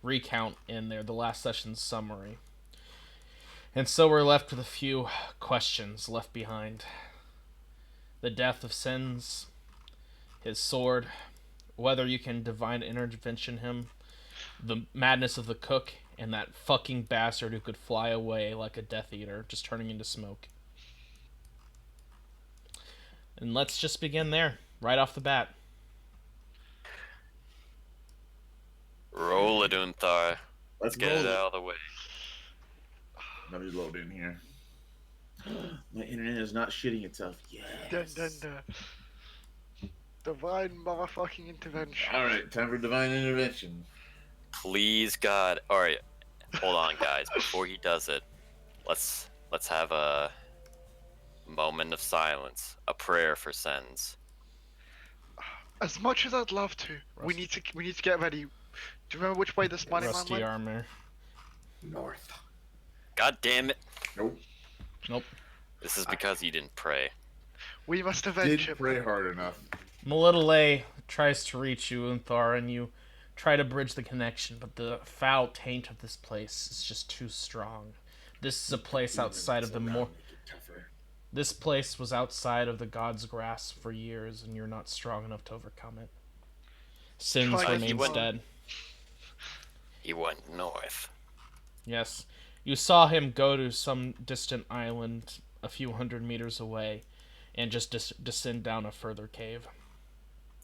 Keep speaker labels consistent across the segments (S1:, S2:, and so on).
S1: recount in there, the last session's summary. And so we're left with a few questions left behind. The death of Sins, his sword, whether you can divine intervention him, the madness of the cook, and that fucking bastard who could fly away like a Death Eater, just turning into smoke. And let's just begin there, right off the bat.
S2: Roll it, Unthar.
S3: Let's
S2: Get it out of the way.
S3: Let me load in here. My internet is not shitting itself. Yes.
S4: Dun, dun, dun. Divine motherfucking intervention.
S3: All right, time for divine intervention.
S2: Please, God. All right, hold on, guys. Before he does it, let's have a moment of silence, a prayer for Sens.
S4: As much as I'd love to, we need to get ready. Do you remember which way the Smiling Man
S1: Rusty
S4: went?
S1: armor.
S5: North.
S2: God damn it!
S3: Nope.
S1: Nope.
S2: This is because you didn't pray.
S4: We must avenge
S3: Didn't
S4: him.
S3: pray hard enough.
S1: Melitele tries to reach you, Unthar, and you try to bridge the connection, but the foul taint of this place is just too strong. This is a place outside of the more... This place was outside of the god's grasp for years, and you're not strong enough to overcome it. Sins
S4: Try
S1: remains
S4: one.
S1: dead.
S2: He went north.
S1: Yes. You saw him go to some distant island a few hundred meters away, and just descend down a further cave.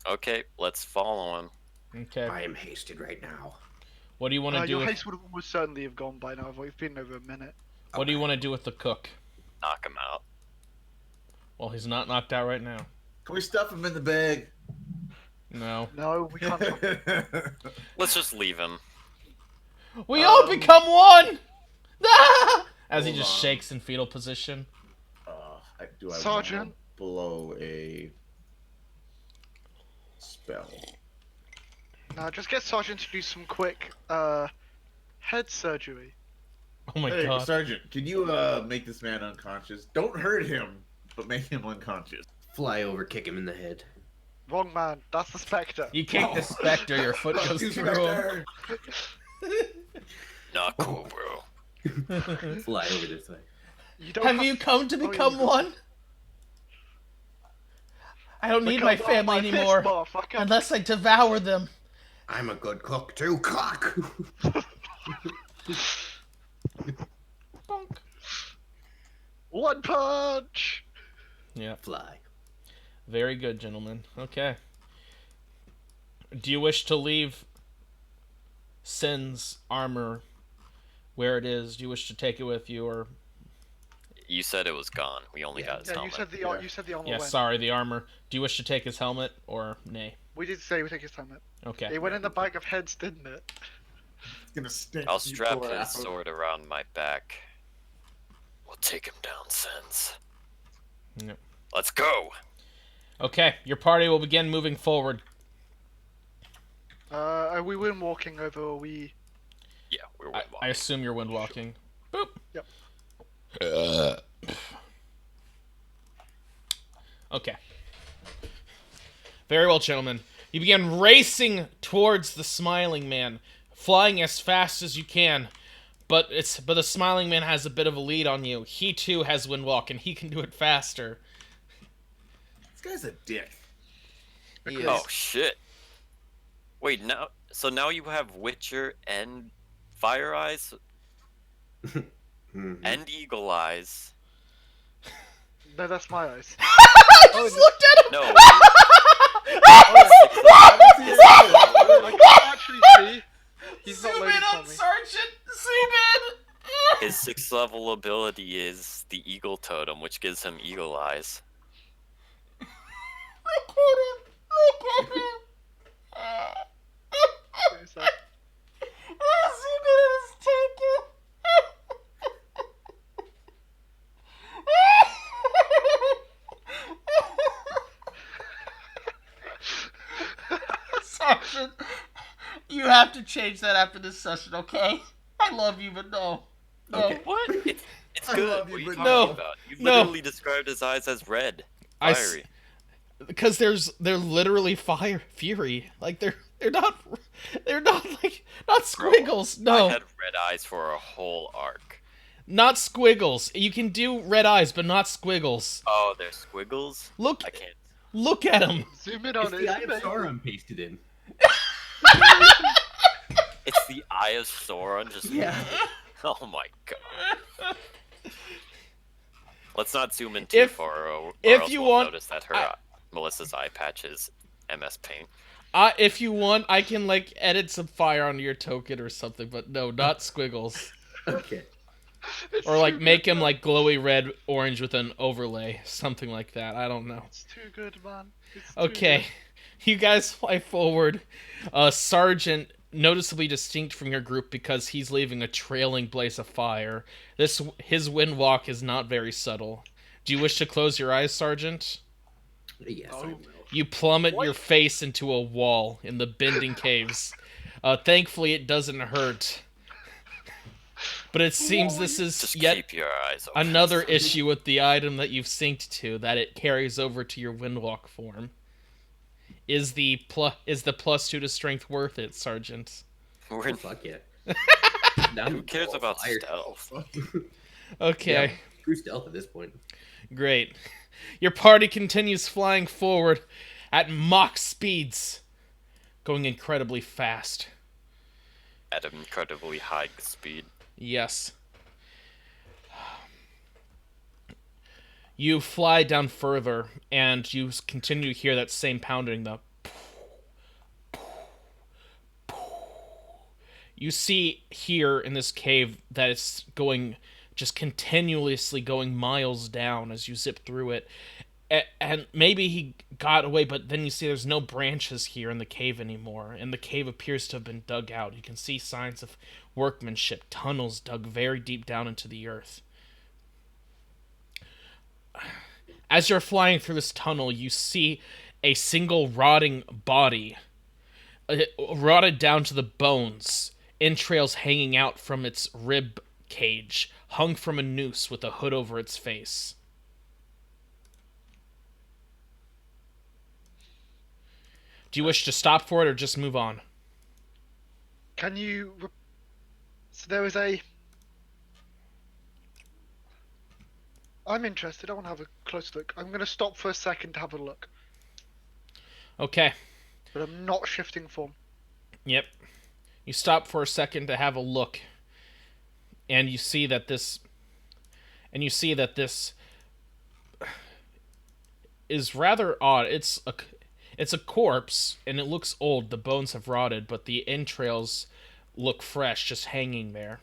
S2: Okay, let's follow him.
S1: Okay.
S5: I am hasted right now.
S1: What do you want to do
S4: Your
S1: with...
S4: haste would almost certainly have gone by now. We've been over a minute.
S1: What do you want to do with the cook?
S2: Knock him out.
S1: Well, he's not knocked out right now.
S3: Can we stuff him in the bag?
S1: No.
S4: No, we can't.
S2: Let's just leave him.
S1: We all become one! As he
S3: Hold
S1: just
S3: on.
S1: shakes in fetal position.
S3: Do I
S4: Sergeant?
S3: wanna blow a spell?
S4: No, just get Sergeant to do some quick head surgery.
S1: Oh my
S3: Hey,
S1: god.
S3: Sergeant, can you make this man unconscious? Don't hurt him, but make him unconscious.
S5: Fly over, kick him in the head.
S4: Wrong man. That's the Spectre.
S1: You kick the specter, your foot
S3: Fuck
S1: goes
S3: you,
S1: through him.
S3: Spectre.
S2: Not cool, bro.
S5: Fly over this way.
S4: You don't
S1: Have you come to
S4: Oh, yeah,
S1: become
S4: you got-
S1: one? I don't need my
S4: Become
S1: family
S4: my fist,
S1: anymore.
S4: motherfucker.
S1: Unless I devour them.
S5: I'm a good cook too. Cock.
S1: Bonk.
S4: One punch.
S1: Yeah.
S5: Fly.
S1: Very good, gentlemen. Okay. Do you wish to leave Sin's armor where it is? Do you wish to take it with you, or...
S2: You said it was gone. We only got his
S4: Yeah,
S2: helmet.
S4: you said the armor
S1: Yeah,
S4: went.
S1: sorry, the armor. Do you wish to take his helmet, or nay?
S4: We did say we take his helmet.
S1: Okay.
S4: It went in the bag of heads, didn't it?
S3: It's gonna stink.
S2: I'll
S3: you
S2: strap
S3: pull it
S2: his
S3: out.
S2: sword around my back. We'll take him down, Sens.
S1: Yep.
S2: Let's go!
S1: Okay, your party will begin moving forward.
S4: Are we wind walking over? Or are we?
S2: Yeah, we're
S1: I
S2: walking.
S1: assume you're wind walking. Boop.
S4: Yep.
S1: Okay. Very well, gentlemen. You begin racing towards the Smiling Man, flying as fast as you can. But the Smiling Man has a bit of a lead on you. He too has wind walk, and he can do it faster.
S3: This guy's a dick.
S1: He is.
S2: Oh, shit. Wait, now you have Witcher and Fire Eyes and Eagle Eyes.
S4: No, that's my eyes.
S1: I just looked at him.
S2: No,
S4: I can't actually see. He's not
S1: Zoom
S4: loading
S1: in
S4: for
S1: on
S4: me.
S1: Sergeant. Zoom in.
S2: his 6th level ability is the Eagle Totem, which gives him Eagle Eyes.
S1: Look at him. Look at him.
S4: Where's that?
S1: Zoom in on his taken. Sergeant, you have to change that after this session, okay? I love you, but no. No.
S5: Okay.
S2: What? It's
S3: I
S2: good.
S3: love you,
S2: What are you
S3: but
S2: talking
S1: no.
S2: about? You
S1: No.
S2: literally described his eyes as red.
S1: I s-
S2: Fiery.
S1: Because they're literally fire fury. Like they're not They're not not squiggles.
S2: I
S1: No,
S2: had red eyes for a whole arc.
S1: not squiggles. You can do red eyes, but not squiggles.
S2: Oh, they're squiggles?
S1: Look,
S2: I can't.
S1: look at them.
S4: Zoom in
S5: It's
S4: on it.
S5: the Eye
S4: zoom
S5: of
S4: in.
S5: Sauron pasted in.
S2: It's the Eye of Sauron just.
S5: Yeah.
S2: Oh my god. Let's not zoom in too far, or
S1: if
S2: else
S1: you
S2: we'll
S1: want-
S2: notice that Melissa's eye patch is MS Paint.
S1: If you want, I can like edit some fire onto your token or something, but no, not squiggles.
S5: Okay.
S4: It's
S1: Or like
S4: too
S1: make
S4: good,
S1: him
S4: man.
S1: like glowy red orange with an overlay, something like that. I don't know.
S4: It's too good, man. It's too
S1: Okay, you guys fly forward. Sergeant, noticeably distinct from your group because he's leaving a trailing blaze of fire. His wind walk is not very subtle. Do you wish to close your eyes, Sergeant?
S5: Yes, I will.
S1: You plummet your face into a wall in the bending caves. Thankfully, it doesn't hurt. But it seems this is
S2: Just
S1: yet
S2: keep your eyes open.
S1: another issue with the item that you've synced to, that it carries over to your windwalk form. Is the +2 to strength worth it, Sergeant?
S2: We're
S5: Oh, fuck yeah.
S2: Who cares about
S5: fire.
S2: stealth?
S1: Okay,
S5: Yeah, true stealth at this point.
S1: great. Your party continues flying forward at Mach speeds, going incredibly fast.
S2: At an incredibly high speed.
S1: Yes. You fly down further, and you continue to hear that same pounding, the you see here in this cave that it's going, just continuously going miles down as you zip through it. And maybe he got away, but then you see there's no branches here in the cave anymore, and the cave appears to have been dug out. You can see signs of workmanship, tunnels dug very deep down into the earth. As you're flying through this tunnel, you see a single rotting body, rotted down to the bones, entrails hanging out from its rib cage, hung from a noose with a hood over its face. Do you wish to stop for it or just move on?
S4: Can you? So there was a. I'm interested. I want to have a close look. I'm going to stop for a second to have a look,
S1: Okay.
S4: but I'm not shifting form.
S1: Yep. You stop for a second to have a look, and you see that this is rather odd. It's a corpse, and it looks old. The bones have rotted, but the entrails look fresh, just hanging there.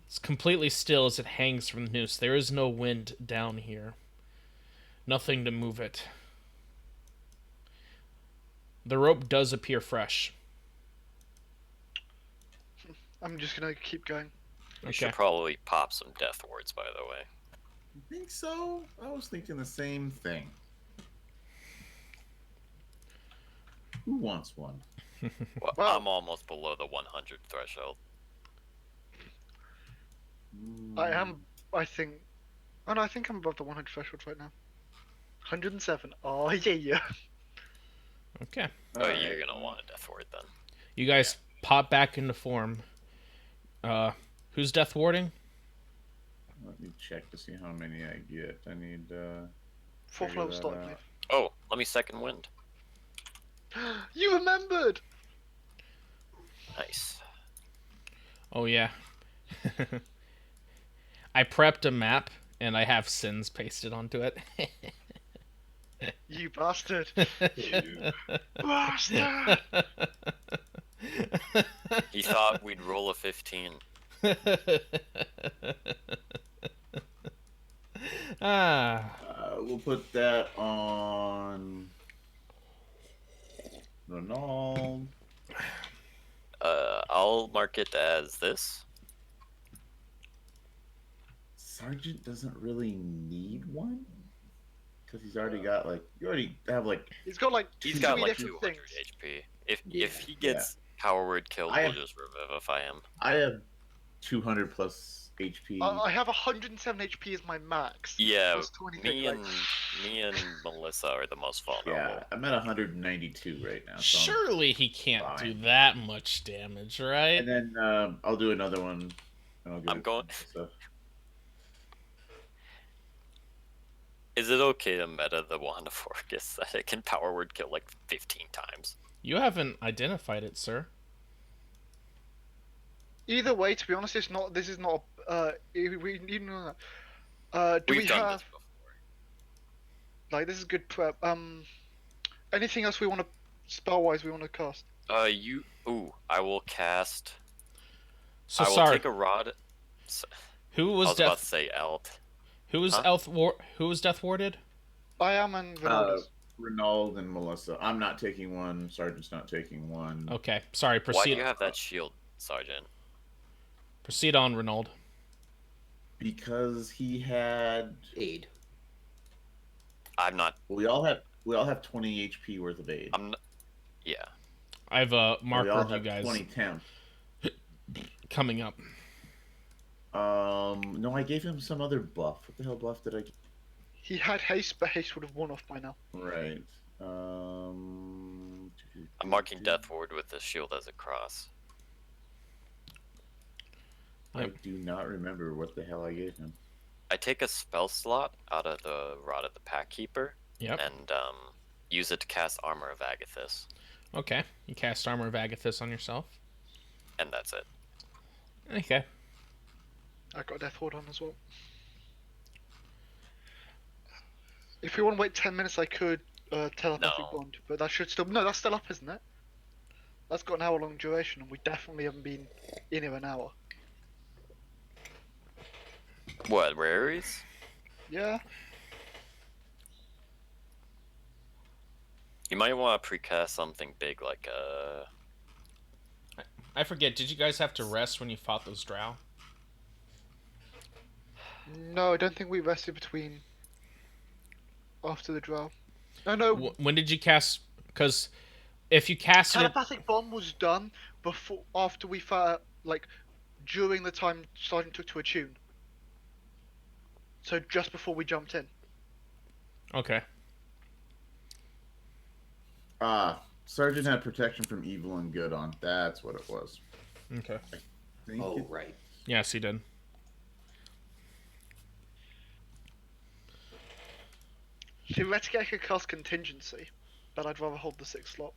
S1: It's completely still as it hangs from the noose. There is no wind down here. Nothing to move it. The rope does appear fresh.
S4: I'm just going to keep going.
S2: We
S1: Okay.
S2: should probably pop some death wards, by the way.
S3: You think so? I was thinking the same thing. Who wants one?
S2: Well,
S4: Well-
S2: I'm almost below the 100 threshold.
S4: I am. I think. Oh no, I think I'm above the 100 threshold right now. 107. Oh yeah.
S1: Okay.
S2: Oh,
S3: Alright.
S2: you're gonna want a death ward then.
S1: You guys pop back into form. Who's death warding?
S3: Let me check to see how many I get. I need
S4: Fourth
S3: Figure
S4: level
S3: that
S4: starting
S3: out.
S2: Oh, let me second wind.
S4: leave. You remembered.
S2: Nice.
S1: Oh yeah. I prepped a map and I have sins pasted onto it.
S4: You bastard. You bastard.
S2: He thought we'd roll a 15.
S1: Ah.
S3: we'll put that on Ronald.
S2: I'll mark it as this.
S3: Sergeant doesn't really need one because he's already got like you already have like
S4: He's got like
S2: He's
S4: three
S2: got like
S4: different
S2: 200
S4: things.
S2: HP. If
S3: Yeah,
S2: he gets Power Word killed,
S3: I
S2: we'll
S3: have-
S2: just revivify him.
S3: I have 200 plus HP.
S4: I have 107 HP as my max.
S2: Yeah,
S4: Plus 20
S2: me
S4: like-
S2: and me and Melissa are the most vulnerable.
S3: Yeah, I'm at 192 right now. So
S1: Surely he can't do
S3: fine.
S1: that much damage, right?
S3: And then I'll do another one. And I'll give
S2: I'm
S3: it to
S2: going-
S3: Melissa.
S2: Is it okay to meta the Wand of Orcus that it can power word kill like 15 times?
S1: You haven't identified it, sir.
S4: Either way, to be honest, it's not. This is not. We need to know that. Do
S2: We've
S4: we
S2: done
S4: have
S2: this before.
S4: like this is good prep? Anything else we want to spell wise we want to cast?
S2: I will cast.
S1: So
S2: I will
S1: sorry.
S2: take a rod.
S1: Who
S2: I
S1: was
S2: was about to
S1: death?
S2: say Elt.
S1: Who was
S2: Huh?
S1: Who was death warded?
S4: I am and Ronaldo's.
S3: Renault and Melissa. I'm not taking one. Sergeant's not taking one.
S1: Okay, sorry.
S2: Why do
S1: Proceed.
S2: you have that shield, Sergeant?
S1: Proceed on, Renaud.
S3: Because he had.
S5: Aid.
S2: I'm not.
S3: We all have 20 HP worth of aid.
S2: I'm. Not, yeah.
S1: I have a
S3: we
S1: marker
S3: all
S1: of you
S3: have
S1: guys
S3: 20 temp.
S1: coming up.
S3: No, I gave him some other buff. What the hell buff did I give?
S4: He had haste, but haste would have worn off by now.
S3: Right.
S2: I'm marking Death Ward with the shield as a cross.
S3: I do not remember what the hell I gave him.
S2: I take a spell slot out of the Rod of the Pack Keeper
S1: Yep.
S2: and use it to cast Armor of Agathis,
S1: Okay. You cast Armor of Agathis on yourself.
S2: and that's it.
S1: Okay.
S4: I got Death Ward on as well. If we want to wait 10 minutes, I could telepathic
S2: No.
S4: bond, but that should still that's still up, isn't it? That's got an hour long duration, and we definitely haven't been in here an hour.
S2: What, raries?
S4: Yeah.
S2: You might want to precast something big like
S1: I forget. Did you guys have to rest when you fought those drow?
S4: No, I don't think we rested between after the draw. No.
S1: When did you cast? Because if you casted it,
S4: Telepathic bomb was done before, after we fought, like during the time Sergeant took to attune. So just before we jumped in.
S1: okay.
S3: Sergeant had protection from evil and good on. That's what it was.
S1: Okay.
S3: I think
S5: Oh,
S3: it-
S5: right.
S1: Yes, he did.
S4: Theoretically, I could cast contingency, but I'd rather hold the 6th slot.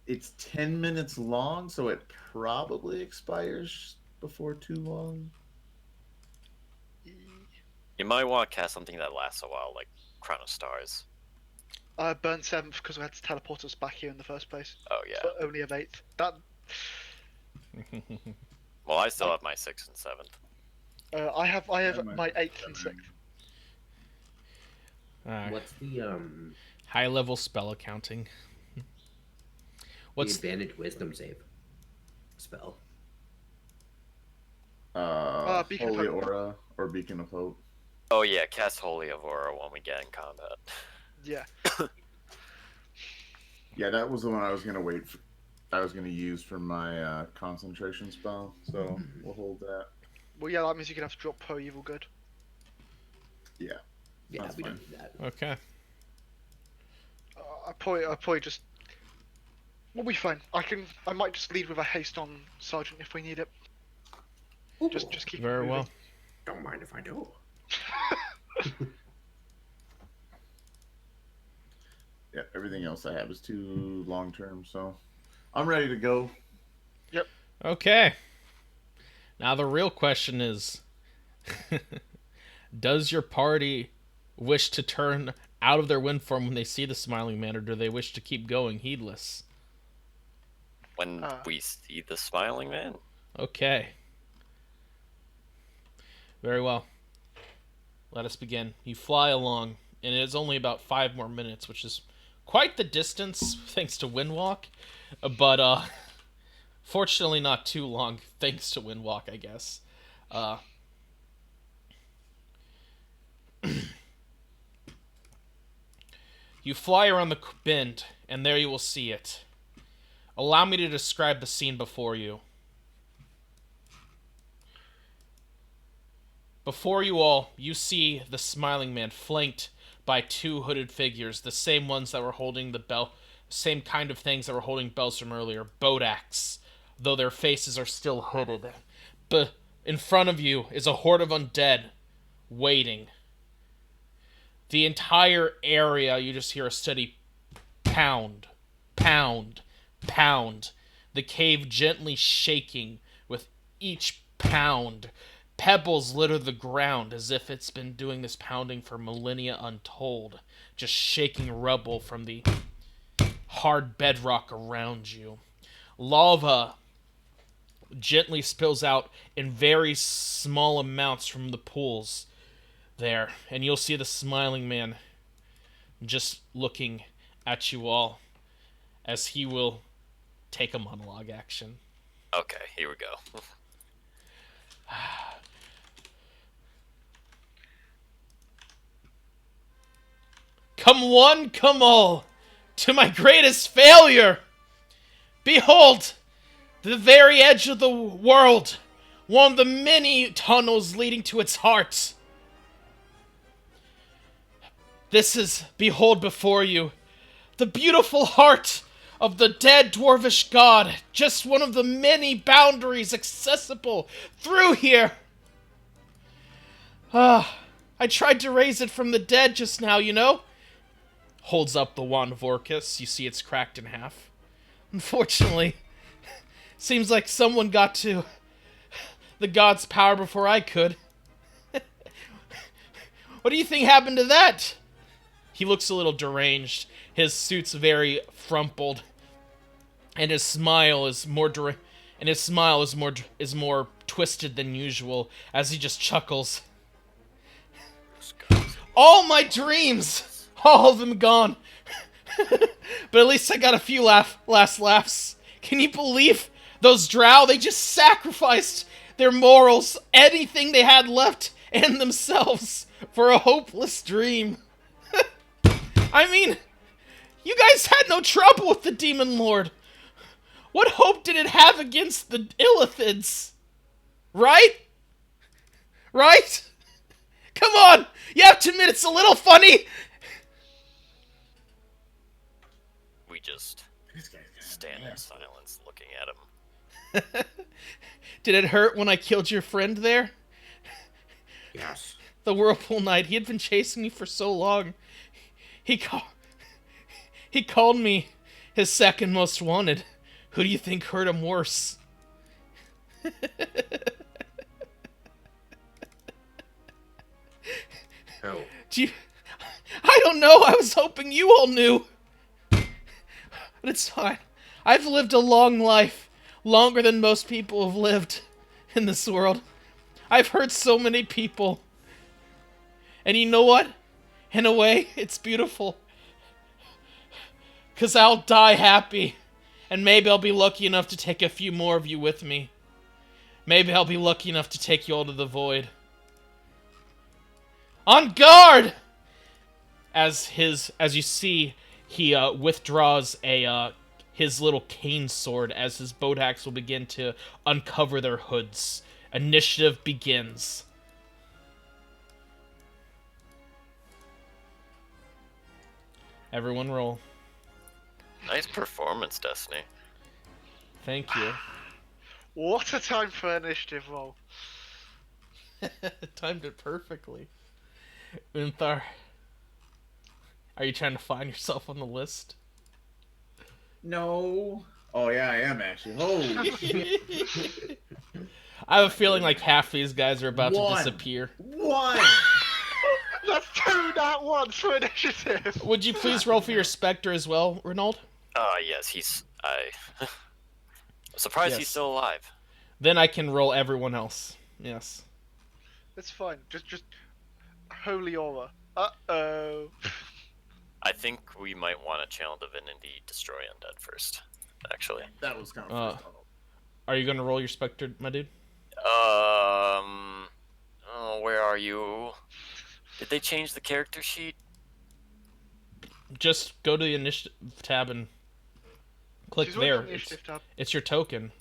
S3: It's 10 minutes long, so it probably expires before too long.
S2: you might want to cast something that lasts a while, like Crown of Stars.
S4: I burned 7th because we had to teleport us back here in the first place.
S2: Oh yeah.
S4: So only of 8th. That
S2: Well, I still have my 6th and 7th.
S4: I have
S3: Yeah,
S4: my 8th and 6th.
S5: What's the
S1: High level spell accounting. What's
S5: advantage wisdom save spell?
S4: Beacon of
S3: Holy
S4: Hope.
S3: Aura or Beacon of Hope.
S2: Oh yeah, cast Holy of Aura when we get in combat.
S4: Yeah.
S3: Yeah, that was the one I was gonna wait for. I was gonna use for my concentration spell, so we'll hold that.
S4: Well, yeah, that means you're gonna have to drop per evil good.
S5: Yeah,
S3: That's
S5: we
S3: fine.
S5: don't do that.
S1: okay?
S4: I probably just. We'll be fine. I might just lead with a haste on Sergeant if we need it. Just keep it
S1: Very
S4: moving.
S1: well.
S5: Don't mind if I do.
S3: Yeah, everything else I have is too long term, so I'm ready to go.
S1: Okay. Now the real question is, does your party wish to turn out of their wind form when they see the Smiling Man, or do they wish to keep going heedless?
S2: When we see the Smiling Man.
S1: Okay. Very well. Let us begin. You fly along, and it is only about 5 more minutes, which is quite the distance thanks to Windwalk, but fortunately not too long thanks to Windwalk, I guess. You fly around the bend, and there you will see it. Allow me to describe the scene before you. Before you all, you see the Smiling Man flanked by two hooded figures, the same ones that were holding the bell, same kind of things that were holding bells from earlier, Bodax, though their faces are still hooded. But in front of you is a horde of undead waiting. The entire area, you just hear a steady pound, pound, pound. The cave gently shaking with each pound. Pebbles litter the ground as if it's been doing this pounding for millennia untold, just shaking rubble from the hard bedrock around you. Lava gently spills out in very small amounts from the pools there, and you'll see the Smiling Man just looking at you all as he will take a monologue action.
S2: Okay, here we go.
S1: Come one, come all, to my greatest failure! Behold, the very edge of the world, one of the many tunnels leading to its heart. This is, behold before you, the beautiful heart of the dead dwarvish god, just one of the many boundaries accessible through here. I tried to raise it from the dead just now, you know? Holds up the wand of Orcus. You see it's cracked in half. Unfortunately, seems like someone got to the god's power before I could. What do you think happened to that? He looks a little deranged. His suit's very frumpled, and his smile is more twisted than usual as he just chuckles. All my dreams, all of them gone. But at least I got a few last laughs. Can you believe those drow? They just sacrificed their morals, anything they had left, and themselves for a hopeless dream. I mean, you guys had no trouble with the Demon Lord. What hope did it have against the Illithids? Right? Right? Come on! You have to admit it's a little funny!
S2: We just
S3: This guy's got
S2: stand
S3: an
S2: in
S3: ass.
S2: silence looking at him.
S1: Did it hurt when I killed your friend there?
S5: Yes.
S1: The Whirlpool Knight. He had been chasing me for so long. He called me his second most wanted. Who do you think hurt him worse?
S5: Oh.
S1: I don't know. I was hoping you all knew. But it's fine. I've lived a long life. Longer than most people have lived in this world. I've hurt so many people. And you know what? In a way, it's beautiful. 'Cause I'll die happy. And maybe I'll be lucky enough to take a few more of you with me. Maybe I'll be lucky enough to take you all to the void. On guard! As you see, he withdraws his little cane sword as his bodax will begin to uncover their hoods. Initiative begins. Everyone roll.
S2: Nice performance, Destiny.
S1: Thank you.
S4: What a time for an initiative roll.
S1: Timed it perfectly. Unthar, are you trying to find yourself on the list?
S3: No. Oh yeah, I am actually. Holy shit.
S1: I have a feeling like half these guys are about to
S3: One.
S1: disappear.
S3: One.
S4: That's two nat ones for initiative.
S1: Would you please roll for your Spectre as well, Renaud?
S2: Yes, I'm surprised
S1: Yes.
S2: he's still alive.
S1: Then I can roll everyone else. Yes.
S4: It's fine. Just holy aura. Uh-oh.
S2: I think we might want to channel Divinity Destroy Undead first, actually.
S3: That was kind of.
S1: Are you gonna roll your Spectre, my dude?
S2: Oh, where are you? Did they change the character sheet?
S1: Just go to the initiative tab and click
S4: She's already
S1: there.
S4: on the initiative tab.
S1: It's your token.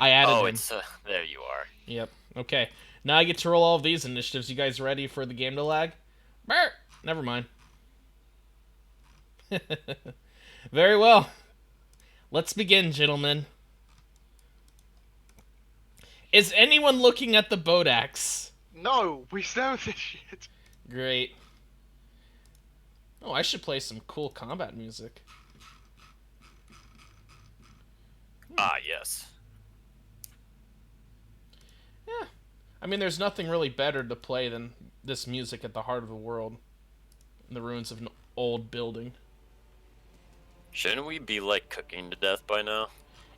S1: I added
S2: Oh,
S1: him.
S2: it's there you are.
S1: Yep. Okay. Now I get to roll all of these initiatives. You guys ready for the game to lag? Brr! Never mind. Very well. Let's begin, gentlemen. Is anyone looking at the Bodax?
S4: No, we know this shit.
S1: Great. Oh, I should play some cool combat music.
S2: Ah, yes.
S1: Yeah. I mean, there's nothing really better to play than this music at the heart of the world. In the ruins of an old building.
S2: Shouldn't we be like cooking to death by now?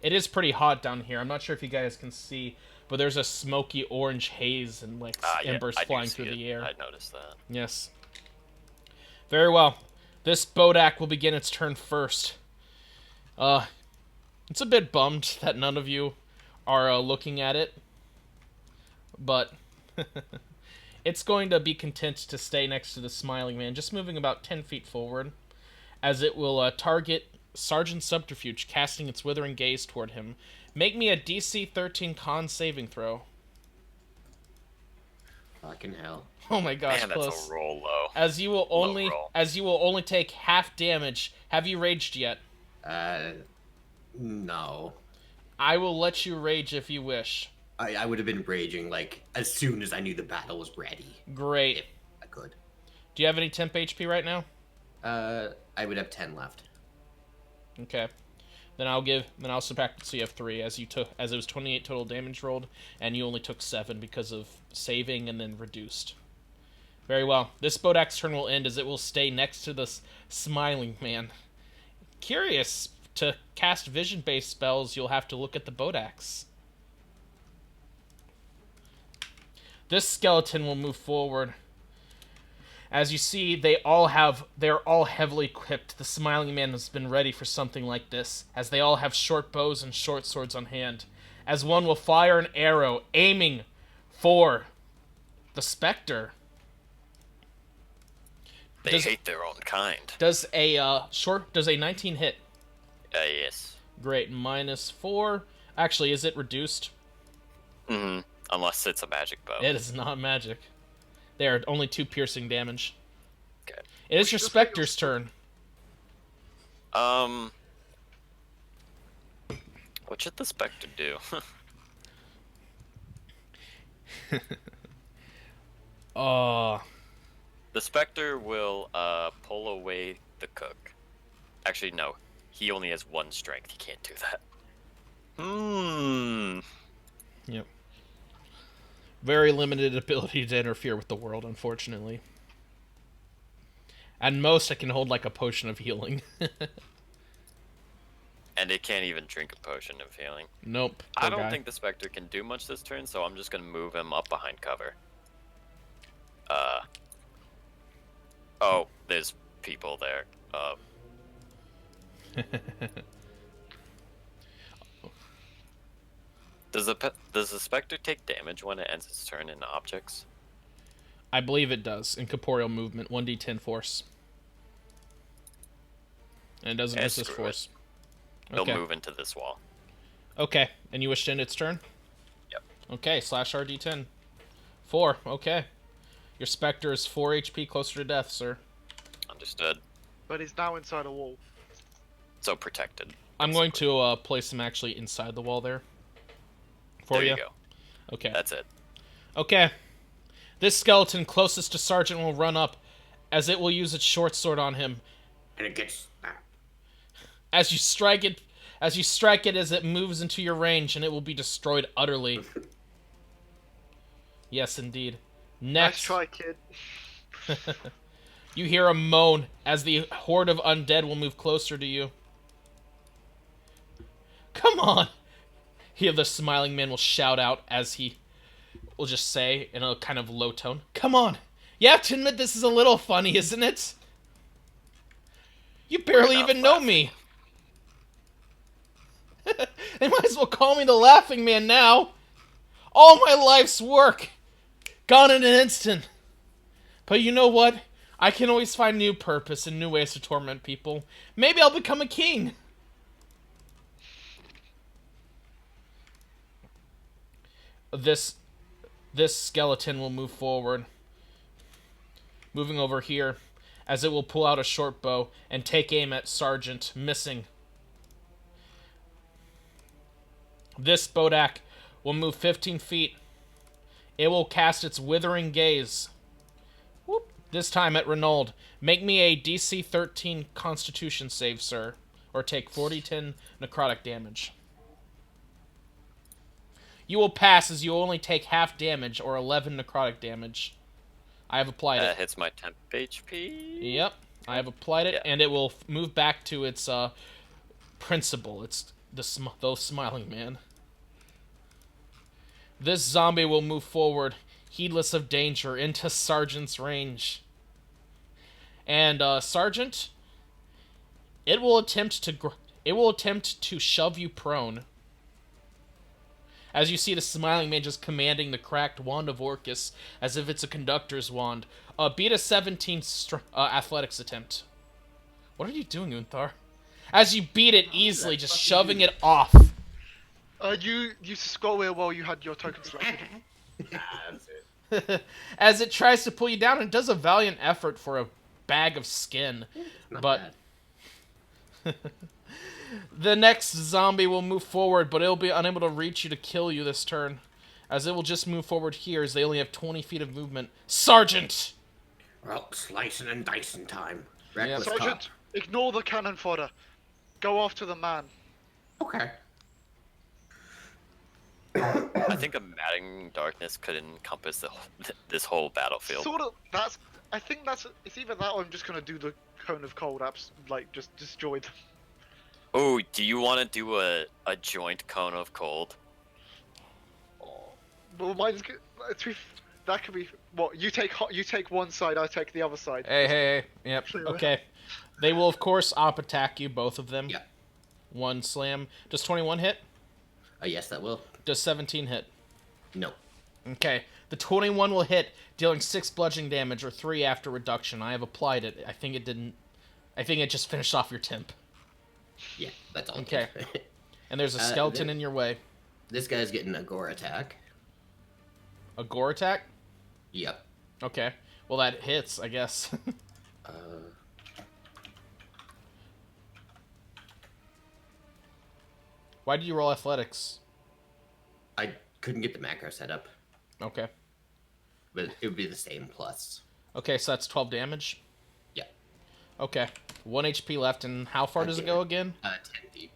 S1: It is pretty hot down here. I'm not sure if you guys can see, but there's a smoky orange haze and like embers
S2: I do
S1: flying
S2: see
S1: through
S2: it.
S1: the air.
S2: I noticed that.
S1: Yes. Very well. This Bodak will begin its turn first. It's a bit bummed that none of you are looking at it, but it's going to be content to stay next to the Smiling Man, just moving about 10 feet forward, as it will target Sergeant Subterfuge, casting its withering gaze toward him. Make me a DC 13 con saving throw.
S5: Fucking hell.
S1: Oh my gosh,
S2: Man,
S1: close.
S2: that's a roll low.
S1: As you will only
S2: roll.
S1: take half damage. Have you raged yet?
S5: No.
S1: I will let you rage if you wish.
S5: I would have been raging, like, as soon as I knew the battle was ready.
S1: Great.
S5: If I could.
S1: Do you have any temp HP right now?
S5: I would have 10 left.
S1: Okay. Then I'll subtract it so you have 3 as it was 28 total damage rolled and you only took 7 because of saving and then reduced. Very well. This Bodak's turn will end as it will stay next to the Smiling Man. Curious, to cast vision-based spells, you'll have to look at the Bodax. This skeleton will move forward. As you see, they're all heavily equipped. The Smiling Man has been ready for something like this, as they all have short bows and short swords on hand. As one will fire an arrow, aiming for the Spectre.
S2: They hate their own kind.
S1: Does a 19 hit?
S2: Yes.
S1: Great. -4. Actually, is it reduced?
S2: Mm-hmm. Unless it's a magic bow.
S1: It is not magic. They are only 2 piercing damage.
S2: Okay.
S1: It is your Spectre's turn.
S2: What should the Spectre do? The Spectre will pull away the cook. Actually, no. He only has 1 strength. He can't do that.
S1: Yep. Very limited ability to interfere with the world, unfortunately. At most, I can hold like a potion of healing.
S2: And it can't even drink a potion of healing.
S1: Nope.
S2: I don't think the Spectre can do much this turn, so I'm just gonna move him up behind cover. Oh, there's people there. Does the Spectre take damage when it ends its turn in objects?
S1: I believe it does. Incorporeal movement, 1d10 force. And it doesn't resist
S2: screw
S1: force.
S2: It'll move into this wall.
S1: Okay, and you wish to end its turn?
S2: Yep.
S1: Okay, slash RD10. 4, okay. Your Spectre is 4 HP closer to death, sir.
S2: Understood.
S4: But he's now inside a wall.
S2: So protected.
S1: I'm going to place him actually inside the wall there. For
S2: There
S1: you.
S2: you go.
S1: Okay.
S2: That's it.
S1: Okay. This skeleton closest to Sergeant will run up, as it will use its short sword on him.
S5: And it gets...
S1: As you strike it as it moves into your range, and it will be destroyed utterly. Yes, indeed.
S4: Nice
S1: Next,
S4: try, kid.
S1: you hear a moan as the horde of undead will move closer to you. Come on! Here the Smiling Man will shout out as he will just say in a kind of low tone, "Come on! You have to admit this is a little funny, isn't it? You barely
S2: not
S1: even know me. They might as well call me the Laughing Man now. All my life's work gone in an instant. But you know what? I can always find new purpose and new ways to torment people. Maybe I'll become a king." this skeleton will move forward, moving over here, as it will pull out a short bow and take aim at Sergeant, missing. This Bodak will move 15 feet. It will cast its Withering Gaze. Whoop. This time at Renauld. Make me a DC 13 Constitution save, sir. Or take 40-10 necrotic damage. You will pass as you only take half damage or 11 necrotic damage. I have applied
S2: That
S1: it.
S2: hits my temp HP.
S1: Yep, I have applied it,
S2: Yeah.
S1: and it will move back to its principle. It's the smiling man. This zombie will move forward, heedless of danger, into Sergeant's range. And Sergeant, it will attempt to shove you prone. As you see the smiling man just commanding the cracked wand of Orcus as if it's a conductor's wand. Beat a 17 athletics attempt. What are you doing, Unthar? As you beat it easily, just shoving it off.
S4: You used to scroll wheel while you had your token selected.
S5: That's it.
S1: As it tries to pull you down, it does a valiant effort for a bag of skin.
S5: Not
S1: But
S5: bad.
S1: the next zombie will move forward, but it'll be unable to reach you to kill you this turn. As it will just move forward here, as they only have 20 feet of movement. Sergeant!
S5: Well, slicing and dicing time. Reckless
S4: Sergeant,
S5: cop.
S4: ignore the cannon fodder. Go after the man.
S5: Okay.
S2: I think a Maddening Darkness could encompass this whole battlefield.
S4: Sort of. I think it's either that or I'm just gonna do the Cone of Cold apps, like just destroy them.
S2: Oh, do you want to do a joint Cone of Cold?
S4: Well, that could be what you take one side, I take the other side.
S1: Hey. Yep, okay. They will, of course, op attack you, both of them.
S5: Yeah.
S1: One slam. Does 21 hit?
S5: Yes, that will.
S1: Does 17 hit?
S5: No.
S1: Okay. The 21 will hit, dealing 6 bludgeoning damage, or 3 after reduction. I have applied it. I think it didn't... I think it just finished off your temp.
S5: Yeah, that's all.
S1: Okay.
S5: good.
S1: And there's a skeleton in your way.
S5: This guy's getting a gore attack.
S1: A gore attack?
S5: Yep.
S1: Okay. Well, that hits, I guess. Why did you roll athletics?
S5: I couldn't get the macro set up,
S1: Okay.
S5: but it would be the same plus.
S1: Okay, so that's 12 damage.
S5: Yeah.
S1: Okay. 1 HP left, and how far does it go again?
S5: 10 feet.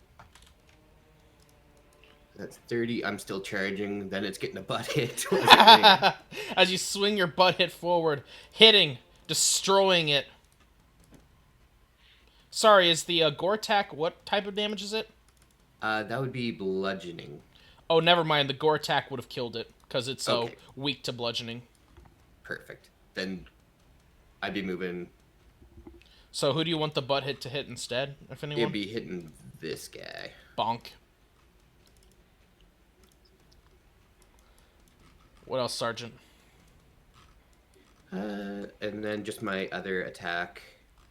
S5: That's 30. I'm still charging. Then it's getting a butt hit.
S1: As you swing your butt hit forward, hitting, destroying it. Sorry, is the gore attack, what type of damage is it?
S5: That would be bludgeoning.
S1: Oh, never mind. The gore attack would have killed it, because it's so
S5: Okay.
S1: weak to bludgeoning.
S5: Perfect. Then I'd be moving.
S1: So who do you want the butt hit to hit instead, if anyone?
S5: It'd be hitting this guy.
S1: Bonk. What else, Sergeant?
S5: And then just my other attack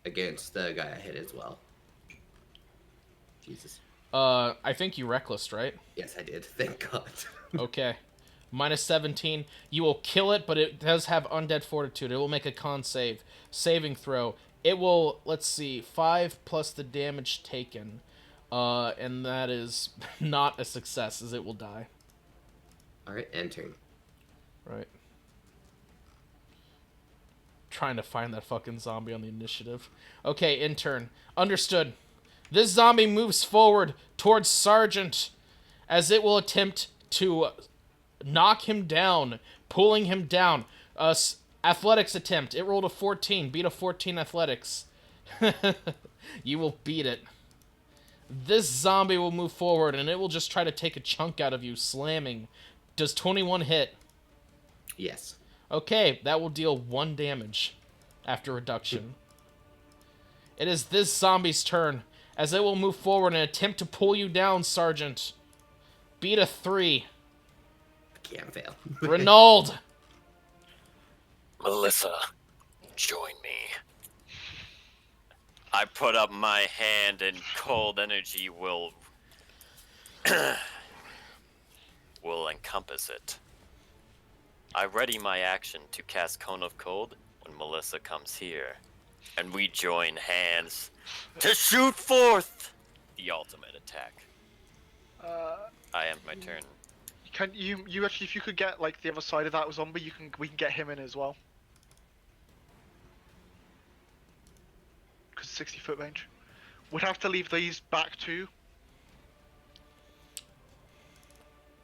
S5: against the guy I hit as well. Jesus.
S1: I think you reckless, right?
S5: Yes, I did. Thank God.
S1: Okay. Minus 17. You will kill it, but it does have undead fortitude. It will make a con save. Saving throw. It will, let's see, 5 plus the damage taken. And that is not a success, as it will die.
S5: Alright, end turn.
S1: Right. Trying to find that fucking zombie on the initiative. Okay, intern. Understood. This zombie moves forward towards Sergeant as it will attempt to knock him down, pulling him down. Athletics attempt. It rolled a 14. Beat a 14 athletics. You will beat it. This zombie will move forward and it will just try to take a chunk out of you, slamming. Does 21 hit?
S5: Yes.
S1: Okay, that will deal 1 damage after reduction. It is this zombie's turn, as it will move forward and attempt to pull you down, Sergeant. Beat a 3.
S5: Can't fail.
S1: Renauld!
S2: Melissa, join me. I put up my hand and cold energy will encompass it. I ready my action to cast Cone of Cold when Melissa comes here, and we join hands to shoot forth the ultimate attack. I am my turn.
S4: Can you actually, if you could get like the other side of that zombie, we can get him in as well. Because 60-foot range. We'd have to leave these back too.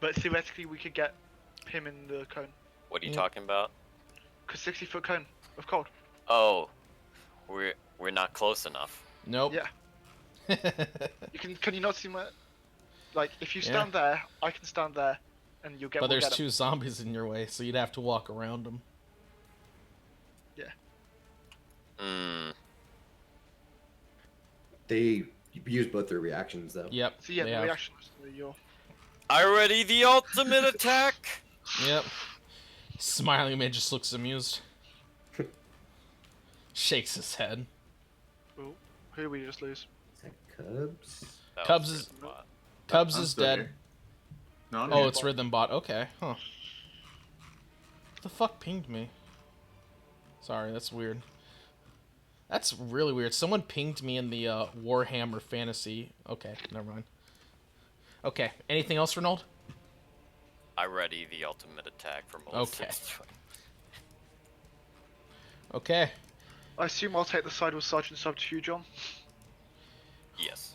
S4: But theoretically, we could get him in the cone.
S2: What are you talking about?
S4: Because 60-foot cone of cold.
S2: Oh, we're not close enough.
S1: Nope.
S4: Yeah. Can you not see my? Like, if you stand there, I can stand there, and you'll get.
S1: But
S4: we'll
S1: there's
S4: get him.
S1: 2 zombies in your way, so you'd have to walk around them.
S4: Yeah.
S5: They use both their reactions though.
S1: Yep.
S4: So yeah,
S1: they
S4: the
S1: have.
S4: reaction was to your.
S2: I ready the ultimate attack.
S1: Yep. Smiling Man just looks amused. Shakes his head.
S4: Oh, who did we just lose?
S5: Is that Cubs?
S2: That
S1: Cubs
S2: was
S1: is-
S2: pretty smart.
S1: Cubs
S3: I'm
S1: is
S3: still
S1: dead.
S3: here. No, I'm
S1: Oh,
S3: here.
S1: it's Rhythm Bot. Okay, huh. What the fuck pinged me? Sorry, that's weird. That's really weird. Someone pinged me in the Warhammer Fantasy. Okay, never mind. Okay, anything else, Renaud?
S2: I ready the ultimate attack for Melissa.
S1: Okay. Okay.
S4: I assume I'll take the side with Sergeant Subterfuge on.
S2: Yes.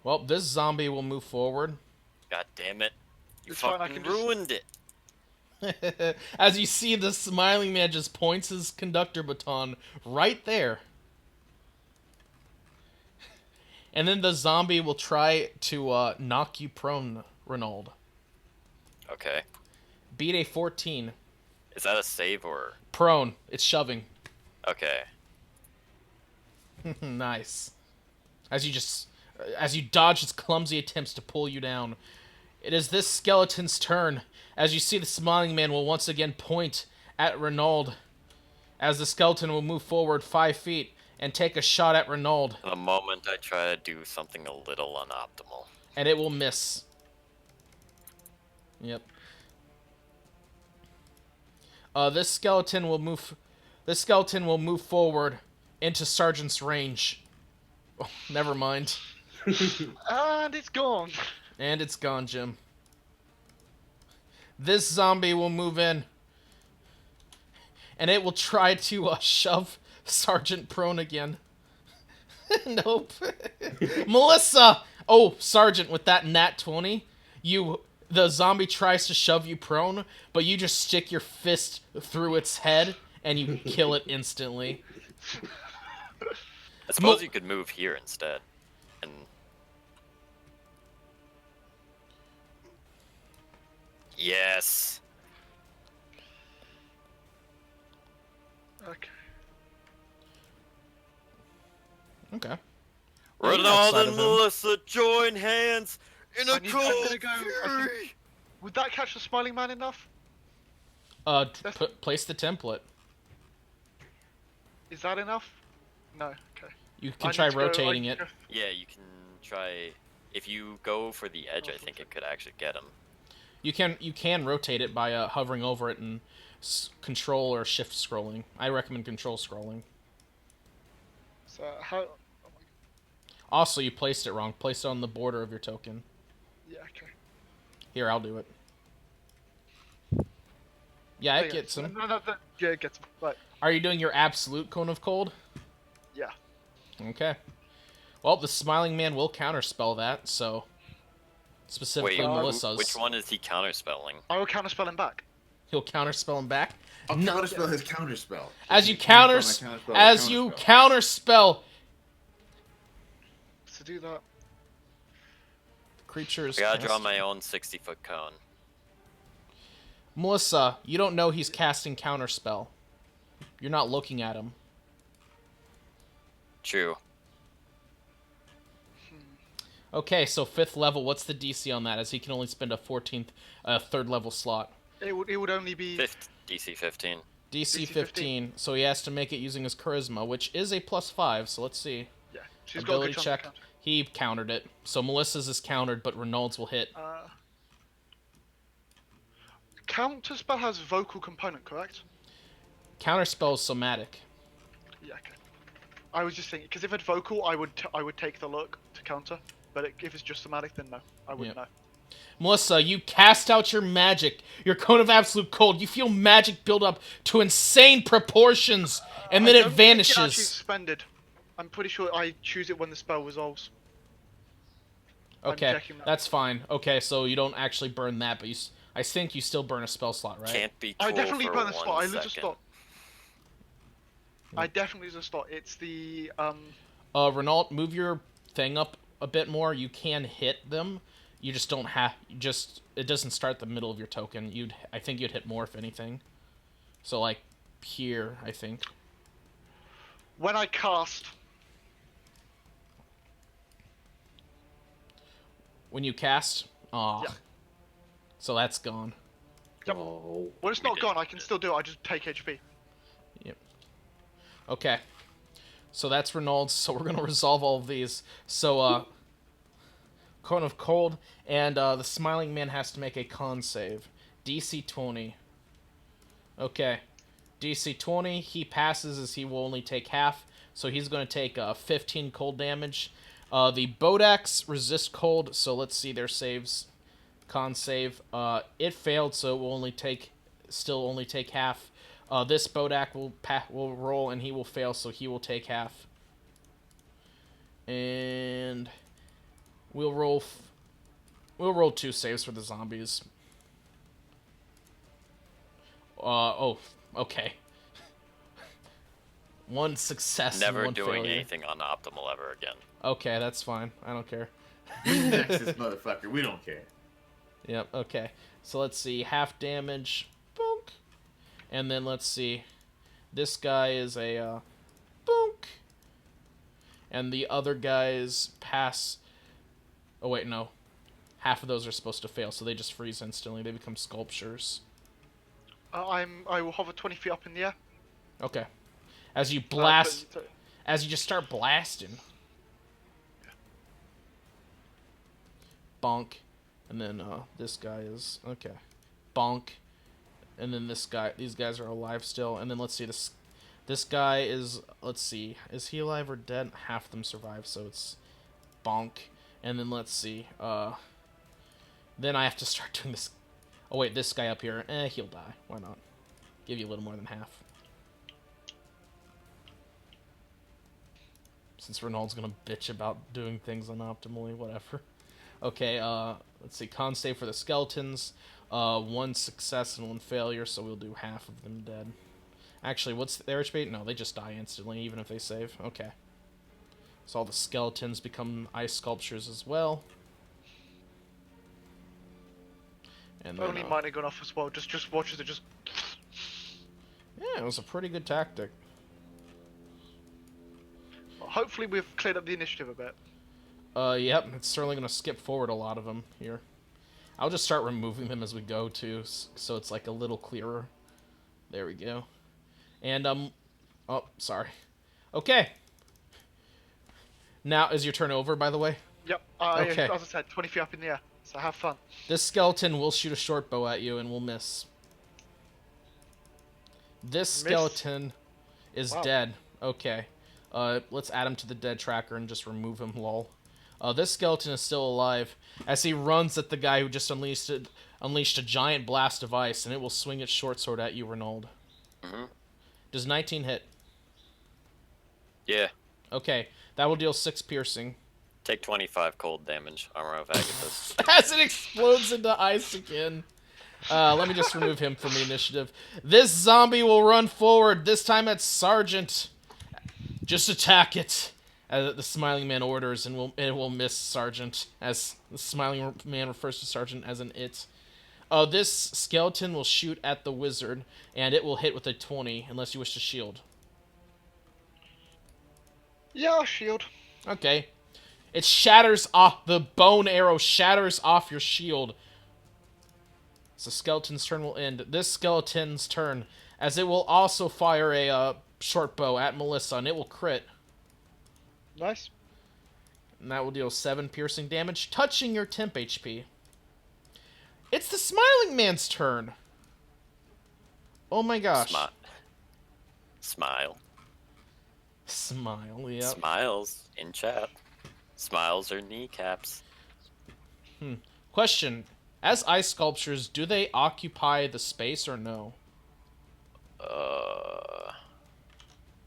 S1: Well, this zombie will move forward.
S2: God damn it! You
S4: It's fine, I
S2: fucking
S4: can just-
S2: ruined it.
S1: As you see, the Smiling Man just points his conductor baton right there. And then the zombie will try to knock you prone, Renaud.
S2: Okay.
S1: Beat a 14.
S2: Is that a save or?
S1: Prone. It's shoving.
S2: Okay.
S1: Nice. As you dodge its clumsy attempts to pull you down. It is this skeleton's turn. As you see, the Smiling Man will once again point at Renaud. As the skeleton will move forward 5 feet and take a shot at Renaud.
S2: For the moment, I try to do something a little unoptimal.
S1: And it will miss. Yep. This skeleton will move forward into Sergeant's range. Oh, never mind.
S4: And it's gone.
S1: And it's gone, Jim. This zombie will move in. And it will try to shove Sergeant prone again. Nope. Melissa! Oh, Sergeant, with that nat 20, the zombie tries to shove you prone, but you just stick your fist through its head and you kill it instantly.
S2: I suppose you could move here instead. And yes.
S4: Okay.
S1: Okay. Yeah,
S2: Ronald
S1: outside
S2: and
S1: of him.
S2: Melissa join hands in a
S4: I'm
S2: cold
S4: gonna go- I think-
S2: fury.
S4: Would that catch the Smiling Man enough?
S1: Place the template.
S4: Is that enough? No. Okay.
S1: You
S4: I
S1: can
S4: need
S1: try
S4: to go- I
S1: rotating
S4: need
S1: it.
S4: to go-
S2: Yeah, you can try. If you go for the edge, I think it could actually get him.
S1: You can rotate it by hovering over it and control or shift scrolling. I recommend control scrolling.
S4: So how?
S1: Also, you placed it wrong. Place it on the border of your token.
S4: Yeah. Okay.
S1: Here, I'll do it. Yeah,
S4: There
S1: it
S4: you go.
S1: gets him.
S4: No, yeah, it gets him. Right.
S1: Are you doing your absolute cone of cold?
S4: Yeah.
S1: Okay. Well, the Smiling Man will counterspell that, so... Specifically
S2: Wait,
S1: Melissa's.
S2: which one is he counterspelling?
S4: I will counterspell him back.
S1: He'll counterspell him back.
S3: I'll
S1: No.
S3: counterspell his counterspell.
S1: As you
S3: Counterspell my
S1: counterspell
S4: To do that.
S1: creatures.
S2: I gotta draw
S1: cast-
S2: my own 60-foot cone.
S1: Melissa, you don't know he's casting counterspell. You're not looking at him.
S2: True.
S1: Okay, so 5th level, what's the DC on that? As he can only spend a 14th, 3rd level slot.
S4: It would only be.
S2: DC 15.
S1: DC
S4: DC
S1: 15, so he has to make it using his charisma, which is a +5, so let's see.
S4: Yeah. She's got a
S1: Ability
S4: good chance
S1: check.
S4: to counter.
S1: He countered it. So Melissa's is countered, but Renaud's will hit.
S4: Counterspell has vocal component, correct?
S1: Counterspell is somatic.
S4: Yeah. Okay. I was just thinking because if it's vocal, I would take the look to counter. But if it's just somatic, then no, I wouldn't know.
S1: Melissa, you cast out your magic, your Cone of Absolute Cold. You feel magic build up to insane proportions, and then
S4: I
S1: it
S4: don't think it actually
S1: vanishes.
S4: expended. I'm pretty sure I choose it when the spell resolves. I'm
S1: Okay,
S4: checking that.
S1: that's fine. Okay, so you don't actually burn that, but I think you still burn a spell slot, right?
S2: Can't be cool
S4: I definitely
S2: for
S4: burn a
S2: 1
S4: slot. I lose a
S2: second.
S4: slot. I definitely lose a slot. It's the
S1: Renault, move your thing up a bit more. You can hit them. You just don't have it doesn't start the middle of your token. I think you'd hit more if anything. So like here, I think.
S4: when I cast.
S1: When you cast,
S4: Yeah.
S1: So that's gone.
S4: Yep.
S5: Oh.
S4: When it's not gone, I can still do it. I just take HP.
S1: Yep. Okay. So that's Renault's. So we're gonna resolve all of these. So Cone of Cold, and the Smiling Man has to make a con save. DC 20. Okay. DC 20, he passes as he will only take half, so he's going to take 15 cold damage. The Bodax resist cold, so let's see their saves. Con save. It failed, so it will still only take half. This Bodak will roll, and he will fail, so he will take half. And we'll roll 2 saves for the zombies. Okay. 1 success
S2: Never
S1: and 1
S2: doing
S1: failure.
S2: anything on optimal ever again.
S1: Okay, that's fine. I don't care.
S3: Next this motherfucker. We don't care.
S1: Yep, okay. So let's see. Half damage. Boonk. And then let's see. This guy is a boonk. And the other guys pass. Oh, wait, no. Half of those are supposed to fail, so they just freeze instantly. They become sculptures.
S4: I will hover 20 feet up in the air.
S1: Okay. As you blast,
S4: But-
S1: as you just start blasting. Bonk. And then this guy is okay. Bonk. And then these guys are alive still. And then let's see, this guy is, let's see, is he alive or dead? Half of them survive, so it's bonk. And then let's see, then I have to start doing this. Oh wait, this guy up here, he'll die. Why not? Give you a little more than half. Since Renault's gonna bitch about doing things unoptimally, whatever. Okay, let's see, con save for the skeletons. 1 success and 1 failure, so we'll do half of them dead. Actually, what's their HP? No, they just die instantly, even if they save. Okay. So all the skeletons become ice sculptures as well. And then,
S4: Only mine are gone off as well. Just watch as it just.
S1: yeah, it was a pretty good tactic.
S4: Hopefully, we've cleared up the initiative a bit.
S1: Yep, it's certainly going to skip forward a lot of them here. I'll just start removing them as we go, too, so it's, like, a little clearer. There we go. And, oh, sorry. Okay. Now, is your turn over, by the way?
S4: Yep.
S1: Okay.
S4: As I said, 20 feet up in the air. So have fun.
S1: This skeleton will shoot a short bow at you and will miss. This skeleton is dead. Okay. Let's add him to the dead tracker and just remove him, lol. This skeleton is still alive as he runs at the guy who just unleashed a giant blast of ice, and it will swing its short sword at you, Renaud.
S2: Mhm.
S1: Does 19 hit?
S2: Yeah.
S1: Okay, that will deal 6 piercing.
S2: Take 25 cold damage. Armor of Agathis.
S1: As it explodes into ice again. Let me just remove him from the initiative. This zombie will run forward, this time at Sergeant. Just attack it. The Smiling Man orders, and it will miss Sergeant, as the Smiling Man refers to Sergeant as an it. This skeleton will shoot at the wizard, and it will hit with a 20, unless you wish to shield.
S4: Yeah, I'll shield.
S1: Okay. It shatters off, the bone arrow shatters off your shield. So skeleton's turn will end. This skeleton's turn, as it will also fire a short bow at Melissa, and it will crit.
S4: Nice.
S1: And that will deal 7 piercing damage, touching your temp HP. It's the Smiling Man's turn. Oh my gosh.
S2: Smile.
S1: Smile, yep.
S2: Smiles in chat. Smiles are kneecaps.
S1: Question. As ice sculptures, do they occupy the space or no?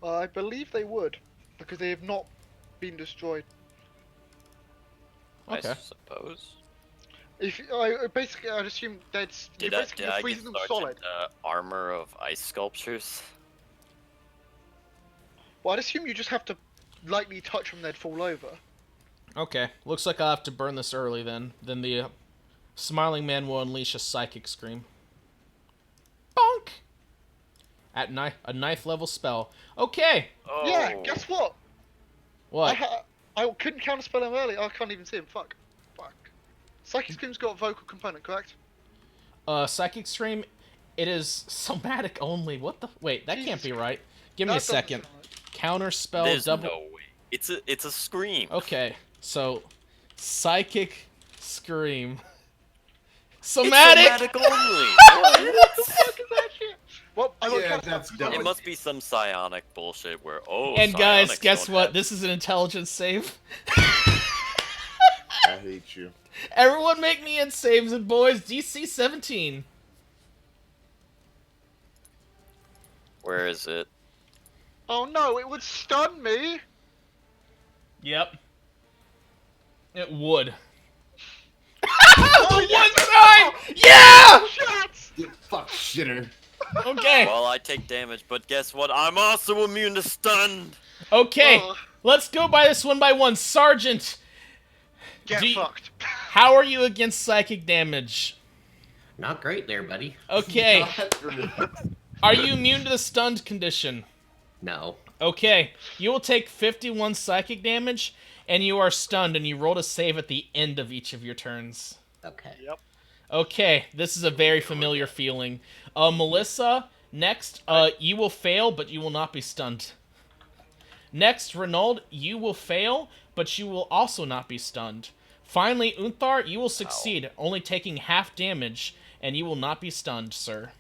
S4: I believe they would, because they have not been destroyed.
S1: Okay.
S2: I suppose.
S4: If basically, I'd assume that's
S2: Did
S4: you're
S2: I
S4: basically
S2: get
S4: freezing them
S2: Sergeant,
S4: solid.
S2: armor of ice sculptures?
S4: Well, I'd assume you just have to lightly touch them; they'd fall over.
S1: Okay. Looks like I'll have to burn this early then. Then the Smiling Man will unleash a psychic scream. Bonk! At a knife level spell. Okay.
S2: Oh.
S4: Yeah, guess what?
S1: What?
S4: I couldn't counterspell him earlier. I can't even see him. Fuck. Psychic Scream's got a vocal component, correct?
S1: Psychic scream. It is somatic only. What the? Wait, that can't be right. Give me a
S4: That doesn't
S1: second.
S4: sound right.
S1: Counter spell
S2: There's
S1: double.
S2: no way. It's a scream.
S1: Okay, so psychic scream.
S2: It's
S1: Somatic.
S2: somatic only.
S4: What the fuck is that shit? Well, I got
S3: Yeah,
S4: counterspell.
S3: that's dumb.
S2: It must be some psionic bullshit where
S1: And guys,
S2: psionics
S1: guess
S2: don't
S1: what?
S2: have-
S1: This is an intelligence save.
S3: I hate you.
S1: Everyone make me in saves and boys. DC 17.
S2: Where is it?
S4: Oh no, it would stun me.
S1: Yep. It would.
S4: Oh,
S1: One time! Yeah!
S4: Shots!
S3: You fuck shitter.
S1: Okay.
S2: Well, I take damage, but guess what? I'm also immune to stun.
S1: Okay.
S4: Oh,
S1: Let's go by this one by one. Sergeant,
S4: get
S1: Do you-
S4: fucked.
S1: how are you against psychic damage?
S5: Not great there, buddy.
S1: Okay. Are you immune to the stunned condition?
S5: No.
S1: Okay, you will take 51 psychic damage, and you are stunned, and you roll a save at the end of each of your turns.
S5: Okay.
S4: Yep.
S1: Okay, this is a very familiar feeling. Melissa, next, you will fail, but you will not be stunned. Next, Renaud, you will fail, but you will also not be stunned. Finally, Unthar, you will succeed, only taking half damage, and you will not be stunned, sir.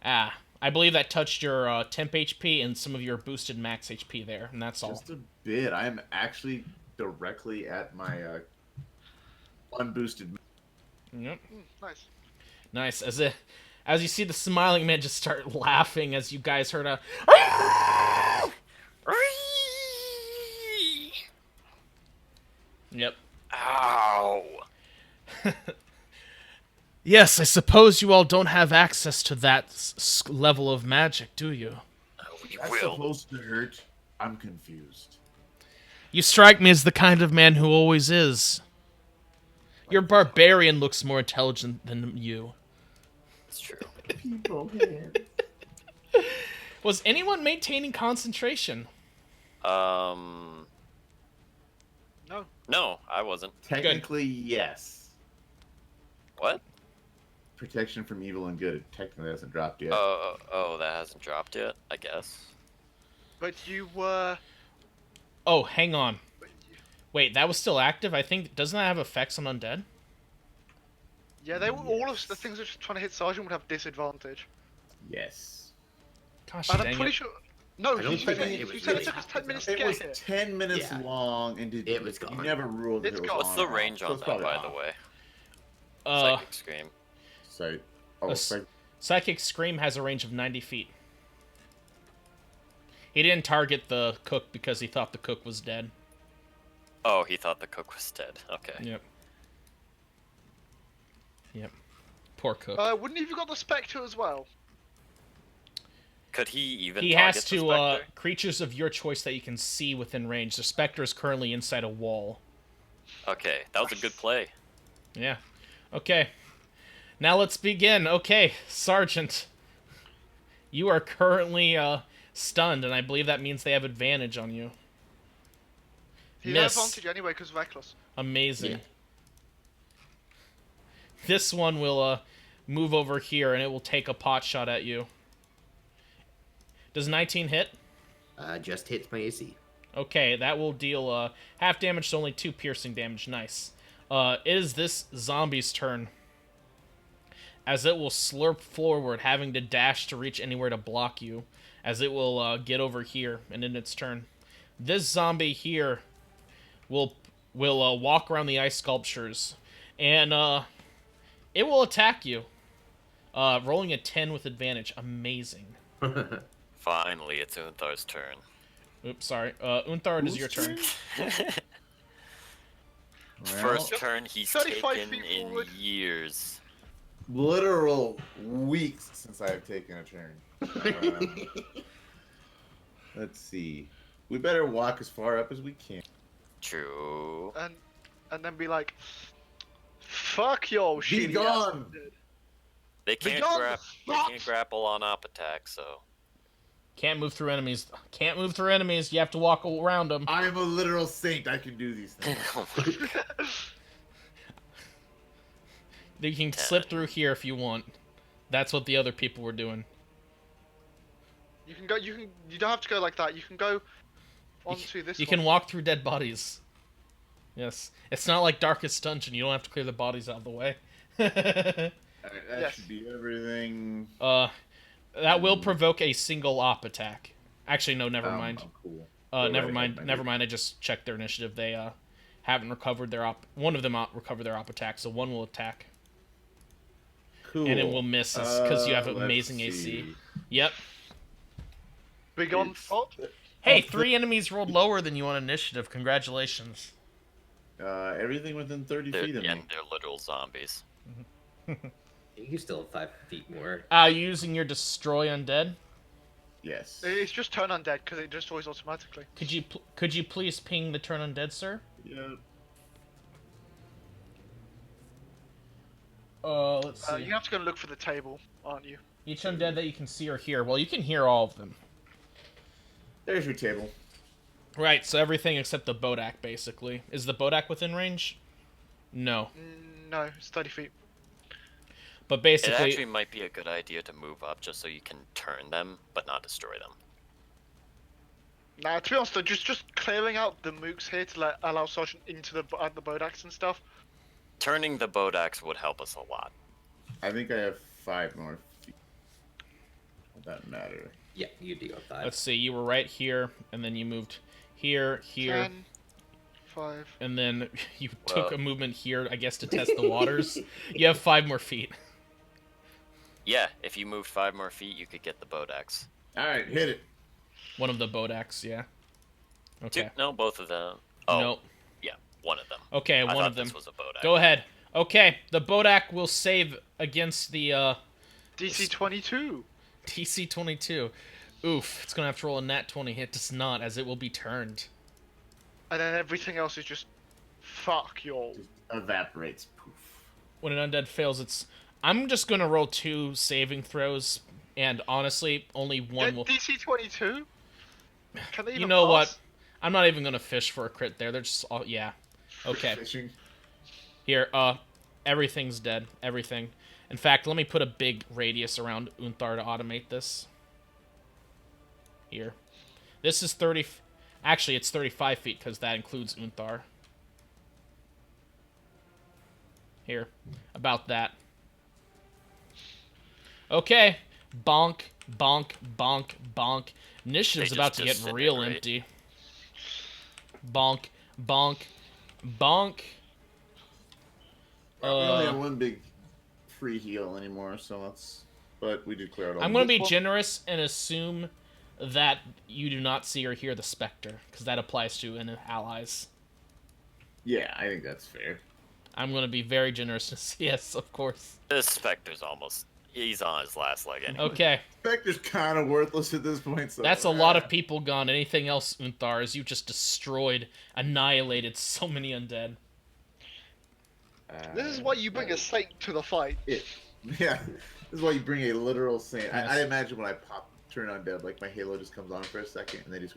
S1: Ah, I believe that touched your temp HP and some of your boosted max HP there, and that's all.
S3: Just a bit. I'm actually directly at my unboosted.
S1: Yep.
S4: Nice.
S1: Nice. As you see the Smiling Man just start laughing as you guys heard a... Yep.
S2: Ow.
S1: Yes, I suppose you all don't have access to that level of magic, do you?
S2: We
S3: That's
S2: will.
S3: supposed to hurt. I'm confused.
S1: You strike me as the kind of man who always is. Your barbarian looks more intelligent than you.
S2: It's true.
S3: People hands.
S1: Was anyone maintaining concentration?
S2: No.
S4: No.
S2: No, I wasn't.
S3: Technically, yes.
S2: What?
S3: Protection from evil and good. Technically hasn't dropped yet.
S2: Oh, that hasn't dropped yet, I guess.
S4: But you were.
S1: Oh, hang on. Wait, that was still active? I think... Doesn't that have effects on undead?
S4: Yeah, they were all of the things that were trying to hit Sergeant would have disadvantage.
S3: Yes.
S1: Gosh
S4: And I'm
S1: dang
S4: pretty
S1: it.
S4: sure. No,
S5: I don't
S4: you
S5: think
S4: said,
S5: it
S4: you
S5: was
S4: said it
S5: really
S4: took us 10 minutes to
S3: It
S4: get
S3: was
S4: here.
S3: 10 minutes
S5: Yeah.
S3: long, and
S5: It was
S3: you
S5: gone.
S3: never ruled that
S4: It's
S3: it was
S4: gone.
S3: on
S2: What's the
S3: or off,
S2: range
S3: so
S2: on
S3: it's
S2: that,
S3: probably
S2: by
S3: off.
S2: the way?
S1: Uh,
S2: Psychic Scream.
S3: So, oh,
S1: A Psychic Scream has a range of 90 feet. He didn't target the cook because he thought the cook was dead.
S2: Oh, he thought the cook was dead. Okay.
S1: Yep. Yep. Poor cook.
S4: Wouldn't he have got the Spectre as well?
S2: Could he even
S1: He
S2: target
S1: has
S2: the
S1: to,
S2: Spectre?
S1: creatures of your choice that you can see within range. The Spectre is currently inside a wall.
S2: Okay, that was a good play.
S1: Yeah. Okay. Now let's begin. Okay, Sergeant. You are currently, stunned, and I believe that means they have advantage on you.
S4: He had
S1: Miss.
S4: advantage anyway because reckless.
S1: Amazing.
S5: Yeah.
S1: This one will, move over here, and it will take a pot shot at you. Does 19 hit?
S5: Just hits my AC.
S1: Okay, that will deal half damage to only 2 piercing damage. Nice. It is this zombie's turn. as it will slurp forward, having to dash to reach anywhere to block you, as it will get over here and in its turn. This zombie here will walk around the ice sculptures, and it will attack you. Rolling a 10 with advantage. Amazing.
S2: Finally, it's Unthar's turn.
S1: Oops, sorry. Unthar, it is your turn.
S2: First turn he's
S4: 35
S2: taken
S4: feet
S2: in
S4: forward.
S2: years.
S3: Literal weeks since I've taken a turn. Let's see. We better walk as far up as we can.
S2: True.
S4: And then be like, fuck yo,
S3: Be
S4: shitty
S3: gone!
S4: ass.
S2: They can't
S4: Beyond
S2: they can't grapple on op attack, so
S1: Can't move through enemies. Can't move through enemies. You have to walk around them.
S3: I am a literal saint. I can do these things.
S1: You can slip through here if you want. That's what the other people were doing.
S4: You can go. You don't have to go like that. You can go onto this.
S1: You
S4: one.
S1: can walk through dead bodies. Yes. It's not like Darkest Dungeon. You don't have to clear the bodies out of the way.
S3: Alright, that
S4: Yes.
S3: should be everything.
S1: That will provoke a single op attack. Actually, no, never mind.
S3: Oh, cool.
S1: Never
S3: right,
S1: mind.
S3: right,
S1: Never
S3: right.
S1: mind. I just checked their initiative. They haven't recovered their op. One of them recovered their op attack, so one will attack,
S3: Cool.
S1: and it will miss because you have
S3: let's
S1: amazing AC.
S3: see.
S1: Yep.
S4: Big on
S3: It's-
S4: spot.
S1: Hey, 3 enemies rolled lower than you on initiative. Congratulations.
S3: Everything within 30
S2: they're,
S3: feet of
S2: yeah,
S3: me.
S2: they're literal zombies.
S5: You still have 5 feet more.
S1: Using your destroy undead.
S3: Yes.
S4: It's just turn undead because it destroys automatically.
S1: Could you please ping the turn undead, sir?
S3: Yeah.
S1: Let's see.
S4: You have to go and look for the table, aren't you?
S1: Each undead that you can see or hear. Well, you can hear all of them.
S3: There's your table.
S1: Right, so everything except the Bodak, basically. Is the Bodak within range? No.
S4: No, it's 30 feet.
S1: But
S2: It
S1: basically,
S2: actually might be a good idea to move up just so you can turn them, but not destroy them.
S4: Nah, to be honest though, just clearing out the mooks here to allow Sergeant into the Bodaks and stuff.
S2: Turning the Bodaks would help us a lot.
S3: I think I have 5 more feet. Would that matter?
S5: Yeah, you do have 5.
S1: let's see, you were right here, and then you moved here, here,
S4: 10, 5.
S1: and then you
S2: Well-
S1: took a movement here, I guess, to test the waters. You have 5 more feet.
S2: Yeah, if you moved 5 more feet, you could get the Bodaks.
S3: Alright, hit it.
S1: One of the Bodaks, yeah. Okay.
S2: No, both of them. Oh,
S1: No.
S2: yeah, one of them.
S1: Okay,
S2: I
S1: one
S2: thought
S1: of them.
S2: this was a Bodak.
S1: Go ahead. Okay, the Bodak will save against the
S4: DC 22.
S1: TC-22. Oof, it's gonna have to roll a nat 20. It does not, as it will be turned.
S4: And then everything else is just fuck y'all.
S3: Just evaporates. Poof.
S1: When an undead fails, I'm just gonna roll 2 saving throws, and honestly, only one will.
S4: DC 22? Can they even
S1: You know what?
S4: pass?
S1: I'm not even gonna fish for a crit there. They're just all yeah. Okay.
S3: Fishing.
S1: Here, everything's dead. Everything. In fact, let me put a big radius around Unthar to automate this. Here. This is 30... Actually, it's 35 feet, because that includes Unthar. Here. About that. Okay. Bonk, bonk, bonk, bonk. Initiative's
S2: They
S1: about to
S2: just
S1: get real
S2: disintegrate.
S1: empty. Bonk, bonk, bonk.
S3: We only have one big free heal anymore, so let's. But we did clear it all.
S1: I'm going to be
S4: Well-
S1: generous and assume that you do not see or hear the Spectre, because that applies to an allies.
S3: Yeah, I think that's fair.
S1: I'm going to be very generous and say yes, of course.
S2: This Spectre's almost... He's on his last leg anyway.
S1: Okay,
S3: Spectre's kind of worthless at this point, so.
S1: that's a lot of people gone. Anything else, Unthar, as you just destroyed, annihilated so many undead.
S4: This is why you bring a saint to the fight.
S3: Yeah, this is why you bring a literal saint.
S1: Yes.
S3: I imagine when I turn on dead, like my halo just comes on for a second, and they just.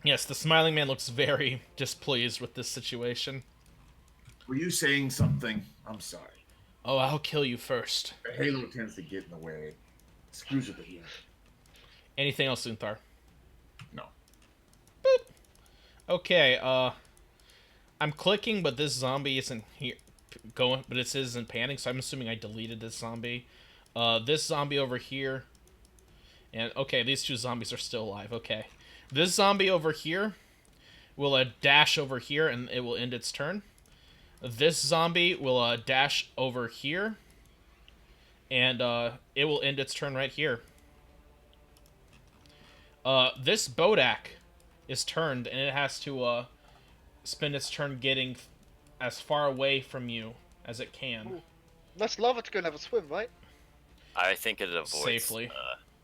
S1: Yes, the Smiling Man looks very displeased with this situation.
S3: Were you saying something? I'm sorry.
S1: Oh, I'll kill you first.
S3: The halo tends to get in the way. Screws with the healing.
S1: Anything else, Unthar?
S3: No.
S1: Okay, I'm clicking, but this zombie isn't going, but it isn't panning, so I'm assuming I deleted this zombie. This zombie over here, and okay, these two zombies are still alive. Okay, this zombie over here will dash over here, and it will end its turn. This zombie will dash over here, and it will end its turn right here. This Bodak is turned, and it has to spend its turn getting as far away from you as it can.
S4: Ooh. That's lava to go and have a swim, right?
S2: I think it avoids
S1: Safely.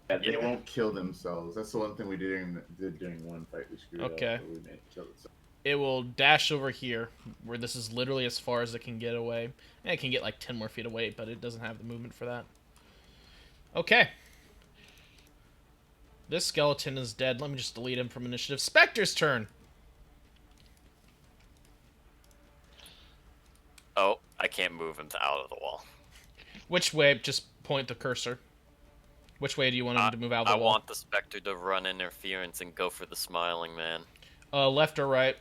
S3: Yeah, they won't kill themselves. That's the one thing we did during one fight. We screwed
S1: Okay.
S3: up. We made it kill itself.
S1: It will dash over here, where this is literally as far as it can get away. And it can get like 10 more feet away, but it doesn't have the movement for that. Okay. This skeleton is dead. Let me just delete him from initiative. Spectre's turn!
S2: Oh, I can't move him out of the wall.
S1: Which way? Just point the cursor. Which way do you want him to move out of the
S2: I
S1: wall?
S2: want the Spectre to run interference and go for the Smiling Man.
S1: Left or right?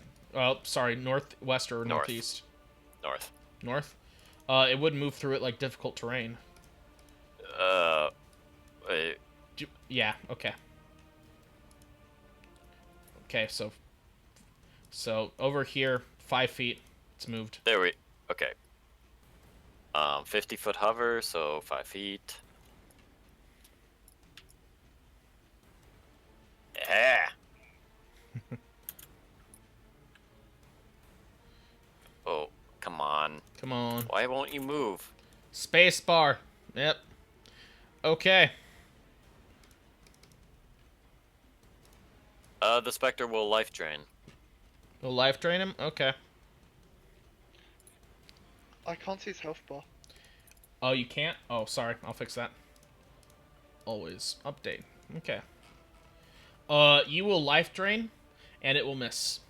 S1: Sorry, northwest or
S2: North.
S1: northeast?
S2: North.
S1: North? It would move through it like difficult terrain.
S2: Wait.
S1: Yeah, okay. Okay, so over here, 5 feet. It's moved.
S2: There we. Okay. 50-foot hover, so 5 feet. Yeah. Oh, come on.
S1: Come on.
S2: Why won't you move?
S1: Space bar. Yep. Okay.
S2: The Spectre will life drain.
S1: Will life drain him? Okay.
S4: I can't see his health bar.
S1: Oh, you can't? Oh, sorry. I'll fix that. Always update. Okay. You will life drain, and it will miss.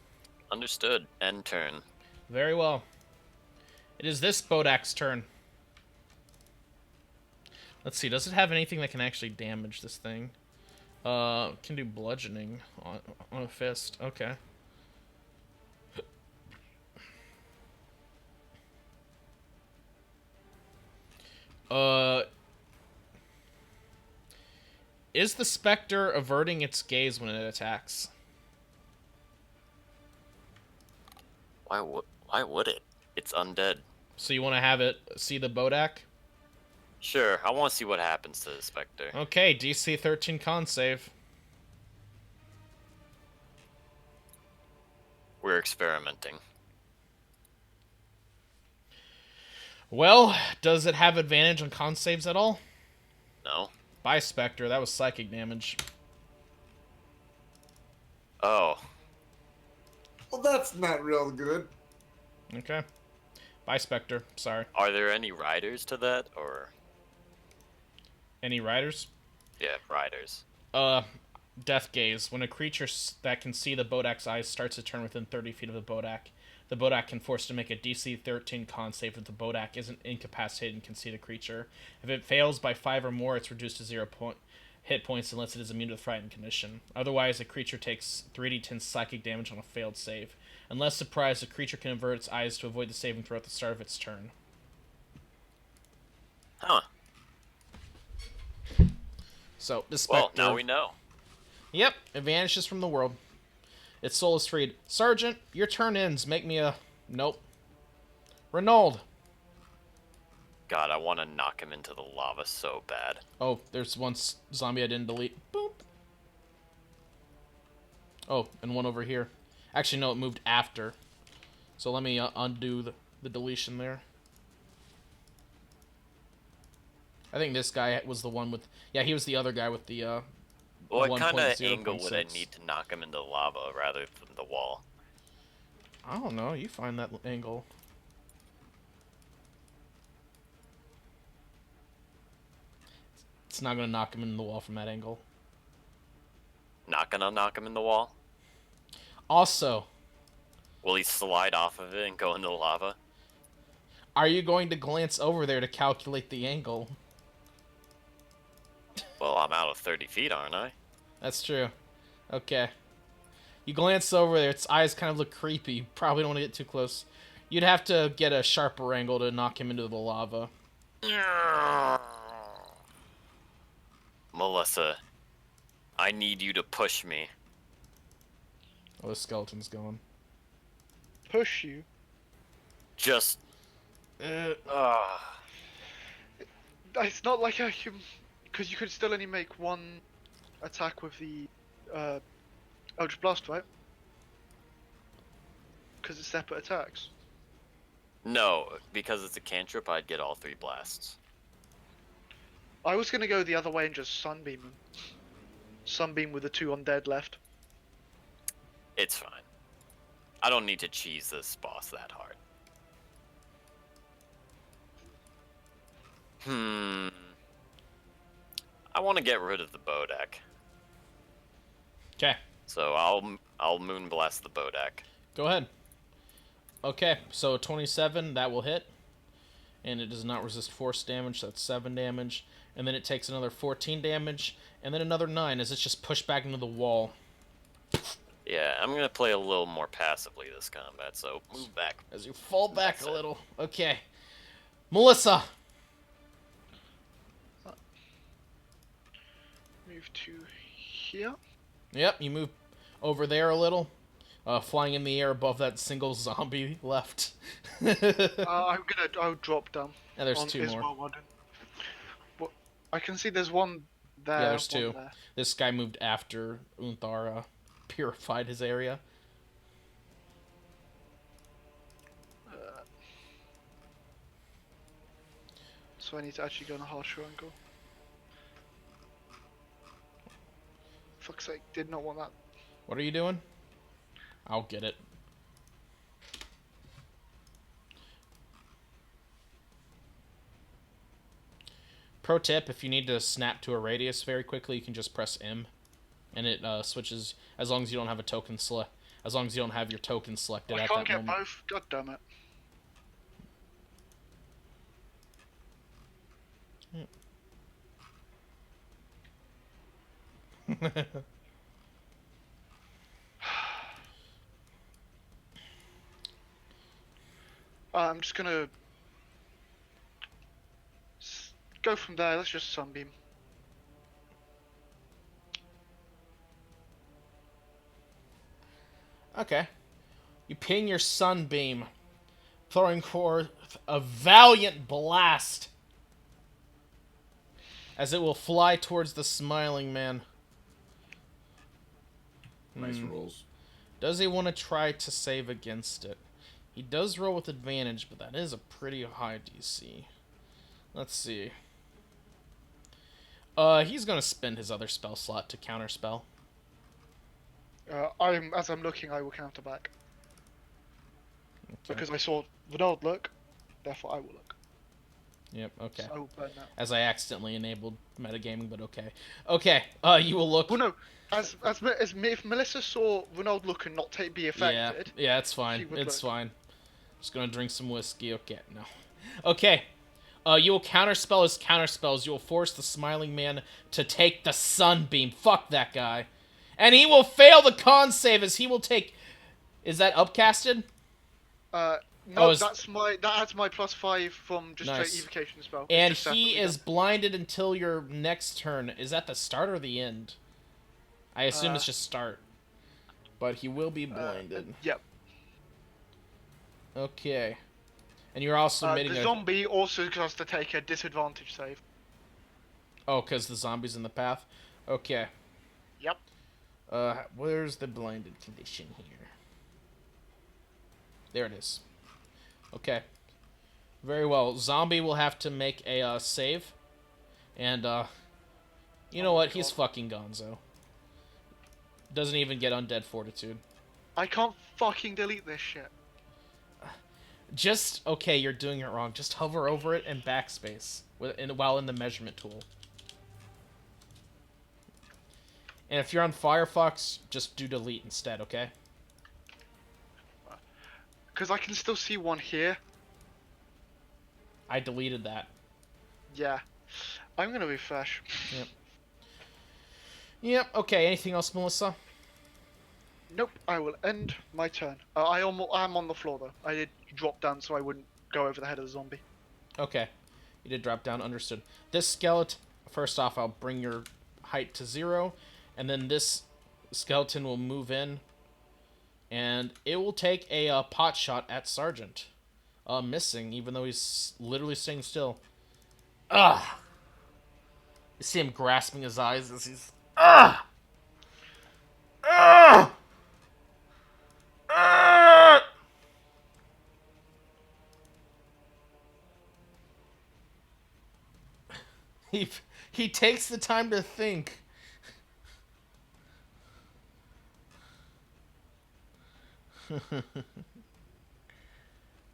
S2: Understood. End turn.
S1: Very well. It is this Bodak's turn. Let's see. Does it have anything that can actually damage this thing? Can do bludgeoning on a fist. Okay. Is the Spectre averting its gaze when it attacks?
S2: Why would it? It's undead.
S1: So you want to have it see the Bodak?
S2: Sure, I want to see what happens to the Spectre.
S1: Okay, DC 13 con save.
S2: We're experimenting.
S1: Well, does it have advantage on con saves at all?
S2: No?
S1: By Spectre, that was psychic damage.
S2: Oh.
S3: Well, that's not real good.
S1: Okay. By Spectre, sorry.
S2: Are there any riders to that, or...
S1: Any riders?
S2: Yeah, riders.
S1: Death Gaze. When a creature that can see the Bodak's eyes starts to turn within 30 feet of the Bodak can force to make a DC 13 con save if the Bodak isn't incapacitated and can see the creature. If it fails by 5 or more, it's reduced to 0 hit points unless it is immune to the frightened condition. Otherwise, the creature takes 3d10 psychic damage on a failed save. Unless surprised, the creature can avert its eyes to avoid the saving throw at the start of its turn.
S2: Huh.
S1: So, the
S2: Well,
S1: Spectre...
S2: now we know.
S1: Yep, it vanishes from the world. Its soul is freed. Sergeant, your turn ends. Make me a... Nope. Renauld.
S2: God, I want to knock him into the lava so bad.
S1: Oh, there's one zombie I didn't delete. Boop. Oh, and one over here. Actually, no, it moved after. So let me undo the deletion there. I think this guy was the one with... Yeah, he was the other guy with the...
S2: What kind of
S1: 1.0.6.
S2: angle would I need to knock him into lava rather than the wall?
S1: I don't know. You find that angle. It's not going to knock him into the wall from that angle.
S2: Not gonna knock him in the wall?
S1: Also,
S2: Will he slide off of it and go into the lava?
S1: are you going to glance over there to calculate the angle?
S2: Well, I'm out of 30 feet, aren't I?
S1: That's true. Okay. You glance over there. Its eyes kind of look creepy. Probably don't want to get too close. You'd have to get a sharper angle to knock him into the lava.
S2: Melissa, I need you to push me.
S1: Oh, the skeleton's going.
S4: Push you.
S2: Just.
S4: It's not like I can, because you could still only make one attack with the Eldritch Blast, right? Because it's separate attacks.
S2: No, because it's a cantrip, I'd get all 3 blasts.
S4: I was gonna go the other way and just Sunbeam him. Sunbeam with the 2 undead left.
S2: It's fine. I don't need to cheese this boss that hard. I want to get rid of the Bodak.
S1: Okay,
S2: So I'll Moonblast the Bodak.
S1: go ahead. Okay, so 27, that will hit. And it does not resist force damage, so that's 7 damage. And then it takes another 14 damage, and then another 9 as it's just pushed back into the wall.
S2: Yeah, I'm gonna play a little more passively this combat, so move back.
S1: As you fall back a little. Okay. Melissa!
S4: Move to here.
S1: Yep, you move over there a little. Flying in the air above that single zombie left.
S4: I'll drop down.
S1: And there's
S4: on
S1: 2 more.
S4: Ismail Warden. Well, I can see there's one there.
S1: Yeah, there's
S4: one
S1: 2.
S4: there.
S1: This guy moved after Unthar purified his area.
S4: So I need to actually go on a harsher angle. Fuck's sake, did not want that.
S1: What are you doing? I'll get it. Pro tip, if you need to snap to a radius very quickly, you can just press M. And it switches, as long as you don't have a token select. As long as you don't have your token selected
S4: I
S1: at
S4: can't
S1: that
S4: get
S1: moment.
S4: both. God damn it. I'm just gonna go from there. Let's just Sunbeam.
S1: Okay. You ping your sunbeam, throwing forth a valiant blast as it will fly towards the smiling man.
S3: Nice rolls.
S1: Does he want to try to save against it? He does roll with advantage, but that is a pretty high DC. Let's see. He's gonna spend his other spell slot to counterspell.
S4: As I'm looking, I will counter back. Because I saw Renaud look, therefore I will look.
S1: Yep, okay.
S4: So I will burn that.
S1: As I accidentally enabled metagaming, but okay. Okay, you will look...
S4: Well, no, if Melissa saw Renaud look and not be affected...
S1: Yeah, it's fine.
S4: she would
S1: It's
S4: look.
S1: fine. Just gonna drink some whiskey. Okay, no. Okay. You will counterspell his counterspells. You will force the smiling man to take the sunbeam. Fuck that guy. And he will fail the con save as he will take... Is that upcasted?
S4: No,
S1: Oh,
S4: that adds my +5 from just
S1: Nice.
S4: straight evocation spell. It's
S1: And
S4: just
S1: he
S4: separately
S1: is
S4: done.
S1: blinded until your next turn. Is that the start or the end? I assume it's
S4: Uh,
S1: just start. But he will be blinded.
S4: Yep.
S1: Okay. And you're also emitting
S4: The
S1: a...
S4: zombie also has to take a disadvantage save.
S1: Oh, because the zombie's in the path? Okay.
S4: Yep.
S1: Where's the blinded condition here? There it is. Okay. Very well. Zombie will have to make a save. And, you know what? He's fucking gonzo. Doesn't even get undead fortitude.
S4: I can't fucking delete this shit.
S1: Just, okay, you're doing it wrong. Just hover over it and backspace while in the measurement tool. And if you're on Firefox, just do delete instead, okay?
S4: Because I can still see one here.
S1: I deleted that.
S4: Yeah. I'm gonna refresh.
S1: Yep, okay. Anything else, Melissa?
S4: Nope, I will end my turn. I'm on the floor though. I did dropped down so I wouldn't go over the head of the zombie.
S1: Okay. You did drop down, understood. This skeleton, first off, I'll bring your height to 0, and then this skeleton will move in, and it will take a pot shot at Sergeant. Missing, even though he's literally staying still. Ugh! You see him grasping his eyes as he's... Ugh! Ugh! Ugh! He takes the time to think.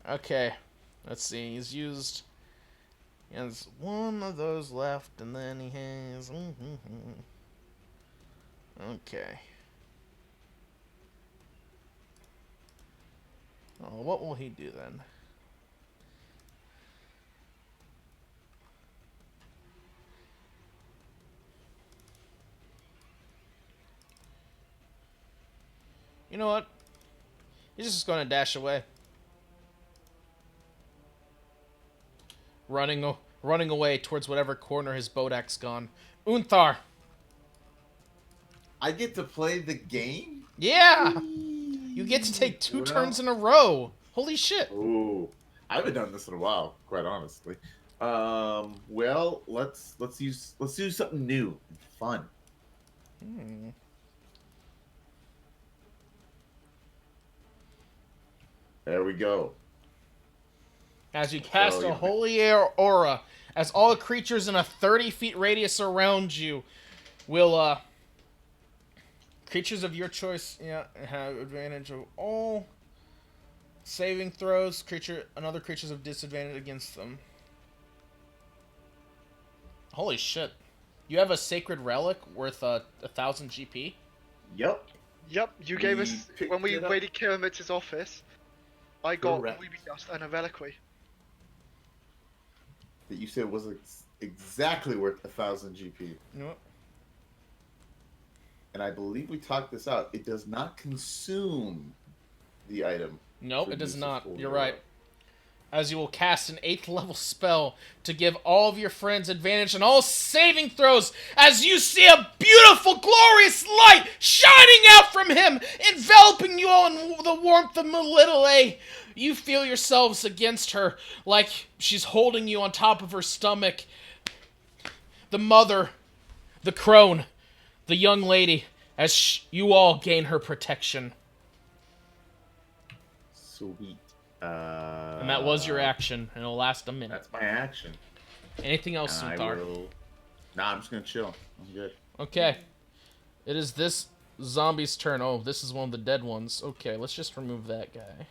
S1: Okay, let's see. He has one of those left, and then he has. Okay. Oh, what will he do then? You know what? He's just going to dash away. Running away towards whatever corner his Bodak's gone. Unthar!
S3: I get to play the game?
S1: Yeah! You get to take 2 turns in a row! Holy shit!
S3: Ooh. I haven't done this in a while, quite honestly. Well, let's do something new and fun. There we go.
S1: As you cast a holy air aura, as all creatures in a 30-feet radius around you will, creatures of your choice, have advantage of all saving throws. Another creatures have disadvantage against them. Holy shit. You have a sacred relic worth 1,000 GP?
S3: Yep.
S4: Yep, you gave us, when we raided Kiramitz's office, I got
S3: Correct.
S4: Ruby Dust and a Reliquary.
S3: That you said was exactly worth 1,000 GP.
S1: Yep.
S3: And I believe we talked this out. It does not consume the item.
S1: Nope, it does not. You're right. As you will cast an 8th level spell to give all of your friends advantage on all saving throws as you see a beautiful, glorious light shining out from him, enveloping you all in the warmth of Melitele. You feel yourselves against her like she's holding you on top of her stomach. The mother, the crone, the young lady, as you all gain her protection.
S3: Sweet.
S1: And that was your action, and it'll last a minute.
S3: That's my action.
S1: Anything else, Sunthar?
S3: Nah, I'm just gonna chill. I'm good.
S1: Okay. It is this zombie's turn. Oh, this is one of the dead ones. Okay, let's just remove that guy.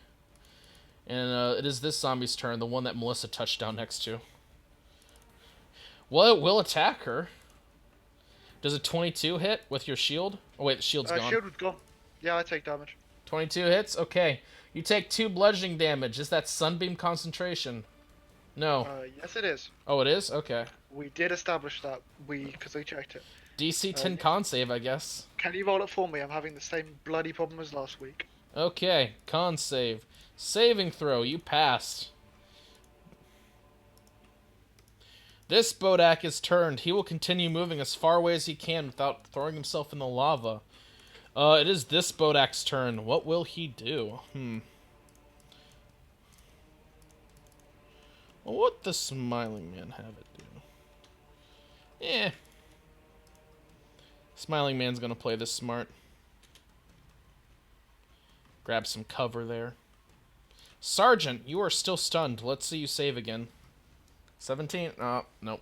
S1: And it is this zombie's turn, the one that Melissa touched down next to. Well, it will attack her. Does a 22 hit with your shield? Oh wait, the shield's gone.
S4: Shield was gone. Yeah, I take damage.
S1: 22 hits? Okay. You take 2 bludgeoning damage. Is that Sunbeam concentration? No.
S4: Yes, it is.
S1: Oh, it is? Okay.
S4: We did establish that, because I checked it.
S1: DC 10 con save, I guess.
S4: Can you roll it for me? I'm having the same bloody problem as last week.
S1: Okay, con save. Saving throw, you passed. This Bodak is turned. He will continue moving as far away as he can without throwing himself in the lava. It is this Bodak's turn. What will he do? Well, what does Smiling Man have it do? Smiling Man's gonna play this smart. Grab some cover there. Sergeant, you are still stunned. Let's see you save again. 17? Oh, nope.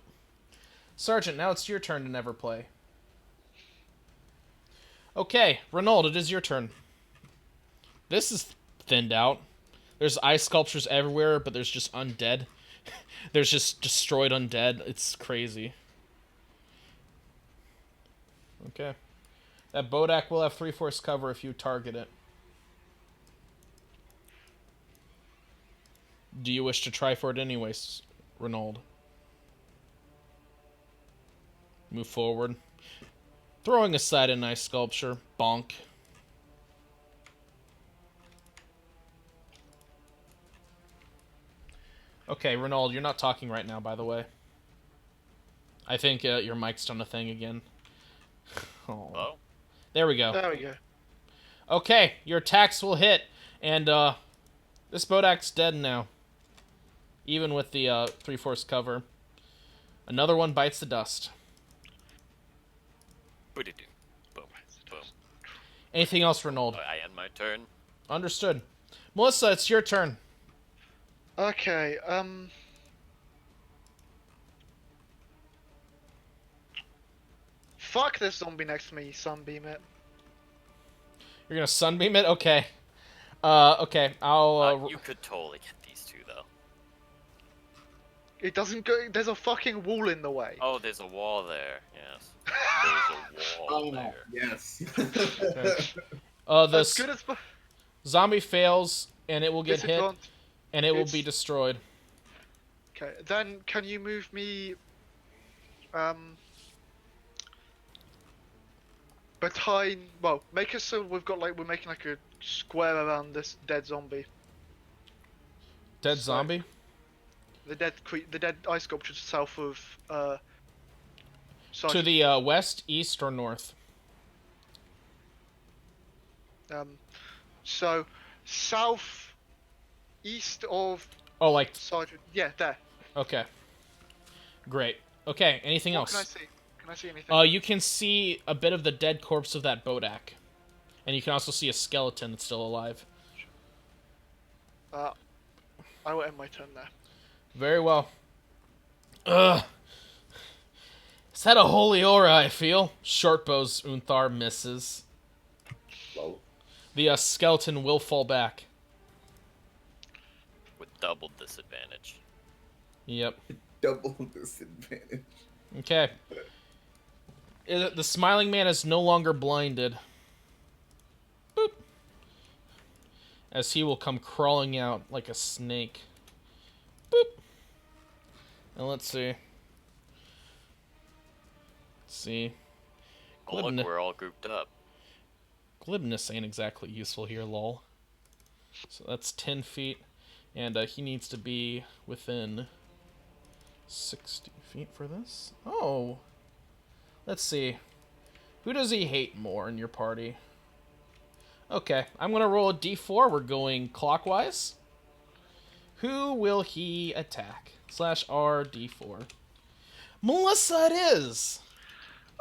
S1: Sergeant, now it's your turn to never play. Okay, Renaud, it is your turn. This is thinned out. There's ice sculptures everywhere, but there's just undead. There's just destroyed undead. It's crazy. Okay. That Bodak will have 3-force cover if you target it. Do you wish to try for it anyways, Renaud? Move forward. Throwing aside a nice sculpture. Bonk. Okay, Ronald, you're not talking right now, by the way. I think your mic's done a thing again. Oh.
S2: Oh,
S1: There we go.
S4: There we go.
S1: Okay, your attacks will hit, and this Bodak's dead now. Even with the 3/4 cover. Another one bites the dust.
S2: boom, boom.
S1: Anything else, Ronald?
S2: I end my turn.
S1: Understood. Melissa, it's your turn.
S4: Okay, fuck this zombie next to me, sunbeam it.
S1: You're gonna sunbeam it? Okay. Okay, I'll...
S2: You could totally get these two, though.
S4: It doesn't go. There's a fucking wall in the way.
S2: Oh, there's a wall there. Yes. There's a wall there.
S3: yes.
S1: the
S4: As good as
S1: zombie fails, and it will get hit,
S4: disadvantage.
S1: and it will
S4: It's-
S1: be destroyed.
S4: Okay, then can you move me, behind? Well, make us so we've got like we're making like a square around this dead zombie.
S1: Dead
S4: So-
S1: zombie?
S4: The dead ice sculpture south of
S1: To
S4: Sergeant.
S1: the west, east, or north?
S4: So south east of
S1: Oh, like...
S4: Sergeant. Yeah, there.
S1: Okay. Great. Okay, anything
S4: What
S1: else?
S4: can I see? Can I see anything?
S1: You can see a bit of the dead corpse of that Bodak. And you can also see a skeleton that's still alive.
S4: I will end my turn there.
S1: Very well. Ugh. Is that a holy aura, I feel? Shortbow's Unthar misses.
S3: Low.
S1: The skeleton will fall back.
S2: With double disadvantage.
S1: Yep.
S3: Double disadvantage.
S1: Okay. The smiling man is no longer blinded. Boop. As he will come crawling out like a snake. Boop. And let's see. Let's see.
S2: Oh, look,
S1: Glibness.
S2: we're all grouped up.
S1: Glibness ain't exactly useful here, lol. So that's 10 feet. And he needs to be within 60 feet for this. Oh. Let's see. Who does he hate more in your party? Okay, I'm going to roll a d4. We're going clockwise. Who will he attack? /R d4. Melissa it is!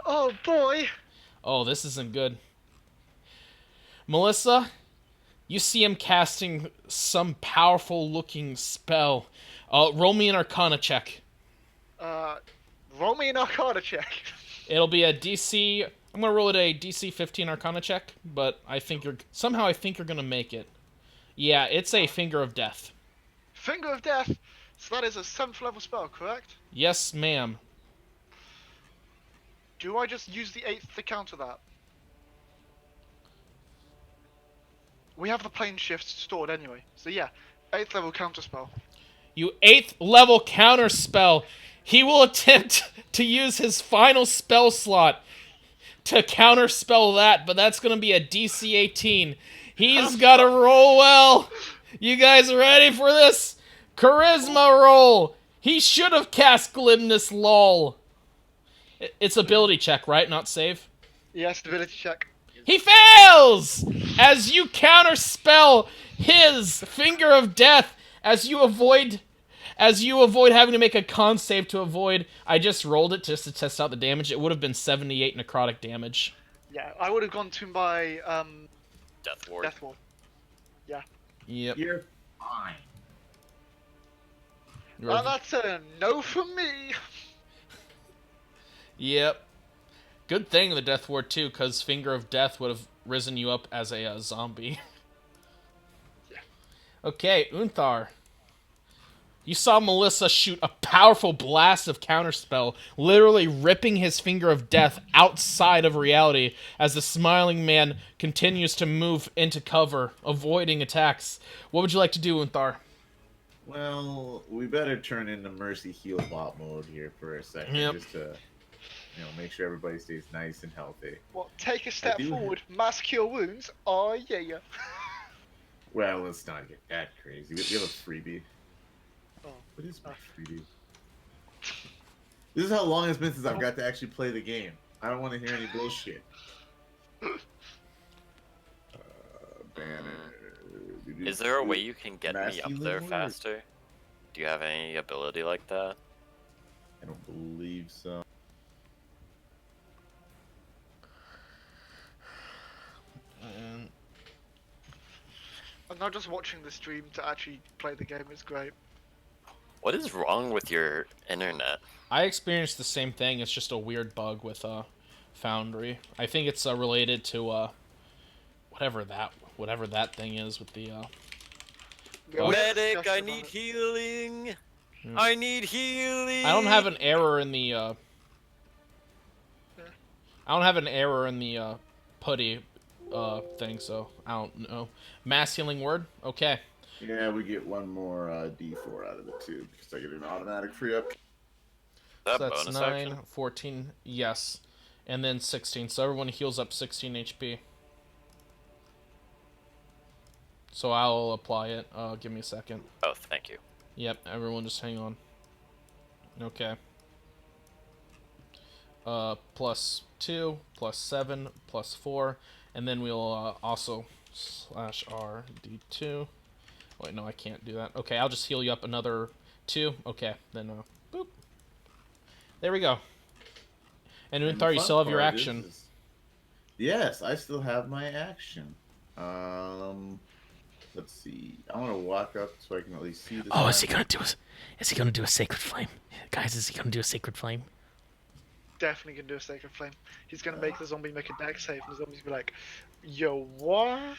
S4: Oh boy!
S1: Oh, this isn't good. Melissa, you see him casting some powerful-looking spell. Roll me an Arcana check.
S4: Roll me an Arcana check.
S1: It'll be a DC... I'm gonna roll it a DC 15 Arcana check, but I think you're... Somehow I think you're gonna make it. Yeah, it's a Finger of Death.
S4: Finger of Death. So that is a 7th level spell, correct?
S1: Yes, ma'am.
S4: Do I just use the 8th to counter that? We have the plane shift stored anyway. So yeah, 8th level counter spell.
S1: You 8th level counter spell. He will attempt to use his final spell slot to counter spell that, but that's gonna be a DC 18. He's gotta roll well. You guys ready for this? Charisma roll. He should have cast Glibness, lol. It's ability check, right? Not save.
S4: Yeah, stability check.
S1: He fails! As you counterspell his Finger of Death, as you avoid having to make a con save to avoid. I just rolled it just to test out the damage. It would have been 78 necrotic damage.
S4: Yeah, I would have gone to my
S2: Death Ward.
S4: death ward.
S1: Yep.
S3: You're fine.
S4: Well, that's a no from me.
S1: Yep. Good thing the Death Ward too, because Finger of Death would have risen you up as a zombie.
S4: Yeah.
S1: Okay, Unthar. You saw Melissa shoot a powerful blast of counterspell, literally ripping his Finger of Death outside of reality as the smiling man continues to move into cover, avoiding attacks. What would you like to do, Unthar?
S3: Well, we better turn into Mercy Heal Bot mode here for a second,
S1: Yep.
S3: just to, make sure everybody stays nice and healthy.
S4: Well, take a step
S3: do-
S4: forward, mass cure wounds. Oh yeah.
S3: Well, let's not get that crazy. We have a freebie.
S4: Oh.
S3: What is my 3D? This is how long it's been since I've got to actually play the game. I don't want to hear any bullshit. Banner.
S2: Is there a way you can get me up
S3: Masculine
S2: there
S3: word.
S2: faster? Do you have any ability like that?
S3: I don't believe so.
S1: And
S4: I'm not just watching the stream to actually play the game. It's great.
S2: What is wrong with your internet?
S1: I experienced the same thing. It's just a weird bug with Foundry. I think it's related to whatever that thing is with the
S4: We always
S2: Medic,
S4: discuss
S2: I
S4: about
S2: need
S4: it.
S2: healing.
S1: Hmm.
S2: I need healing.
S1: I don't have an error in the I don't have an error in the putty thing, so I don't know. Mass healing word? Okay.
S3: Yeah, we get one more D4 out of it too, because I get an automatic free up.
S2: That
S1: So that's
S2: bonus
S1: 9,
S2: action.
S1: 14, yes. And then 16. So everyone heals up 16 HP. So I'll apply it. Give me a second.
S2: Oh, thank you.
S1: Yep, everyone just hang on. Okay. Plus 2, plus 7, plus 4. And then we'll also slash R D2. Wait, no, I can't do that. Okay, I'll just heal you up another 2. Okay, then boop. There we go. And
S3: And the
S1: Unthar, you
S3: fun
S1: still have your
S3: part
S1: action.
S3: is- yes, I still have my action. Let's see. I want to walk up so I can at least see this.
S6: Oh, is he gonna do a sacred flame? Guys, is he gonna do a sacred flame?
S4: Definitely gonna do a Sacred Flame. He's gonna make the zombie make a dex save, and the zombie's gonna be like, "Yo, what?"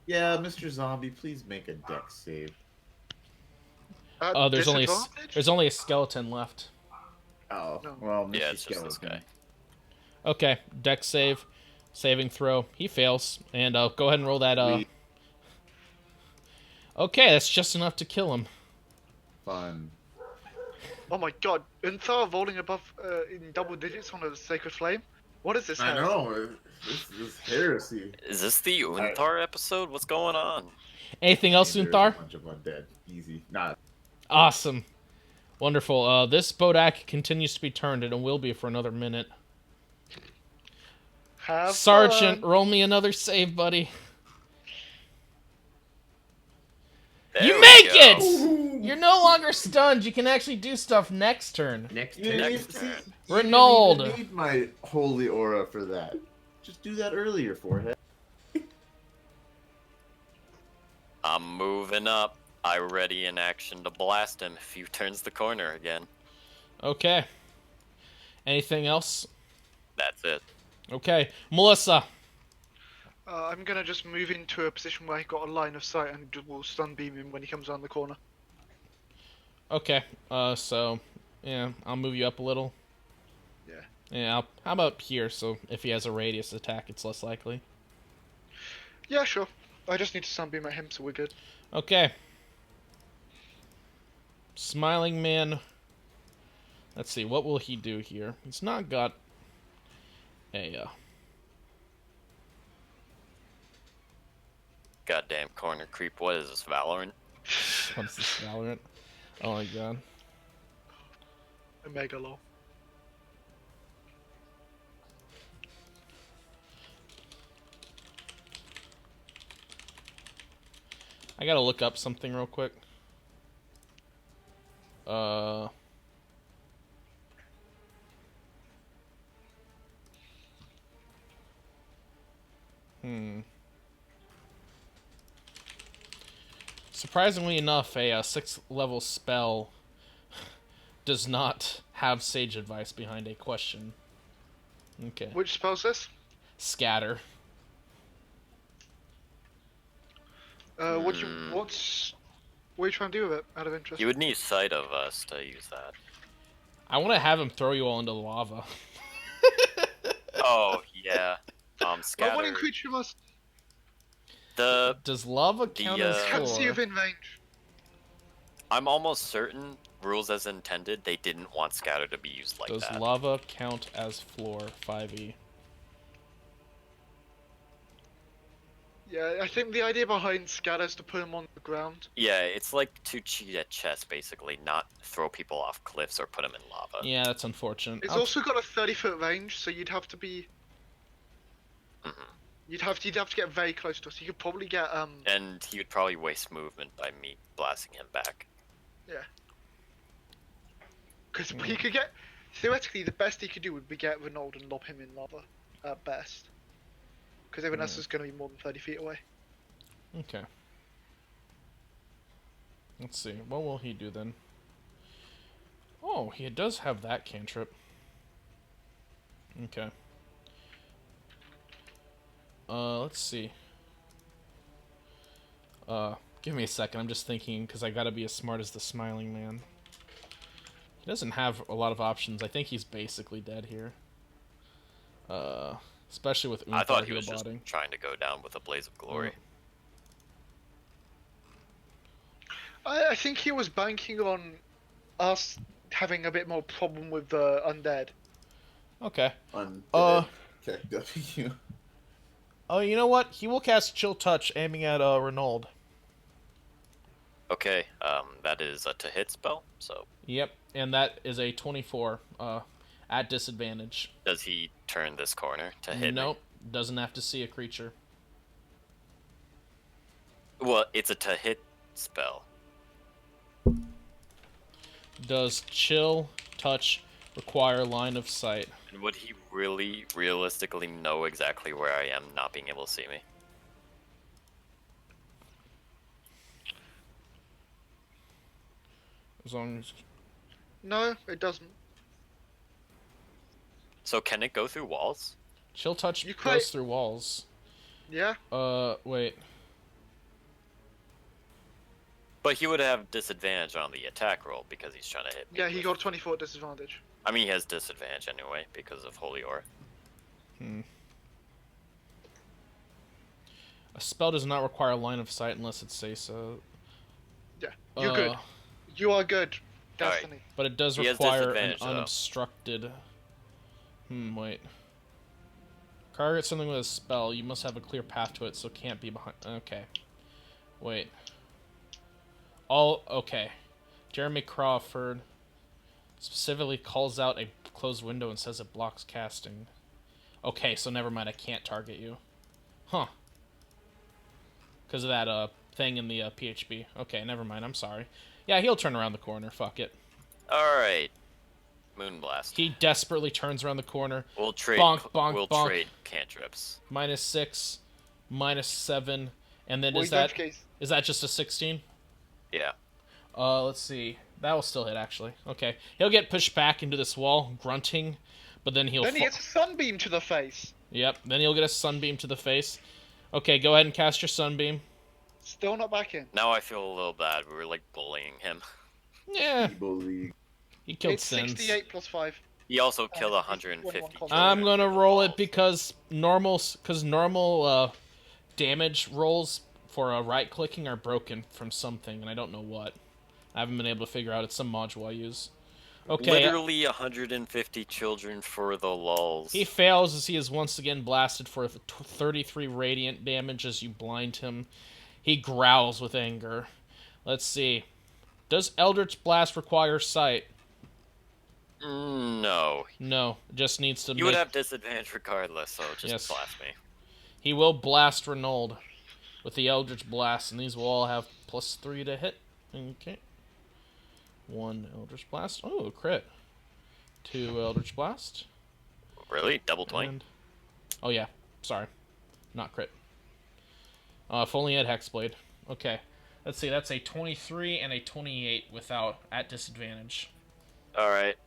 S3: Yeah, Mr. Zombie, please make a dex save.
S1: Oh, there's only
S4: disadvantage?
S1: a skeleton left.
S3: Oh,
S4: No.
S3: well, Mr.
S2: Yeah, it's just this
S3: Skeleton.
S2: guy.
S1: Okay, dex save, saving throw. He fails, and go ahead and roll that.
S3: Sweet.
S1: Okay, that's just enough to kill him.
S3: Fun.
S4: Oh my god, Unthar rolling above in double digits on a Sacred Flame? What is this?
S3: I
S4: heresy?
S3: know. This is heresy.
S2: Is this the Unthar episode? What's going on?
S1: Anything else,
S3: There's
S1: Unthar?
S3: a bunch of undead. Easy. Not.
S1: Awesome, wonderful. This Bodak continues to be turned, and it will be for another minute.
S4: Have
S1: Sergeant,
S4: fun.
S1: roll me another save, buddy.
S2: There
S1: You
S2: we
S1: make
S2: go.
S1: it! You're no longer stunned. You can actually do stuff next turn.
S5: Next
S3: You
S5: turn.
S3: didn't
S2: Next
S3: even,
S2: turn.
S3: you
S1: Renaud.
S3: didn't even need my holy aura for that. Just do that earlier, forehead.
S2: I'm moving up. I ready in action to blast him if he turns the corner again.
S1: Okay. Anything else?
S2: That's it.
S1: Okay, Melissa.
S4: I'm gonna just move into a position where he got a line of sight and will stun beam him when he comes around the corner.
S1: Okay. So, yeah, I'll move you up a little.
S4: Yeah.
S1: Yeah. How about here? So if he has a radius attack, it's less likely.
S4: Yeah, sure. I just need to stun beam at him, so we're good.
S1: Okay. Smiling Man. Let's see, what will he do here? He's not got a,
S2: Goddamn corner creep. What is this, Valorant?
S1: what's this, Valorant? Oh my god.
S4: Omega law.
S1: I gotta look up something real quick. Surprisingly enough, a 6th level spell does not have sage advice behind a question. Okay.
S4: Which spell's this?
S1: Scatter.
S4: What are you trying to do with it, out of interest?
S2: You would need sight of us to use that.
S1: I want to have him throw you all into the lava.
S2: Oh, yeah.
S4: But
S2: Scatter.
S4: what in creature must
S1: Does lava count as
S4: can't see
S1: floor?
S4: within range.
S2: I'm almost certain, rules as intended, they didn't want Scatter to be used like
S1: Does
S2: that.
S1: lava count as floor? 5e.
S4: Yeah, I think the idea behind scatter is to put him on the ground.
S2: Yeah, it's like to cheat at chess, basically, not throw people off cliffs or put them in lava.
S1: Yeah, that's unfortunate.
S4: It's also got a 30-foot range, so you'd have to be.
S2: Mhm.
S4: You'd have to get very close to us. You could probably get
S2: And he would probably waste movement by me blasting him back.
S4: because he could get theoretically the best he could do would be get Renault and lob him in lava at best. Because everyone else is going to be more than 30 feet away.
S1: Okay. Let's see. What will he do then? Oh, he does have that cantrip. Okay. Let's see. Give me a second. I'm just thinking because I gotta be as smart as the Smiling Man. He doesn't have a lot of options. I think he's basically dead here. Especially with
S2: I thought he
S1: Umthar
S2: was just
S1: healbotting.
S2: trying to go down with a blaze of glory.
S4: I think he was banking on us having a bit more problem with the undead.
S1: Okay.
S3: Undead KW.
S1: Oh, you know what? He will cast Chill Touch, aiming at Renauld.
S2: Okay, that is a to hit spell, so
S1: Yep, and that is a 24 at disadvantage.
S2: does he turn this corner to hit me?
S1: Nope, doesn't have to see a creature.
S2: Well, it's a to hit spell.
S1: Does Chill Touch require line of sight?
S2: And would he really, realistically know exactly where I am, not being able to see me?
S1: As long as...
S4: No, it doesn't.
S2: So can it go through walls?
S1: Chill Touch
S4: You
S1: goes
S4: quite-
S1: through walls.
S4: Yeah?
S1: Wait.
S2: But he would have disadvantage on the attack roll because he's trying to hit me.
S4: Yeah, he
S2: with-
S4: got 24 disadvantage.
S2: I mean, he has disadvantage anyway because of Holy Aura.
S1: A spell does not require line of sight unless it says so.
S4: Yeah, you're good. You are good,
S2: Alright.
S4: Destiny.
S1: But it does
S2: He has
S1: require an
S2: disadvantage, though.
S1: unobstructed... wait. Target something with a spell. You must have a clear path to it, so it can't be behind... Okay. Wait. Okay. Jeremy Crawford specifically calls out a closed window and says it blocks casting. Okay, so never mind. I can't target you. Huh. Because of that thing in the PHB. Okay, never mind. I'm sorry. Yeah, he'll turn around the corner. Fuck it.
S2: Alright. Moonblast.
S1: He desperately turns around the corner.
S2: We'll trade
S1: Bonk, bonk,
S2: we'll
S1: bonk.
S2: trade cantrips.
S1: -6, -7, and then
S4: Well,
S1: is
S4: in which
S1: that
S4: case,
S1: just a 16?
S2: Yeah.
S1: Let's see. That will still hit, actually. Okay. He'll get pushed back into this wall, grunting, but then he'll...
S4: then he gets a sunbeam to the face.
S1: Yep, then he'll get a sunbeam to the face. Okay, go ahead and cast your sunbeam.
S4: Still not back in.
S2: Now I feel a little bad. We were like bullying him.
S1: Yeah,
S3: League.
S1: he killed
S4: It's
S1: Sins.
S4: 68 plus 5.
S2: He also killed
S4: it's
S2: 150.
S4: 21
S2: children
S1: I'm gonna
S2: with
S1: roll it
S2: balls.
S1: because normal damage rolls for right-clicking are broken from something, and I don't know what. I haven't been able to figure out. It's some module I use. Okay,
S2: Literally 150 children for the lulls.
S1: he fails as he is once again blasted for 33 radiant damage as you blind him. He growls with anger. Let's see. Does Eldritch Blast require sight?
S2: No.
S1: No, it just needs to
S2: You would
S1: make...
S2: have disadvantage regardless, so just
S1: Yes.
S2: blast me.
S1: He will blast Renauld with the Eldritch Blast, and these will all have +3 to hit. Okay. 1 Eldritch Blast. Oh, a crit. 2 Eldritch Blast.
S2: Really? Double 20?
S1: And... Oh, yeah. Sorry. Not crit. If only had Hexblade. Okay. Let's see. That's a 23 and a 28 without at disadvantage.
S2: Alright.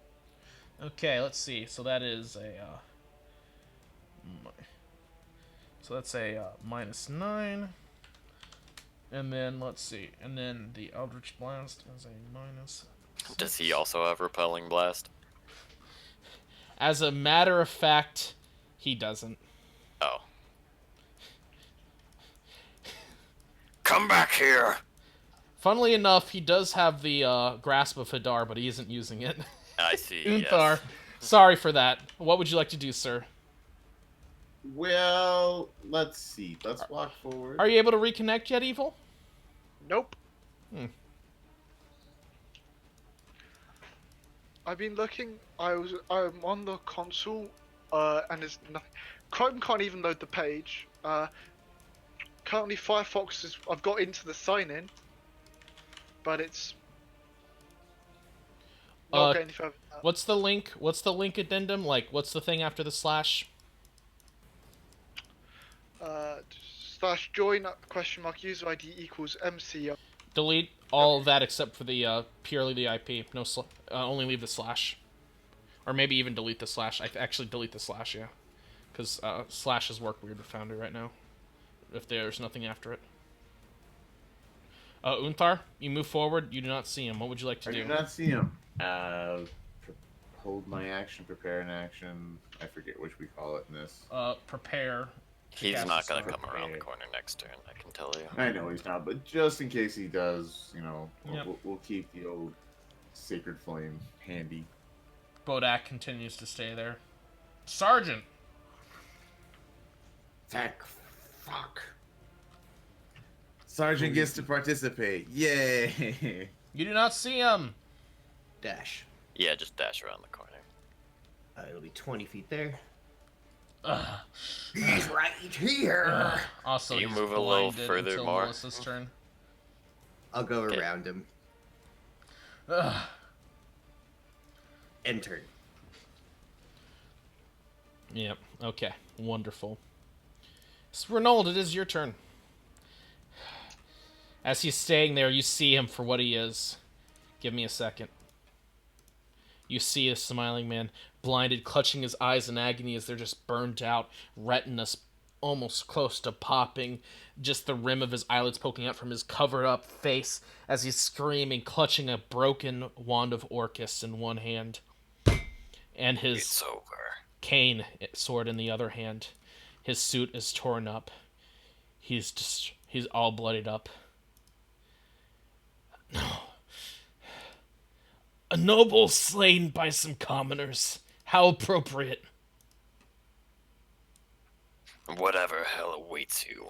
S1: Okay, let's see. So that is a... So that's a -9. And then, let's see. And then the Eldritch Blast is a -6.
S2: Does he also have repelling blast?
S1: As a matter of fact, he doesn't.
S2: Oh. Come back here!
S1: Funnily enough, he does have the Grasp of Hadar, but he isn't using it.
S2: I see,
S1: Umthar, sorry for that. What would you like to do, sir?
S3: Well, let's see. Let's walk forward.
S1: Are you able to reconnect yet, Evil?
S4: Nope.
S1: Hmm.
S4: I've been looking. I'm on the console, and there's nothing. Chrome can't even load the page. Currently Firefox is. I've got into the sign in, but it's not getting any further than that.
S1: What's the link? What's the link addendum? Like, what's the thing after the slash?
S4: Slash join question mark user ID equals MC.
S1: Delete all of that except for the purely the IP. No, only leave the slash, or maybe even delete the slash. I actually delete the slash, yeah, because slashes work weird with Foundry right now. If there's nothing after it. Unthar, you move forward. You do not see him. What would you like to
S3: I
S1: do?
S3: do not see him. Hold my action, prepare an action. I forget which we call it in this.
S1: Prepare.
S2: He's
S1: cast
S2: not
S1: a
S2: gonna
S1: spell.
S2: come around the corner next turn, I can tell you.
S3: I know he's not, but just in case he does, you know,
S1: Yep.
S3: we'll keep the old Sacred Flame handy.
S1: Bodak continues to stay there. Sergeant.
S5: Thank fuck.
S3: Sergeant gets to participate. Yay!
S1: You do not see him.
S5: Dash.
S2: Yeah, just dash around the corner.
S5: It'll be 20 feet there.
S1: Ugh.
S5: He's right here.
S1: Also,
S2: Can you
S1: he's
S2: move a little
S1: blinded
S2: further
S1: until
S2: more?
S1: Melissa's turn.
S5: I'll go
S2: Okay.
S5: around him.
S1: Ugh.
S5: End turn.
S1: Yep. Okay. Wonderful. So, Renauld, it is your turn. As he's staying there, you see him for what he is. Give me a second. You see a smiling man, blinded, clutching his eyes in agony as they're just burned out, retinas almost close to popping, just the rim of his eyelids poking out from his covered-up face as he's screaming, clutching a broken wand of Orcus in one hand, and his
S2: It's over.
S1: cane sword in the other hand. His suit is torn up. He's all bloodied up. No. A noble slain by some commoners. How appropriate.
S2: Whatever hell awaits you.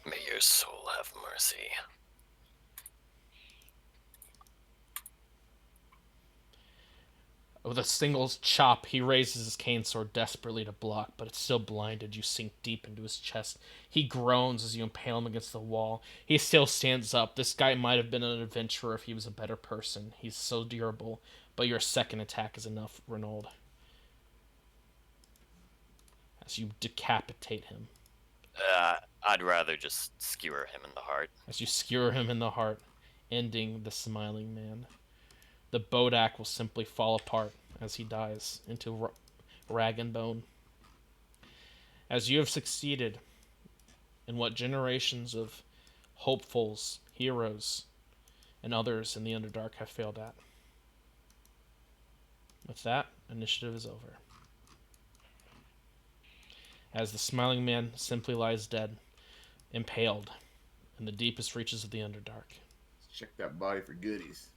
S2: May your soul have mercy.
S1: With a single chop, he raises his cane sword desperately to block, but it's still blinded. You sink deep into his chest. He groans as you impale him against the wall. He still stands up. This guy might have been an adventurer if he was a better person. He's so durable, but your second attack is enough, Renauld. As you decapitate him.
S2: I'd rather just skewer him in the heart.
S1: As you skewer him in the heart, ending the smiling man. The Bodak will simply fall apart as he dies into rag and bone. As you have succeeded in what generations of hopefuls, heroes, and others in the Underdark have failed at. With that, initiative is over. As the smiling man simply lies dead, impaled, in the deepest reaches of the Underdark.
S3: Let's check that body for goodies.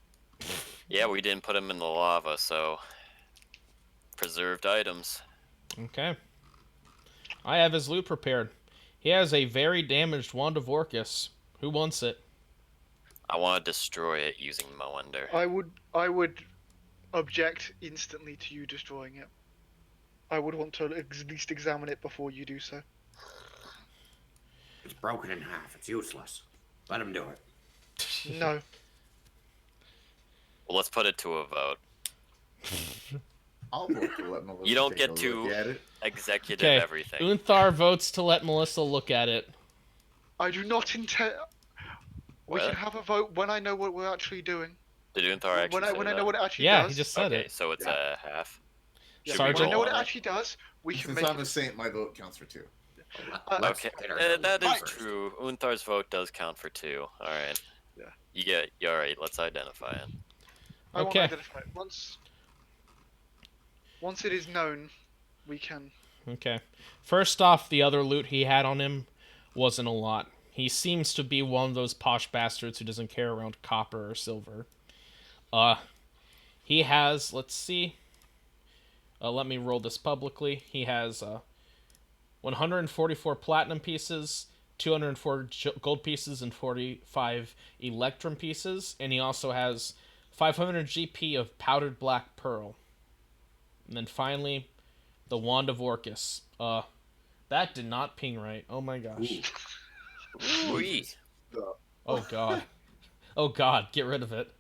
S2: Yeah, we didn't put him in the lava, so preserved items.
S1: Okay. I have his loot prepared. He has a very damaged Wand of Orcus. Who wants it?
S2: I want to destroy it using Moender.
S4: I would object instantly to you destroying it. I would want to at least examine it before you do so.
S5: It's broken in half. It's useless. Let him do it.
S4: No.
S2: Well, let's put it to a vote.
S3: I'll vote to let Melissa
S2: You don't
S3: take
S2: get
S3: a
S2: to
S3: look at it.
S2: executive
S1: Okay.
S2: everything.
S1: Unthar votes to let Melissa look at it.
S4: I do not intend. We
S2: What?
S4: can have a vote when I know what we're actually doing.
S2: Did Unthar actually say
S4: When I
S2: that?
S4: know what it actually
S1: Yeah,
S4: does.
S1: he just said
S2: Okay,
S1: it.
S2: so it's
S3: Yeah.
S2: a half.
S4: Yeah,
S2: Should
S4: when
S1: Sergeant?
S4: I know what it
S2: roll?
S4: actually does, we can
S3: Since
S4: make.
S3: I'm a saint, my vote counts for 2.
S5: Let's
S2: Okay,
S5: get ourselves
S2: that is
S5: first.
S2: true. Unthar's vote does count for 2. All right.
S4: Yeah.
S2: Yeah. All right. Let's identify it.
S4: I want
S1: Okay.
S4: to identify it. Once it is known, we can.
S1: Okay. First off, the other loot he had on him wasn't a lot. He seems to be one of those posh bastards who doesn't care around copper or silver. He has, let's see, Let me roll this publicly. He has 144 platinum pieces, 204 gold pieces, and 45 electrum pieces. And he also has 500 GP of powdered black pearl. And then finally, the Wand of Orcus. That did not ping right. Oh my gosh.
S2: Wee.
S1: Oh god. Oh god, get rid of it.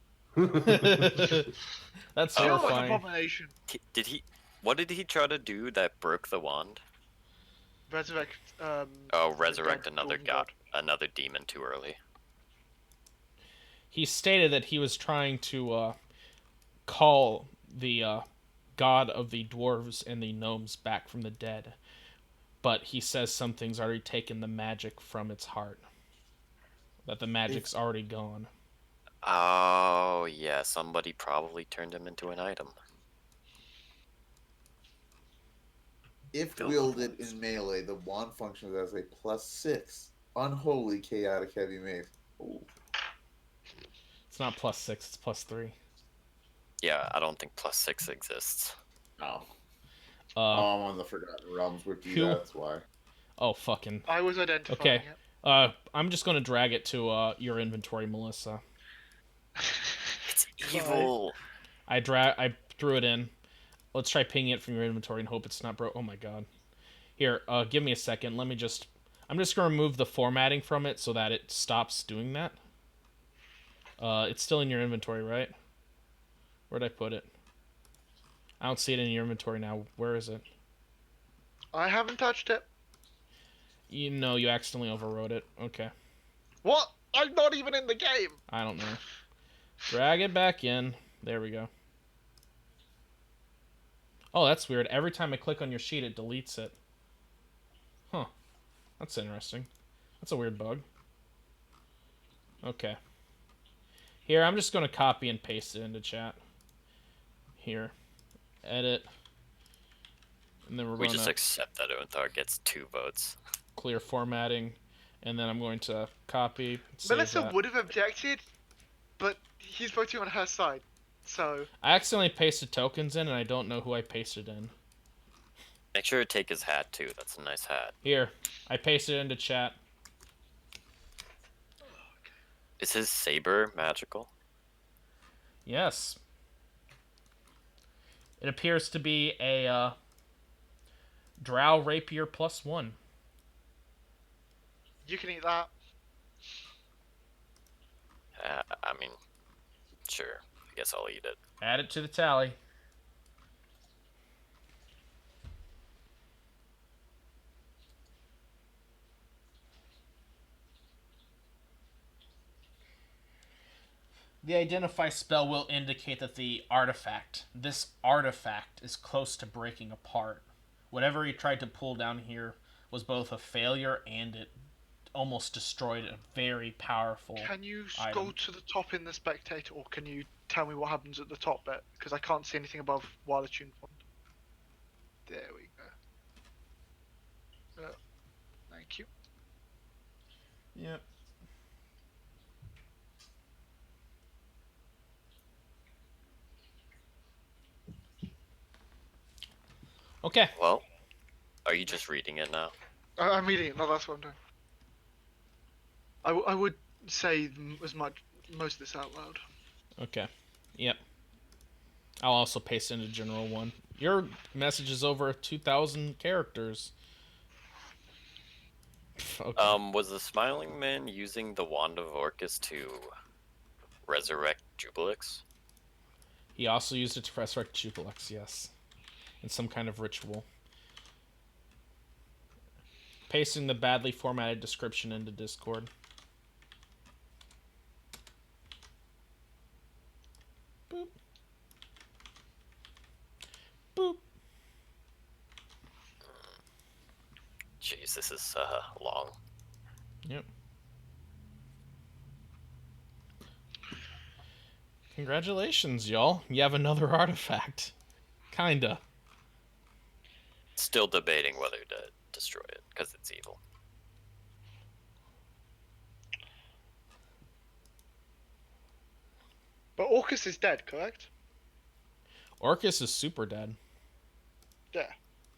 S1: That's
S4: Feel like
S1: horrifying.
S4: abomination.
S2: Did he? What did he try to do that broke the wand?
S4: Resurrect.
S2: Oh, resurrect
S4: God,
S2: another
S4: golden
S2: god, another demon too early.
S1: He stated that he was trying to call the god of the dwarves and the gnomes back from the dead. But he says something's already taken the magic from its heart. That the magic's already gone.
S2: Oh yeah, somebody probably turned him into an item.
S3: If
S5: Fill
S3: wielded
S5: points.
S3: in melee, the wand functions as a +6 unholy chaotic heavy mace. Ooh.
S1: It's not +6, it's +3.
S2: Yeah, I don't think +6 exists.
S3: Oh.
S1: Uh,
S3: I'm on the Forgotten Realms wiki,
S1: who-
S3: that's why.
S1: oh, fucking.
S4: I was identifying
S1: Okay.
S4: it.
S1: I'm just gonna drag it to your inventory, Melissa.
S2: It's evil.
S1: I threw it in. Let's try pinging it from your inventory and hope it's not broke. Oh my god. Here, give me a second. I'm just gonna remove the formatting from it so that it stops doing that. It's still in your inventory, right? Where'd I put it? I don't see it in your inventory now. Where is it?
S4: I haven't touched it.
S1: You know, you accidentally overwrote it. Okay.
S4: What? I'm not even in the game.
S1: I don't know. Drag it back in. There we go. Oh, that's weird. Every time I click on your sheet, it deletes it. Huh. That's interesting. That's a weird bug. Okay. Here, I'm just going to copy and paste it into chat. Here. Edit. And then we're
S2: We
S1: going
S2: just
S1: to
S2: accept that Unthar gets 2 votes.
S1: clear formatting. And then I'm going to copy. Save
S4: Melissa
S1: that.
S4: would have objected, but he's voting on her side. So,
S1: I accidentally pasted tokens in, and I don't know who I pasted in.
S2: Make sure to take his hat too. That's a nice hat.
S1: Here. I pasted it into chat.
S2: Is his saber magical?
S1: Yes. It appears to be a Drow Rapier +1.
S4: you can eat that.
S2: I mean, sure. I guess I'll eat it.
S1: Add it to the tally. The identify spell will indicate that this artifact is close to breaking apart. Whatever he tried to pull down here was both a failure and it almost destroyed a very powerful
S4: Can you
S1: item.
S4: go to the top in the spectator, or can you tell me what happens at the top bit? Because I can't see anything above while the tune font. There we go. Thank you.
S1: Yep. Okay.
S2: Well, are you just reading it now?
S4: I'm reading it. No, that's what I'm doing. I would say most of this out loud.
S1: Okay. Yep. I'll also paste into general one. Your message is over 2,000 characters. Okay.
S2: Was the Smiling Man using the Wand of Orcus to resurrect Jubilix?
S1: He also used it to resurrect Jubilex, yes. In some kind of ritual. Pasting the badly formatted description into Discord. Boop. Boop.
S2: Jeez, this is long.
S1: Yep. Congratulations, y'all. You have another artifact. Kinda.
S2: Still debating whether to destroy it because it's evil.
S4: But Orcus is dead, correct?
S1: Orcus is super dead.
S4: there.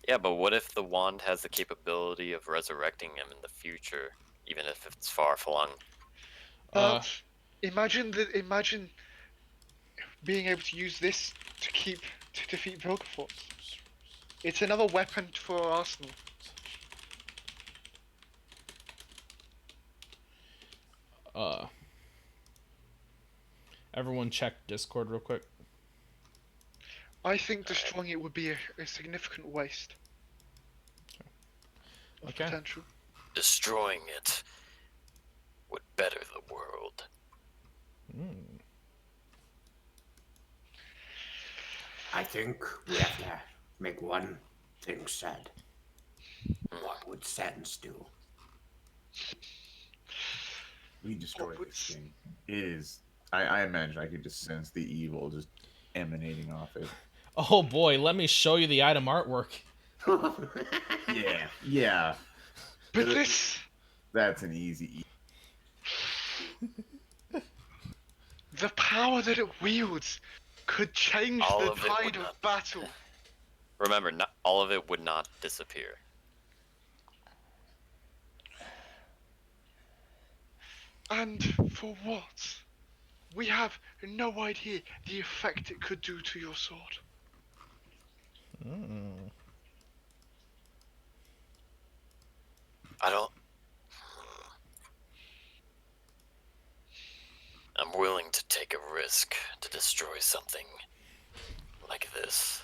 S2: Yeah, but what if the wand has the capability of resurrecting him in the future, even if it's far flung?
S1: Uh,
S4: Imagine being able to use this to defeat Vilgefortz. It's another weapon for our arsenal.
S1: Everyone check Discord real quick.
S4: I think destroying it would be a significant waste of
S1: Okay.
S4: potential.
S2: Destroying it would better the world.
S5: I think we have to make one thing said. What would Sens do?
S3: We destroy
S4: What
S3: this thing. It is. I imagine I could just sense the evil just emanating off it.
S1: Oh boy, let me show you the item artwork.
S3: Yeah.
S4: But this,
S3: That's an easy.
S4: the power that it wields, could change
S2: All
S4: the
S2: of it would
S4: tide of
S2: not-
S4: battle.
S2: Remember, not all of it would not disappear.
S4: And for what? We have no idea the effect it could do to your sword.
S2: I don't. I'm willing to take a risk to destroy something like this.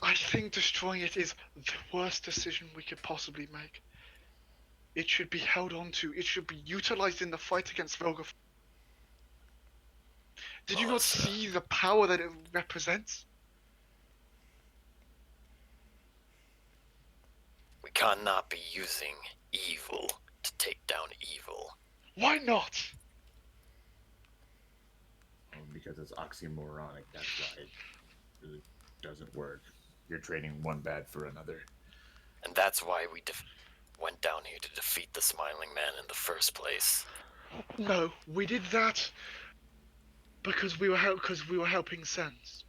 S4: I think destroying it is the worst decision we could possibly make. It should be held on to. It should be utilized in the fight against Vilgefortz. Did you not
S2: Melissa.
S4: see the power that it represents?
S2: We cannot be using evil to take down evil.
S4: Why not?
S3: Because it's oxymoronic. That's why it really doesn't work. You're trading one bad for another.
S2: And that's why we went down here to defeat the Smiling Man in the first place.
S4: No, we did that because we were helping Sens.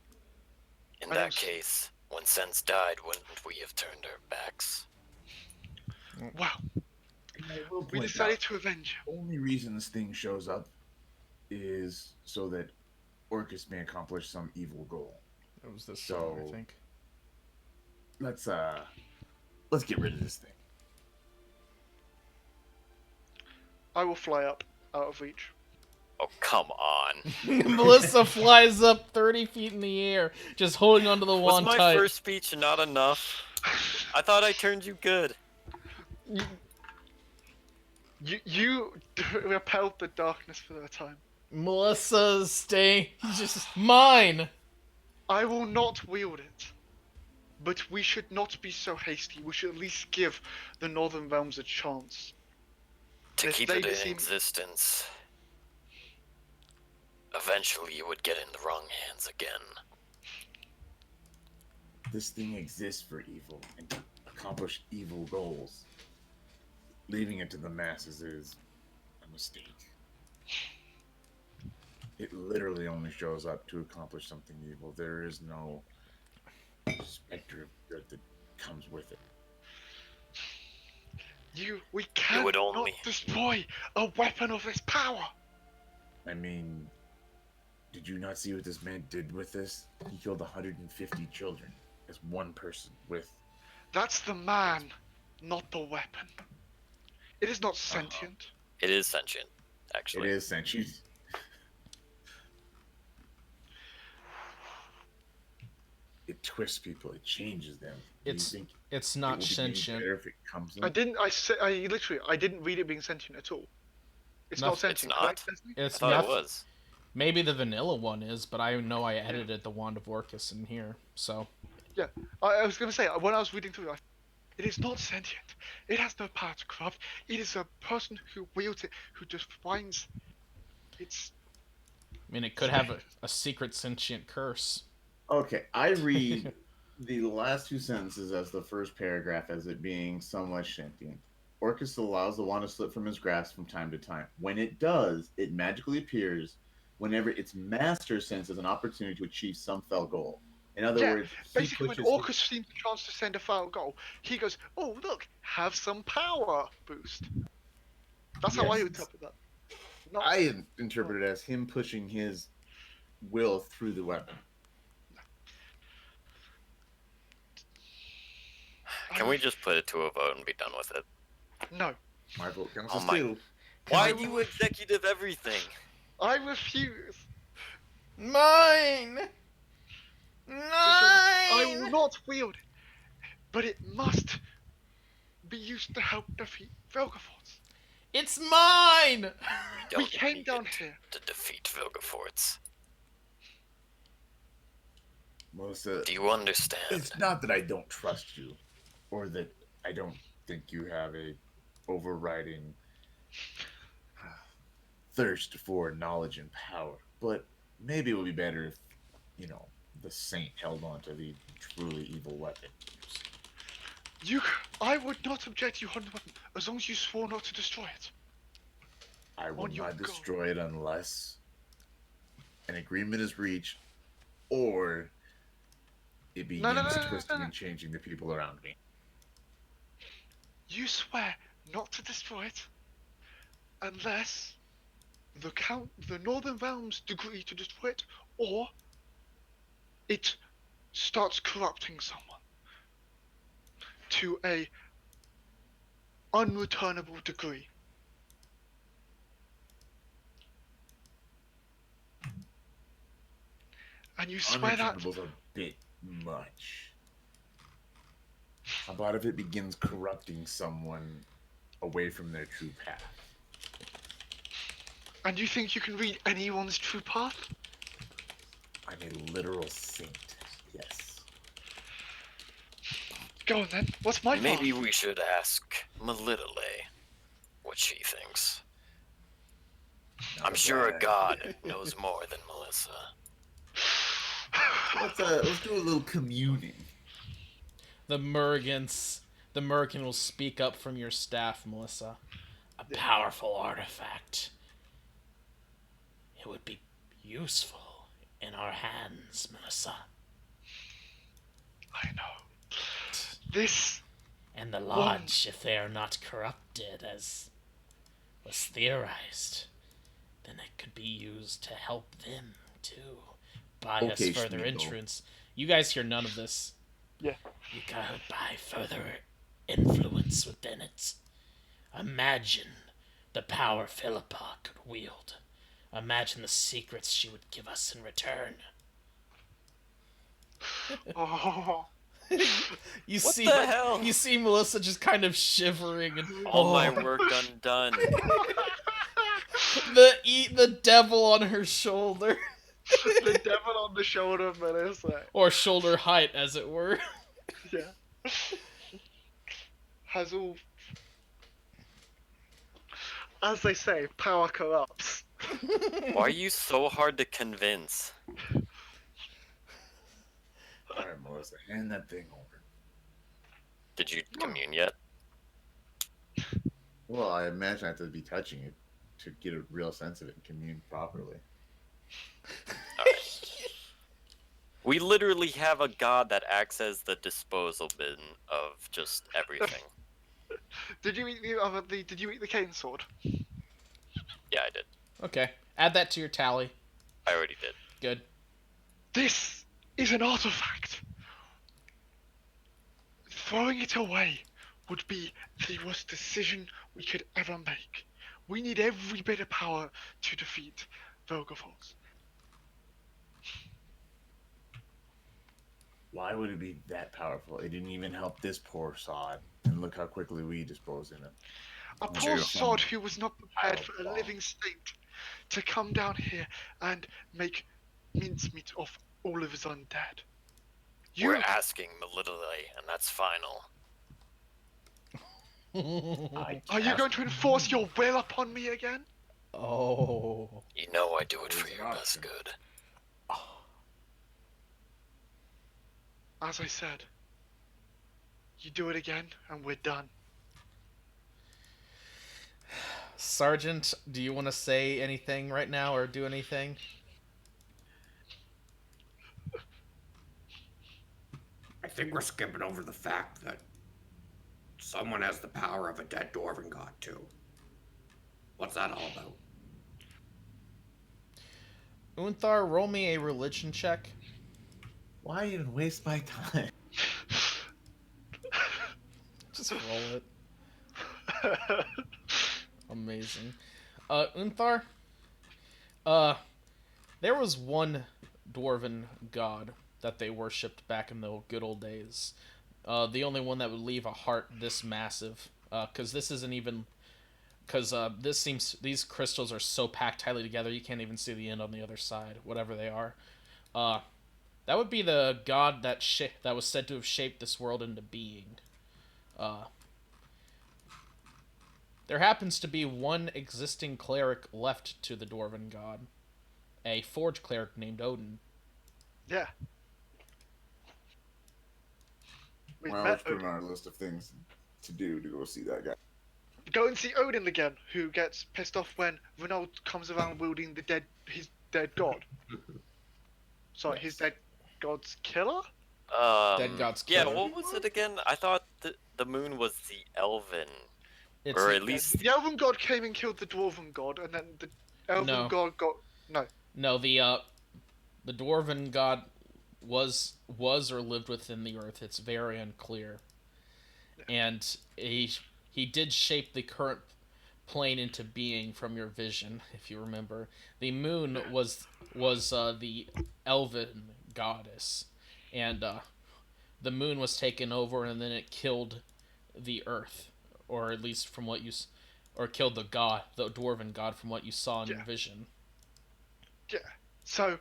S2: In
S4: I
S2: that
S4: don't s-
S2: case, when Sens died, wouldn't we have turned our backs?
S4: Wow, we decided to avenge him.
S3: The only reason this thing shows up is so that Orcus may accomplish some evil goal.
S1: It was this
S3: So-
S1: song, I think.
S3: Let's get rid of this thing.
S4: I will fly up out of reach.
S2: Oh, come on.
S1: Melissa flies up 30 feet in the air, just holding onto the
S2: Was
S1: wand
S2: my
S1: tight.
S2: first speech not enough? I thought I turned you good.
S4: You repelled the darkness for the time.
S1: Melissa, stay. Just mine.
S4: I will not wield it. But we should not be so hasty. We should at least give the Northern Realms a chance.
S2: To
S4: If
S2: keep
S4: they
S2: it in
S4: seem-
S2: existence. Eventually, you would get in the wrong hands again.
S3: This thing exists for evil and to accomplish evil goals. Leaving it to the masses is a mistake. It literally only shows up to accomplish something evil. There is no specter of good that comes with it.
S4: We cannot
S2: would only-
S4: destroy a weapon of this power.
S3: I mean, did you not see what this man did with this? He killed 150 children as one person with.
S4: That's the man, not the weapon. It is not sentient.
S2: It is sentient,
S3: It
S2: actually.
S3: is sentient. It twists people. It changes them. Do you
S1: It's
S3: think
S1: It's
S3: it
S1: not
S3: will be any
S1: sentient.
S3: better if it comes in?
S4: I didn't read it being sentient at all. It's
S1: No,
S4: not
S1: it's
S4: sentient,
S2: not.
S4: correct, Leslie?
S2: I
S1: It's
S2: thought
S1: not.
S2: it was.
S1: Maybe the vanilla one is, but I know I edited the Wand of Orcus in here, so.
S4: I was going to say, when I was reading through it, it is not sentient. It has no power to corrupt. It is a person who wields it, who defines its...
S1: I mean, it could have a secret sentient curse.
S3: Okay, I read the last two sentences as the first paragraph as it being somewhat sentient. Orcus allows the wand to slip from his grasp from time to time. When it does, it magically appears whenever its master senses an opportunity to achieve some fell goal. In other
S4: Yeah,
S3: words, he
S4: basically, when
S3: pushes.
S4: Orcus sees the chance to send a final goal, he goes, "Oh, look, have some power boost." That's how I
S3: Yes.
S4: interpret that. Not,
S3: I interpret it as him pushing his will through the weapon.
S2: Can we just put it to a vote and be done with it?
S4: No,
S3: My vote counts
S2: Oh
S3: as
S2: my-
S3: 2.
S2: Why do you executive everything?
S4: I refuse.
S1: Mine!
S4: I will
S1: Mine!
S4: not wield it, but it must be used to help defeat Velgaforts.
S1: It's mine!
S4: We
S2: Don't
S4: came
S2: need
S4: down
S2: it
S4: here.
S2: to defeat Vilgefortz.
S3: Melissa,
S2: Do you understand?
S3: it's not that I don't trust you, or that I don't think you have a overriding thirst for knowledge and power, but maybe it would be better if, the saint held on to the truly evil weapon.
S4: I would not object you on the weapon, as long as you swore not to destroy it.
S3: I will
S4: On your
S3: not
S4: God.
S3: destroy it unless an agreement is reached, or it begins
S4: no,
S3: twisting
S4: no.
S3: and changing the people around me.
S4: You swear not to destroy it, unless the Northern Realms agree to destroy it, or it starts corrupting someone to a unreturnable degree. And you swear that
S3: Unreturnables a bit much. How about if it begins corrupting someone away from their true path?
S4: and you think you can read anyone's true path?
S3: I'm a literal saint. Yes.
S4: Go on then. What's my
S2: Maybe
S4: path?
S2: we should ask Melitele what she thinks. I'm sure a god knows more than Melissa.
S3: Let's do a little communing.
S1: The Merkin will speak up from your staff, Melissa.
S6: A powerful artifact. It would be useful in our hands, Melissa.
S4: I know. This.
S6: And the Lodge, if they are not corrupted as was theorized, then it could be used to help them too. Buy us
S3: Okay,
S6: further
S3: Schmeagle.
S6: entrance.
S1: You guys hear none of this.
S4: Yeah.
S6: You gotta buy further influence within it. Imagine the power Philippa could wield. Imagine the secrets she would give us in return.
S4: Oh.
S1: You
S2: What
S1: see,
S2: the hell?
S1: You see Melissa just kind of shivering and
S2: All my work undone.
S1: the devil on her shoulder,
S4: The devil on the shoulder, Melissa.
S1: or shoulder height, as it were.
S4: Yeah. Has all. As they say, power corrupts.
S2: Why are you so hard to convince?
S3: All right, Melissa, hand that thing over.
S2: Did you commune yet?
S3: Well, I imagine I have to be touching it to get a real sense of it and commune properly.
S2: We literally have a god that acts as the disposal bin of just everything.
S4: Did you eat Did you eat the cane sword?
S2: Yeah, I did.
S1: Okay, add that to your tally.
S2: I already did.
S1: Good.
S4: This is an artifact. Throwing it away would be the worst decision we could ever make. We need every bit of power to defeat Velgaforts.
S3: Why would it be that powerful? It didn't even help this poor sod. And look how quickly we disposed in it.
S4: A
S3: I'm
S4: poor
S3: sure
S4: sod
S3: some
S4: who was not prepared for a
S3: powerful.
S4: living saint to come down here and make mincemeat of all of his undead.
S2: We're asking Melitele, and that's final.
S4: Are you going to enforce your will upon me again?
S1: Oh.
S2: You know I do it for
S3: There's
S2: your
S3: an
S2: best
S3: option.
S2: good.
S4: As I said, you do it again and we're done.
S1: Sergeant, do you want to say anything right now or do anything?
S5: think we're skipping over the fact that someone has the power of a dead dwarven god too. What's that all about?
S1: Unthar, roll me a religion check.
S3: Why even waste my time?
S1: Just roll it. Amazing. Unthar, there was one dwarven god that they worshipped back in the good old days. The only one that would leave a heart this massive. Because this isn't even... Because these crystals are so packed tightly together, you can't even see the end on the other side, whatever they are. That would be the god that was said to have shaped this world into being. There happens to be one existing cleric left to the dwarven god. A forge cleric named Odin.
S4: Yeah. We've
S3: Well,
S4: met
S3: let's put
S4: Odin.
S3: on our list of things to do to go see that guy.
S4: Go and see Odin again, who gets pissed off when Renault comes around wielding his dead god. Sorry, his dead god's killer?
S1: Dead god's
S2: Yeah,
S1: killer.
S2: what was it again? I thought the moon was the elven.
S1: It's
S2: Or at least...
S4: The elven god came and killed the dwarven god, and then the elven god got...
S1: No, the dwarven god was or lived within the earth. It's very unclear. And he did shape the current plane into being from your vision, if you remember. The moon was the elven goddess, and the moon was taken over, and then it killed the earth, or at least from what or killed the dwarven god from what you saw in your vision.
S4: Yeah. So,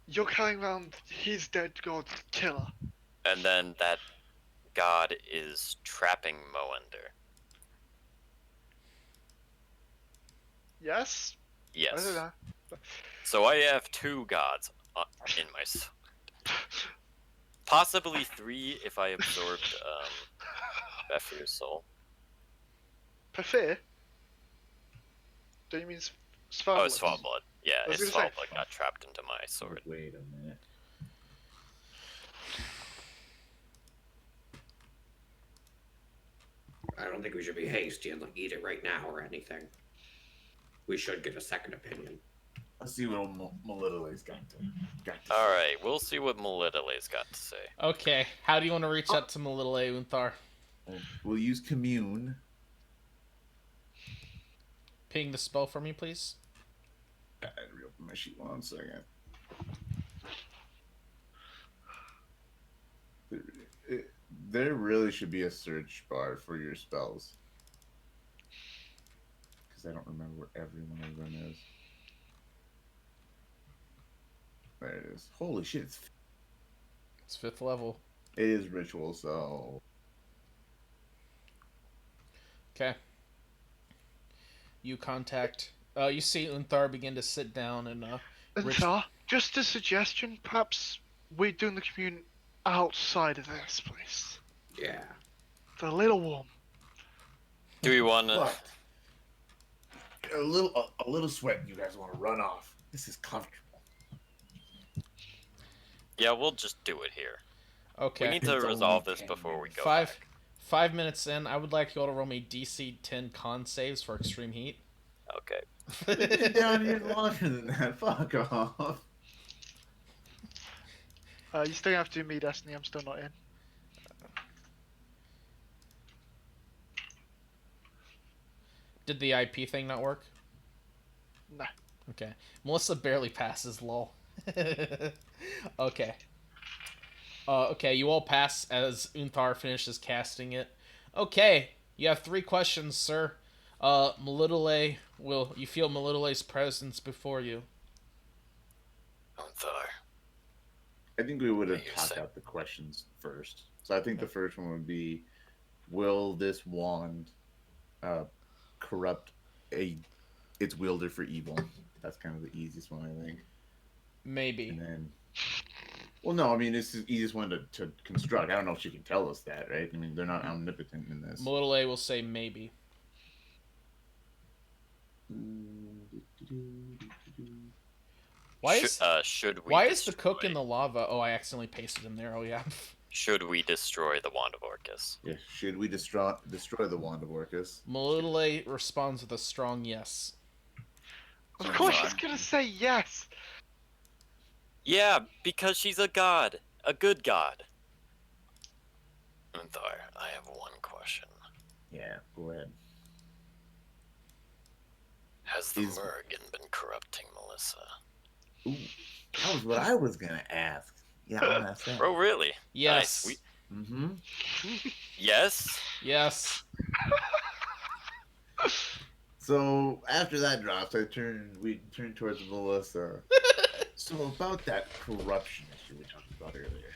S4: you're carrying around his dead god's killer.
S2: And then that god is trapping Moender.
S4: Yes? I don't
S2: Yes.
S4: know.
S2: So I have two gods in my sword. Possibly three if I absorbed Befir's soul.
S4: Pafir? Do you mean Svalbard?
S2: Oh, it's Svalbard. Yeah,
S4: I was
S2: it's
S4: gonna say-
S2: Svalbard got trapped into my sword.
S3: Wait a minute.
S5: I don't think we should be hasty and eat it right now or anything. We should get a second opinion.
S3: Let's see what Melitele's got to say.
S2: Alright, we'll see what Melitele's got to say.
S1: Okay, how do you want to reach out to Melitele, Unthar?
S3: We'll use commune.
S1: Ping the spell for me, please.
S3: I had to reopen my sheet 1 second. There really should be a search bar for your spells. Because I don't remember where every one of them is. There it is. Holy shit,
S1: It's 5th level.
S3: it is ritual, so...
S1: Okay. You contact... you see Unthar begin to sit down and...
S4: Unthar, just a suggestion, perhaps we're doing the commune outside of this place.
S5: Yeah.
S4: It's a little warm.
S2: Do we want to...
S3: But a little sweat, you guys want to run off. This is comfortable.
S2: Yeah, we'll just do it here.
S1: Okay.
S2: We need to
S3: It's
S2: resolve
S3: only
S2: this
S3: 10
S2: before we go
S1: Five.
S2: back.
S1: 5 minutes in, I would like you all to roll me DC 10 con saves for extreme heat.
S2: Okay.
S3: Been down here longer than that. Fuck off.
S4: You still have to do me, Destiny. I'm still not in.
S1: Did the IP thing not work?
S4: No.
S1: Okay. Melissa barely passes, lol. Okay. Okay, you all pass as Unthar finishes casting it. Okay, you have 3 questions, sir. Melitele, you feel Melitele's presence before you?
S2: Unthar.
S3: I think we would have
S2: You
S3: talked
S2: said-
S3: out the questions first. So I think the first one would be, will this wand corrupt its wielder for evil? That's kind of the easiest one, I think.
S1: Maybe.
S3: And then, well, no, I mean, this is the easiest one to construct. I don't know if she can tell us that, right? I mean, they're not omnipotent in this.
S1: Melitele will say maybe. Why is
S2: should we
S1: why is the
S2: destroy-
S1: cook in the lava? Oh, I accidentally pasted him there. Oh yeah.
S2: Should we destroy the Wand of Orcus?
S3: Yeah. Should we destroy the Wand of Orcus?
S1: Melitele responds with a strong yes.
S4: Of course she's gonna say yes.
S2: Yeah, because she's a god. A good god. Unthar, I have one question.
S3: Yeah. Go ahead.
S2: Has the
S3: Is-
S2: Mergen been corrupting Melissa?
S3: Ooh, that was what I was gonna ask. Yeah, I'll ask that.
S2: Oh, really?
S1: Yes.
S2: Nice.
S3: Mm-hmm.
S2: Yes?
S1: Yes.
S3: So after that drops, we turned towards Melissa. So about that corruption issue we talked about earlier.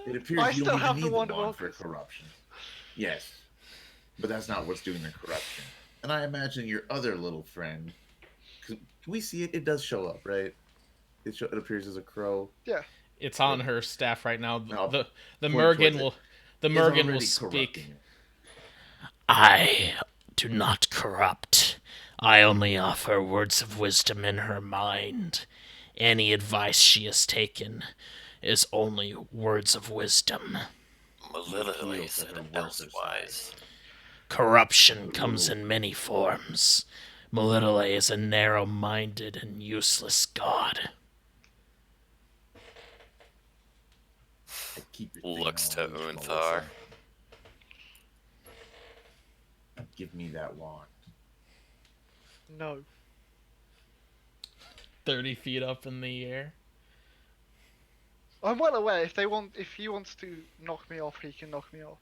S3: It appears
S4: I
S3: you
S4: still
S3: don't
S4: have
S3: even
S4: the
S3: need
S4: Wand
S3: the
S4: of
S3: wand for
S4: Orcus.
S3: corruption. Yes. But that's not what's doing the corruption. And I imagine your other little friend. Can we see it? It does show up, right? It appears as a crow.
S1: It's on her staff right now.
S3: No,
S1: The
S3: point
S1: Mergen
S3: towards
S1: will
S3: it.
S1: the
S3: It's
S1: Mergen will
S3: already
S1: speak.
S3: corrupting it.
S6: I do not corrupt. I only offer words of wisdom in her mind. Any advice she has taken is only words of wisdom.
S2: Melitele
S3: Feels
S2: said
S3: like her words are
S2: elsewise.
S6: Corruption comes in many forms. Melitele is a narrow-minded and useless god.
S3: I keep your thing
S2: Looks to
S3: on loose,
S2: Unthar.
S3: Melissa. Give me that wand.
S4: No.
S1: 30 feet up in the air.
S4: I'm well aware if he wants to knock me off, he can knock me off.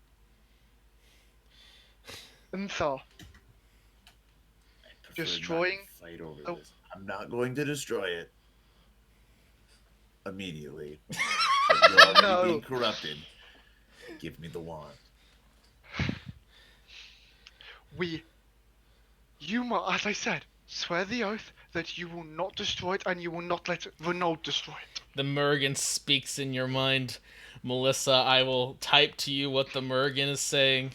S4: Unthar.
S3: Prefer not to
S4: Destroying-
S3: fight over
S4: Oh.
S3: this. I'm not going to destroy it immediately. But you're already
S4: No.
S3: being corrupted. Give me the wand.
S4: You must, as I said, swear the oath that you will not destroy it and you will not let Renaud destroy it.
S1: The Mergen speaks in your mind. Melissa, I will type to you what the Mergen is saying.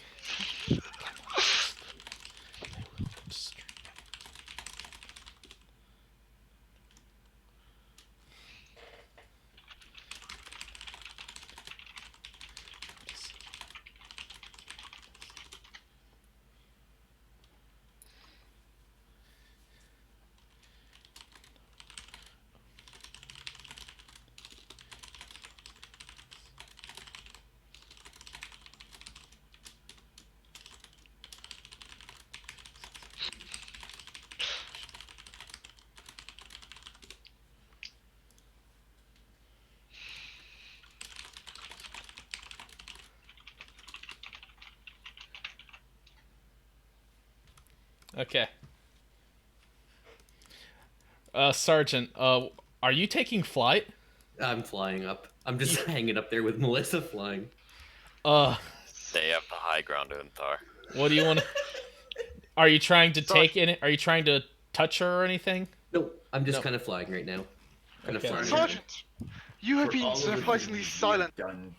S1: Okay. Sergeant, are you taking flight?
S7: I'm flying up. I'm just hanging up there with Melissa flying.
S2: They have the high ground, Unthar.
S1: What do you want to... Are you trying to
S4: Sorry.
S1: take in it? Are you trying to touch her or anything?
S7: Nope, I'm just
S1: No.
S7: kind of flying right now. Kind of
S1: Okay.
S7: flying.
S4: Sergeant, you have
S3: For
S4: been
S3: all of the
S4: surprisingly
S3: things we have
S4: silent.
S3: done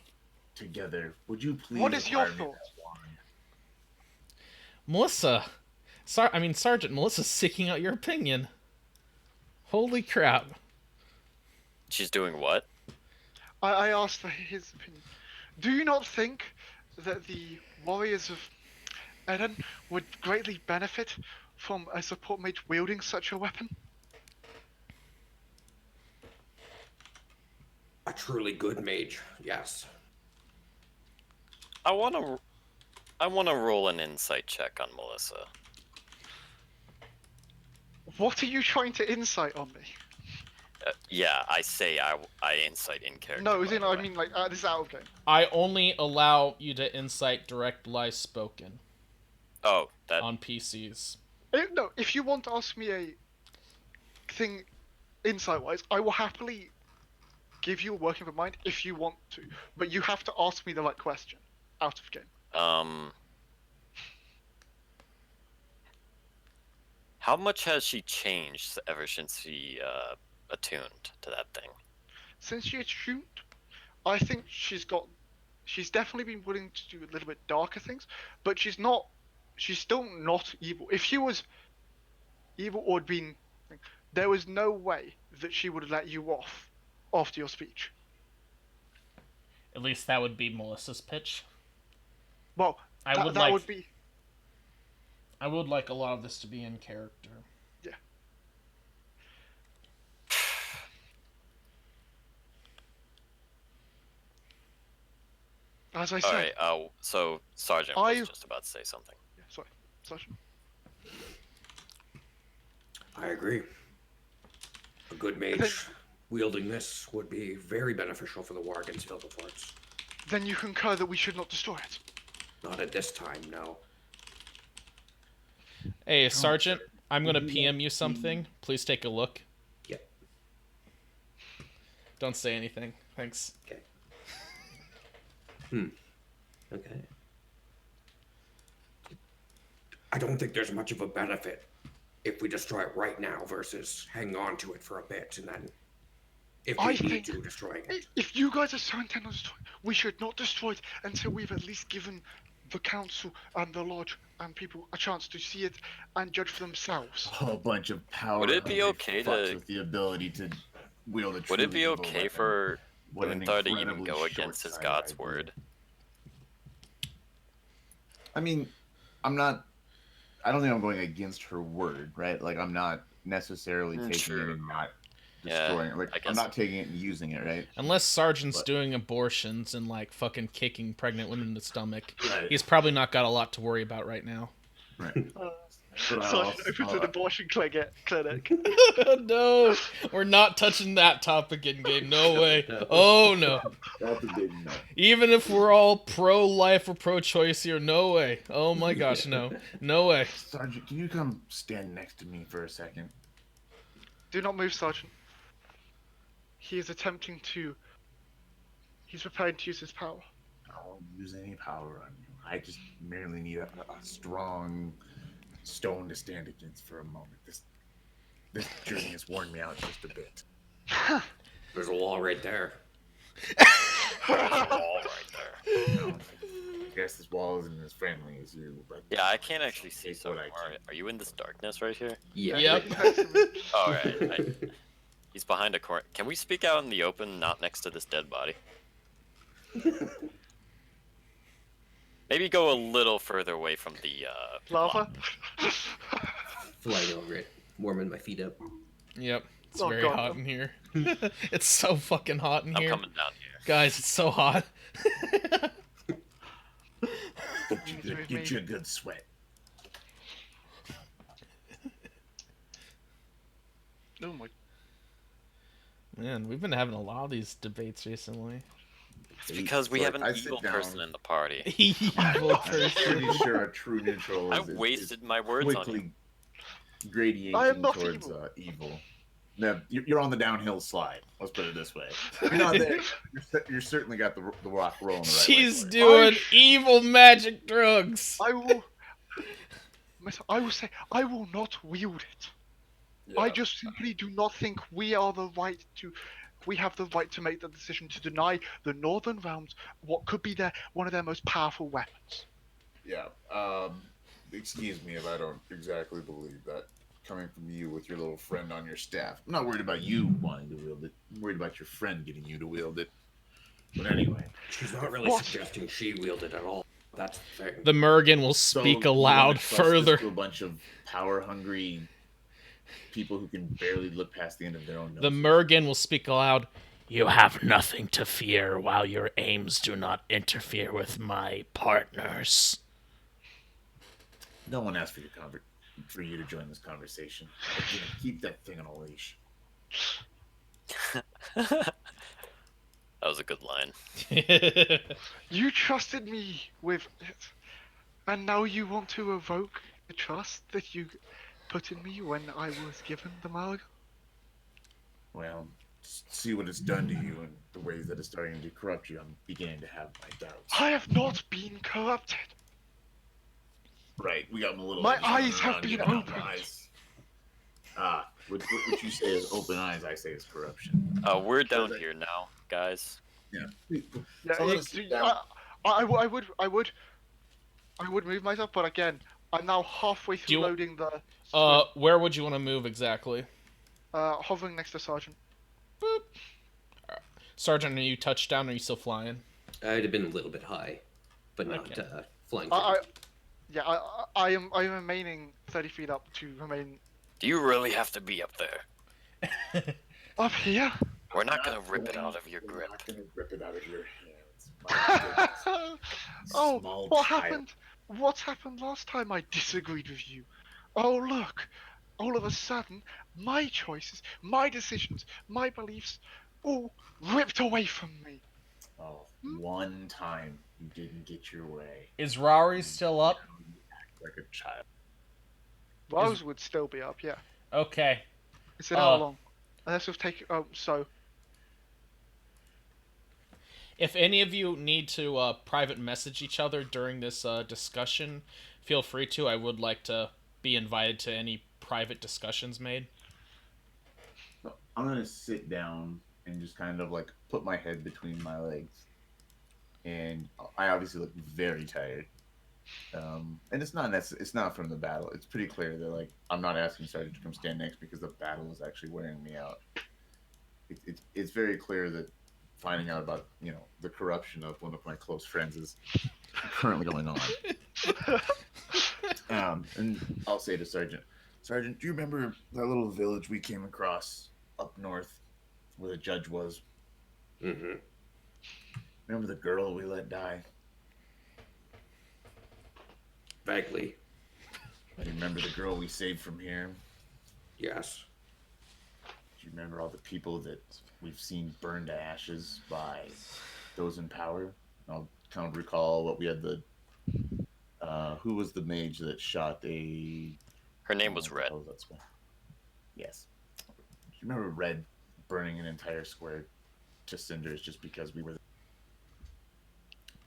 S3: together, would you please?
S4: What is your
S3: acquire me
S4: thought?
S3: that wand?
S1: Melissa. Sergeant, Melissa's seeking out your opinion. Holy crap.
S2: She's doing what?
S4: I asked for his opinion. Do you not think that the warriors of Eden would greatly benefit from a support mage wielding such a weapon?
S5: A truly good mage, yes.
S2: I wanna roll an insight check on Melissa.
S4: What are you trying to insight on me?
S2: Yeah, I say I insight in character.
S4: No,
S2: by
S4: as in,
S2: the
S4: I
S2: way.
S4: mean, like, this is out of game.
S1: I only allow you to incite direct lies spoken
S2: Oh, that.
S1: on PCs.
S4: No, if you want to ask me a thing insight-wise, I will happily give you a working of mind if you want to. But you have to ask me the right question out of game.
S2: How much has she changed ever since she attuned to that thing?
S4: Since she attuned, I think she's definitely been willing to do a little bit darker things, but she's still not evil. If she was evil or had been, there was no way that she would have let you off after your speech.
S1: At least that would be Melissa's pitch.
S4: Well,
S1: I would
S4: that
S1: like
S4: would be.
S1: I would like a lot of this to be in character.
S4: Yeah. As I said.
S2: Alright, so Sergeant was just about to say something.
S4: Yeah, sorry, Sergeant.
S5: I agree. A good mage wielding this would be very beneficial for the war against Vilgefortz.
S4: Then you concur that we should not destroy it.
S5: Not at this time, no.
S1: Hey, Sergeant, I'm gonna PM you something. Please take a look.
S5: Yeah.
S1: Don't say anything. Thanks.
S5: Okay. Okay. I don't think there's much of a benefit if we destroy it right now versus hang on to it for a bit and then if we need to destroy it.
S4: If you guys are so intent on destroying, we should not destroy it until we've at least given the council and the lodge and people a chance to see it and judge for themselves.
S3: A whole bunch of power.
S2: Would it be okay to-
S3: with the ability to wield a
S2: Would it
S3: truly
S2: be
S3: evil
S2: okay
S3: weapon?
S2: for
S3: What an
S2: Gunther to even
S3: incredibly
S2: go against his
S3: short-sighted
S2: god's
S3: idea.
S2: word?
S3: I mean, I don't think I'm going against her word, right? Like, I'm not necessarily taking
S2: True.
S3: it and not
S2: Yeah,
S3: destroying it. Like,
S2: I
S3: I'm
S2: guess-
S3: not taking it and using it, right?
S1: Unless Sergeant's
S3: But-
S1: doing abortions and like fucking kicking pregnant women in the stomach,
S3: Right.
S1: he's probably not got a lot to worry about right now.
S3: Right. But
S4: Sergeant opens an abortion clinic.
S1: No, we're not touching that topic in game. No way. Oh no.
S3: That's a big no.
S1: Even if we're all pro-life or pro-choice here, no way. Oh my gosh, no. No way.
S3: Sergeant, can you come stand next to me for a second?
S4: Do not move, Sergeant. He is attempting to. He's preparing to use his power.
S3: I won't use any power on you. I just merely need a strong stone to stand against for a moment. This journey has worn me out just a bit.
S5: There's a wall right there.
S2: All right there.
S3: You know, I guess this wall isn't as friendly as you, but
S2: Yeah, I can't actually see
S3: Take
S2: so
S3: what
S2: far.
S3: I can.
S2: Are you in this darkness right here?
S5: Yeah.
S1: Yep.
S2: All right. He's behind a corner. Can we speak out in the open, not next to this dead body? Maybe go a little further away from the
S4: Lava?
S5: Flying over it, warming my feet up.
S1: Yep. It's
S4: Oh,
S1: very
S4: God.
S1: hot in here. It's so fucking hot in
S2: I'm
S1: here.
S2: coming down here.
S1: Guys, it's so hot.
S3: get you a good sweat.
S4: Oh my.
S1: Man, we've been having a lot of these debates recently.
S2: It's because we
S3: So,
S2: have an
S3: I sit
S2: evil
S3: down.
S2: person in the party.
S1: Evil
S3: I'm
S1: person.
S3: pretty sure a true neutral
S2: I
S3: is
S2: wasted my words on you.
S3: quickly gradiating
S4: I am not
S3: towards
S4: evil.
S3: evil. Now, you're on the downhill slide. Let's put it this way. You're not there. You're certainly got the rock rolling the right
S1: She's
S3: way.
S1: doing evil magic drugs.
S4: I will. I will say, I will not wield it. I just simply do not think we are the right to. We have the right to make the decision to deny the Northern Realms what could be one of their most powerful weapons.
S3: Yeah. Excuse me if I don't exactly believe that. Coming from you with your little friend on your staff. I'm not worried about you wanting to wield it. I'm worried about your friend getting you to wield it. But anyway.
S5: She's not really
S4: What?
S5: suggesting she wielded at all. That's the thing.
S1: The Mergen will
S3: So,
S1: speak
S3: you wanna
S1: aloud
S3: trust this
S1: further.
S3: to a bunch of power-hungry people who can barely look past the end of their own nose.
S1: The Mergen will speak aloud.
S6: You have nothing to fear while your aims do not interfere with my partners.
S3: No one asked for for you to join this conversation. Again, keep that thing on a leash.
S2: That was a good line.
S4: You trusted me with it, and now you want to evoke the trust that you put in me when I was given the Marg?
S3: Well, see what it's done to you and the ways that it's starting to corrupt you. I'm beginning to have my doubts.
S4: I have not been corrupted.
S3: Right, we got a little.
S4: My
S3: edgy
S4: eyes
S3: around
S4: have
S3: you
S4: been
S3: now,
S4: opened.
S3: eyes. What you say is open eyes, I say is corruption.
S2: We're down here now, guys.
S3: Yeah.
S4: Yeah,
S3: So let us sit down.
S4: I would move myself, but again, I'm now halfway through
S1: you-
S4: loading the.
S1: Where would you want to move exactly?
S4: Hovering next to Sergeant.
S1: Sergeant, are you touchdown or are you still flying?
S7: I'd have been a little bit high, but not
S1: Okay.
S7: flying.
S4: I am remaining 30 feet up to remain
S2: Do you really have to be up there?
S4: up here.
S2: We're not gonna rip it out of your
S3: We're
S2: grip.
S3: not gonna rip it out of your hands. My goodness.
S4: Oh,
S3: Small
S4: what
S3: child.
S4: happened? What happened last time I disagreed with you? Oh, look. All of a sudden, my choices, my decisions, my beliefs, all ripped away from me.
S3: Oh, one time you didn't get your way.
S1: Is Rory still up?
S3: Like a child.
S4: Rose would still be up, yeah.
S1: Okay.
S4: Is it how long? Unless we've taken. Oh, so.
S1: If any of you need to private message each other during this discussion, feel free to. I would like to be invited to any private discussions made.
S3: So I'm gonna sit down and just kind of like put my head between my legs, and I obviously look very tired. And it's not from the battle. It's pretty clear that like I'm not asking Sergeant to come stand next because the battle is actually wearing me out. It's very clear that finding out about the corruption of one of my close friends is currently going on. And I'll say to Sergeant, do you remember that little village we came across up north where the judge was?
S5: Mm-hmm.
S3: Remember the girl we let die?
S5: Vaguely.
S3: Do you remember the girl we saved from here?
S5: Yes.
S3: Do you remember all the people that we've seen burned to ashes by those in power? I'll kind of recall what we had who was the mage that shot a...
S2: Her name was Red.
S3: Yes. Do you remember Red burning an entire square to cinders just because we were...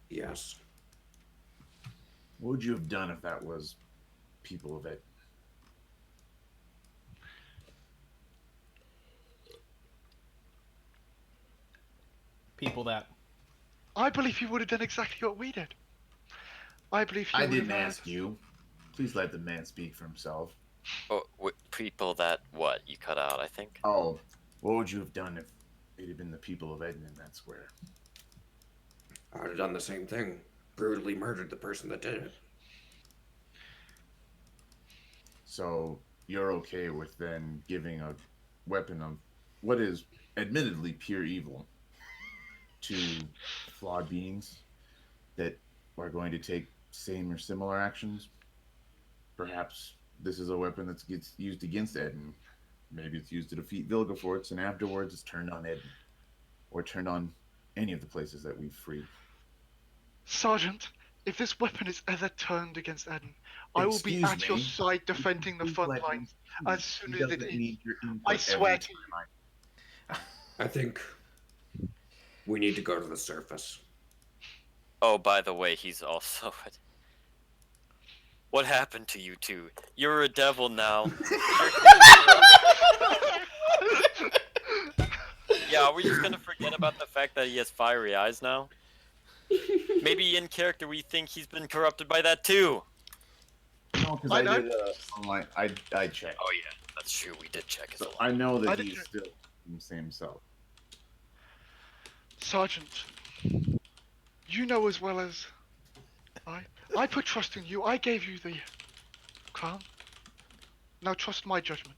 S5: Yes.
S3: What would you have done if that was people of it?
S1: People that...
S4: I believe he would have done exactly what we did. I believe he
S3: I
S4: would
S3: didn't
S4: have.
S3: ask you. Please let the man speak for himself.
S2: Oh, people that what? You cut out, I think.
S3: Oh, what would you have done if it had been the people of Eden in that square?
S5: I would have done the same thing. Brutally murdered the person that did it.
S3: So you're okay with then giving a weapon of what is admittedly pure evil to flawed beings that are going to take same or similar actions? Perhaps this is a weapon that gets used against Eden. Maybe it's used to defeat Vilgefortz, and afterwards it's turned on Eden. Or turned on any of the places that we've freed.
S4: Sergeant, if this weapon is ever turned against Eden, I will be at your side defending the front lines as soon as it is. I swear to you.
S5: I think we need to go to the surface.
S2: Oh, by the way, he's also... What happened to you two? You're a devil now. Yeah, are we just gonna forget about the fact that he has fiery eyes now? Maybe in character we think he's been corrupted by that too.
S3: No, because I did online. I checked.
S2: Oh yeah, that's true. We did check his
S3: So
S2: alive.
S3: I know that he's still the same self.
S4: Sergeant, you know as well as I put trust in you. I gave you the crown. Now trust my judgment.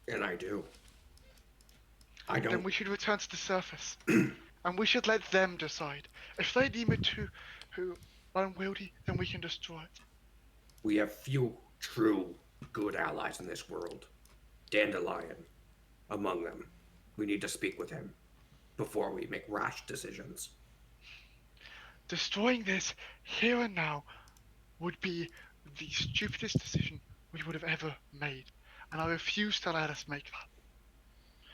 S5: And I do. I don't.
S4: Then we should return to the surface. And we should let them decide. If they deem it too unwieldy, then we can destroy it.
S5: We have few true good allies in this world. Dandelion, among them. We need to speak with him before we make rash decisions.
S4: Destroying this here and now would be the stupidest decision we would have ever made. And I refuse to let us make that.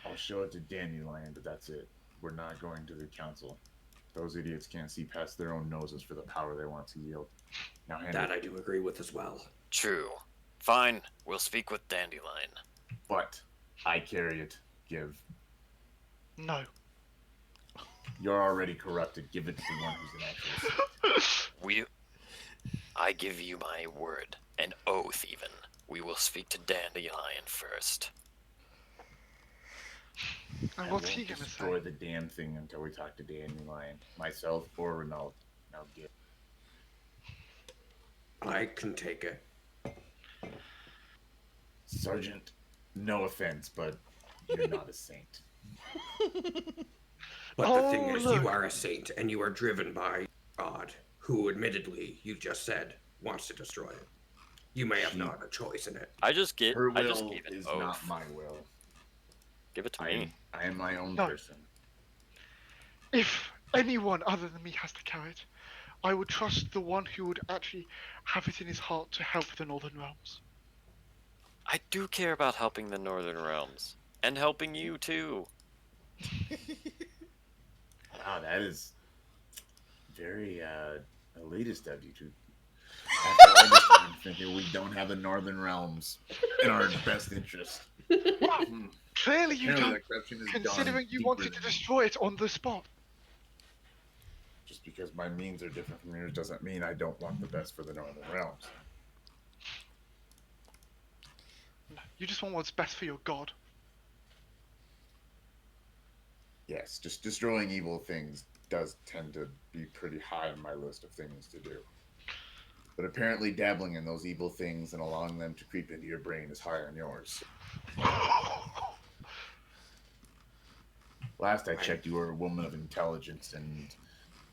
S3: I'll show it to Dandelion, but that's it. We're not going to the council. Those idiots can't see past their own noses for the power they want to yield. Now,
S5: that I do agree with as well.
S2: True. Fine, we'll speak with Dandelion.
S3: But I carry it. Give.
S4: No.
S3: You're already corrupted. Give it to the one who's an actual.
S2: I give you my word, an oath even. We will speak to Dandelion first.
S4: And
S3: I
S4: what's
S3: won't
S4: he gonna
S3: destroy
S4: say?
S3: the damn thing until we talk to Dandelion, myself, or Ronaldo. Now get.
S5: I can take it.
S3: Sergeant, no offense, but you're not a saint.
S5: But the thing
S4: Oh,
S5: is,
S4: look.
S5: you are a saint, and you are driven by God, who, admittedly, you just said wants to destroy it. You may have
S3: She-
S5: not a choice in it.
S2: I just gave
S3: Her
S2: an
S3: will is
S2: oath.
S3: not my will.
S2: Give it to
S3: I
S2: me.
S3: am my own
S4: No.
S3: person.
S4: If anyone other than me has to carry it, I would trust the one who would actually have it in his heart to help the Northern Realms.
S2: I do care about helping the Northern Realms. And helping you too.
S3: Wow, that is very elitist of you to. After all this time, thinking we don't have the Northern Realms in our best interest.
S4: Clearly you
S3: Apparently
S4: don't,
S3: that corruption is
S4: considering you
S3: deeper
S4: wanted to
S3: than me.
S4: destroy it on the spot.
S3: Just because my means are different from yours doesn't mean I don't want the best for the Northern Realms.
S4: No, you just want what's best for your god.
S3: Yes, just destroying evil things does tend to be pretty high on my list of things to do. But apparently dabbling in those evil things and allowing them to creep into your brain is high on yours. Last I checked, you were a woman of intelligence and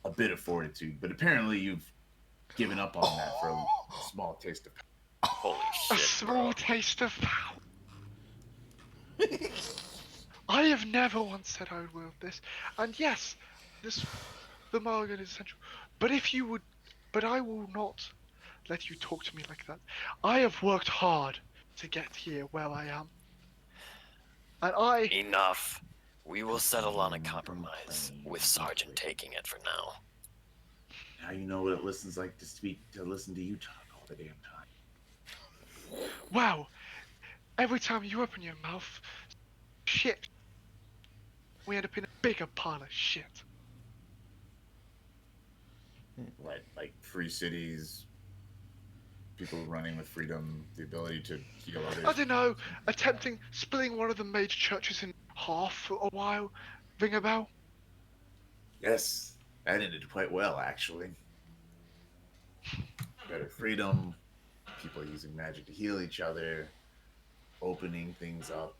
S3: a bit of fortitude, but apparently you've given up on that for a small taste of
S2: Holy
S4: A
S2: shit,
S4: small
S2: bro.
S4: taste of power. I have never once said I would wield this, and yes, the Morrigan is essential. But I will not let you talk to me like that. I have worked hard to get here where I am, and
S2: Enough. We will settle on a compromise, with Sergeant taking it for now.
S3: Now you know what it listens like to listen to you talk all the damn time.
S4: wow, every time you open your mouth, shit, we end up in a bigger pile of shit.
S3: What, like free cities, people running with freedom, the ability to heal others.
S4: I don't know, attempting splitting one of the major churches in half for a while. Ring a bell?
S3: Yes, that ended quite well, actually. Better freedom, people using magic to heal each other, opening things up.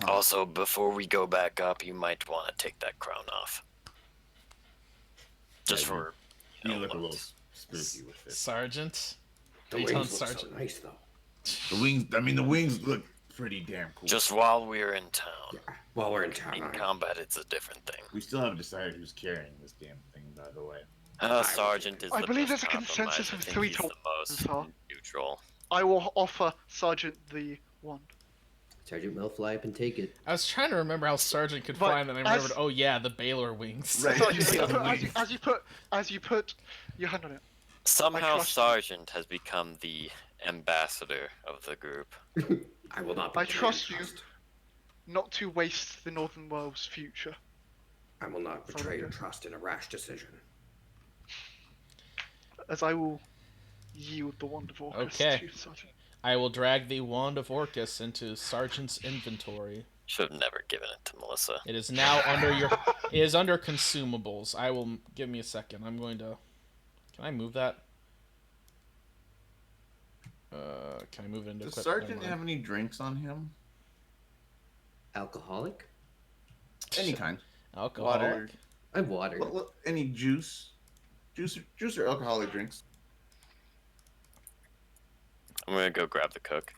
S3: Huh.
S2: Also, before we go back up, you might want to take that crown off. Just
S3: Yeah,
S2: for,
S3: you look a little
S2: looks.
S3: spooky with it.
S1: Sergeant.
S5: The
S1: Are you telling
S5: wings look so
S1: Sergeant?
S5: nice, though.
S3: The wings look pretty damn cool.
S2: Just while we're in town.
S5: Yeah. While we're in town,
S2: In
S5: I-
S2: combat, it's a different thing.
S3: We still haven't decided who's carrying this damn thing, by the way.
S2: Sergeant is
S4: I
S2: the
S4: believe
S2: best
S4: there's a consensus
S2: compromise. I
S4: of
S2: think
S4: 3
S2: he's
S4: to
S2: the most
S4: 1,
S2: neutral.
S4: I will offer Sergeant the wand.
S7: Sergeant will fly up and take it.
S1: I was trying to remember how Sergeant could
S4: But
S1: fly, and then I remembered,
S4: as-
S1: oh yeah, the Baylor wings.
S3: Right.
S4: Sergeant,
S3: Yeah.
S4: as you put your hand on it.
S2: Somehow,
S4: trust you.
S2: Sergeant has become the ambassador of the group.
S5: I will not
S4: I
S5: betray
S4: trust
S5: your
S4: you.
S5: trust.
S4: Not to waste the Northern World's future.
S5: I will not
S4: Sorry,
S5: betray your
S4: okay.
S5: trust in a rash decision.
S4: As I will yield the wand of Orcus
S1: Okay.
S4: to Sergeant.
S1: I will drag the wand of Orcus into Sergeant's inventory.
S2: Should have never given it to Melissa.
S1: It is now under your. It is under consumables. I will give me a second. I'm going to. Can I move that? Can I move it into?
S3: Does
S1: equip-
S3: Sergeant
S1: never mind.
S3: have any drinks on him?
S7: Alcoholic?
S3: Any kind.
S1: Alcoholic?
S3: Water.
S7: I have water.
S3: Any juice? Juice or alcoholic drinks?
S2: I'm gonna go grab the cook.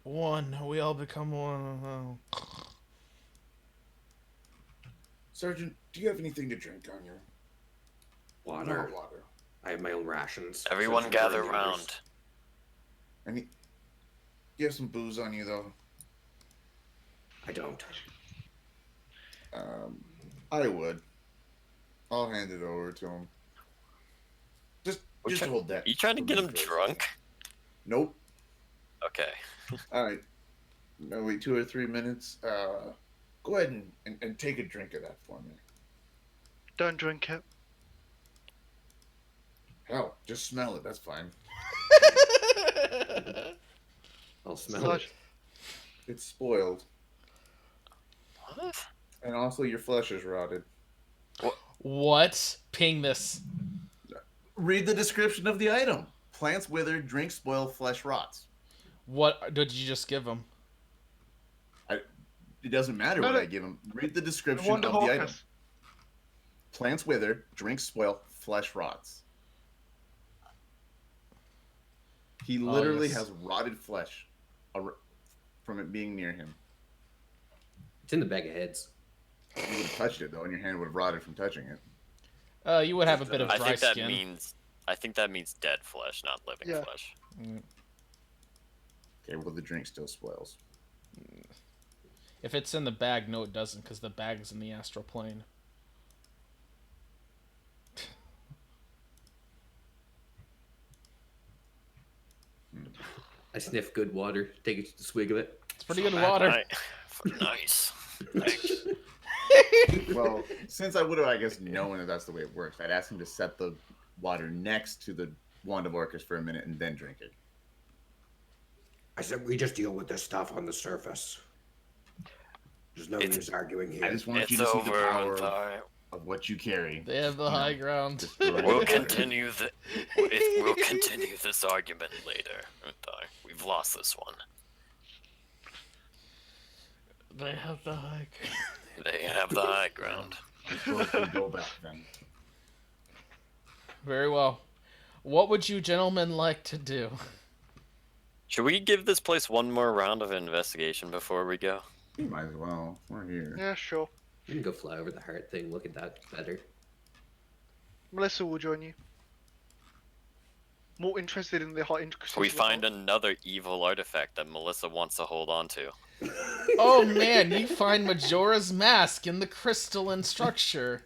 S1: One. We all become one.
S3: Sergeant, do you have anything to drink on you?
S5: Water.
S3: No water.
S5: I have my own rations.
S2: Everyone
S5: Such
S2: gather
S5: as
S2: round.
S3: Any? You have some booze on you though.
S5: I don't.
S3: I would. I'll hand it over to him. Just hold that.
S2: You trying to
S3: for
S2: get
S3: me
S2: him
S3: for a
S2: drunk?
S3: second. Nope.
S2: Okay.
S3: All right. No, wait 2 or 3 minutes. Go ahead and take a drink of that for me.
S4: Don't drink it.
S3: Hell, just smell it. That's fine.
S7: I'll smell
S4: Sergeant,
S3: It's spoiled.
S2: What?
S3: And also your flesh is rotted.
S1: What? Ping this.
S3: Read the description of the item. Plants wither, drink spoil, flesh rots.
S1: What did you just give him?
S3: It doesn't matter
S4: No,
S3: what
S4: no.
S3: I give him. Read the description
S4: Wonder
S3: of the item.
S4: Marcus.
S3: Plants wither, drink spoil, flesh rots. He literally
S1: yes.
S3: has rotted flesh from it being near him.
S7: It's in the bag of heads.
S3: You would have touched it though, and your hand would have rotted from touching it.
S1: You would have a bit of
S2: I
S1: dry
S2: think that
S1: skin.
S2: means. I think that means dead flesh, not living
S4: Yeah.
S2: flesh.
S3: Okay, well the drink still spoils.
S1: If it's in the bag, no, it doesn't, because the bag's in the astral plane.
S7: I sniff good water, take a swig of it.
S1: It's pretty good water.
S2: Nice. Thanks.
S3: Well, since I would have, I guess, known that that's the way it works, I'd ask him to set the water next to the wand of Orcus for a minute and then drink it.
S5: I said we just deal with this stuff on the surface. There's no use arguing
S3: I
S5: here.
S3: just want
S2: It's
S3: you to see the
S2: over,
S3: power
S2: Unthar.
S3: of what you carry.
S1: They have the high ground.
S3: Destroy
S2: We'll
S3: it.
S2: continue we'll continue this argument later, Unthar. We've lost this one.
S1: They have the high ground.
S2: They have the high ground.
S3: Well, we go back then.
S1: Very well. What would you gentlemen like to do?
S2: Should we give this place one more round of investigation before we go?
S3: You might as well. We're here.
S4: Yeah, sure.
S7: You can go fly over the heart thing, look at that better.
S4: Melissa will join you. More interested in the hot intricacies.
S2: We
S4: of the
S2: find
S4: heart.
S2: another evil artifact that Melissa wants to hold on to.
S1: Oh man, you find Majora's Mask in the crystalline structure.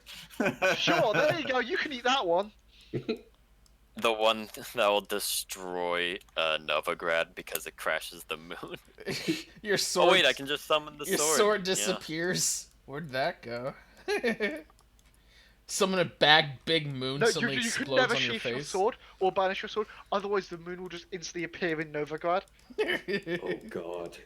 S4: Sure, there you go. You can eat that one.
S2: The one that will destroy Novigrad because it crashes the moon.
S1: Your sword.
S2: Oh wait, I can just summon the
S1: Your
S2: sword.
S1: sword
S2: Yeah.
S1: disappears. Where'd that go? Summon a big moon
S4: No,
S1: suddenly
S4: you could
S1: explodes
S4: never
S1: on your
S4: sheath your
S1: face.
S4: sword or banish your sword. Otherwise, the moon will just instantly appear in Novigrad.
S7: Oh god.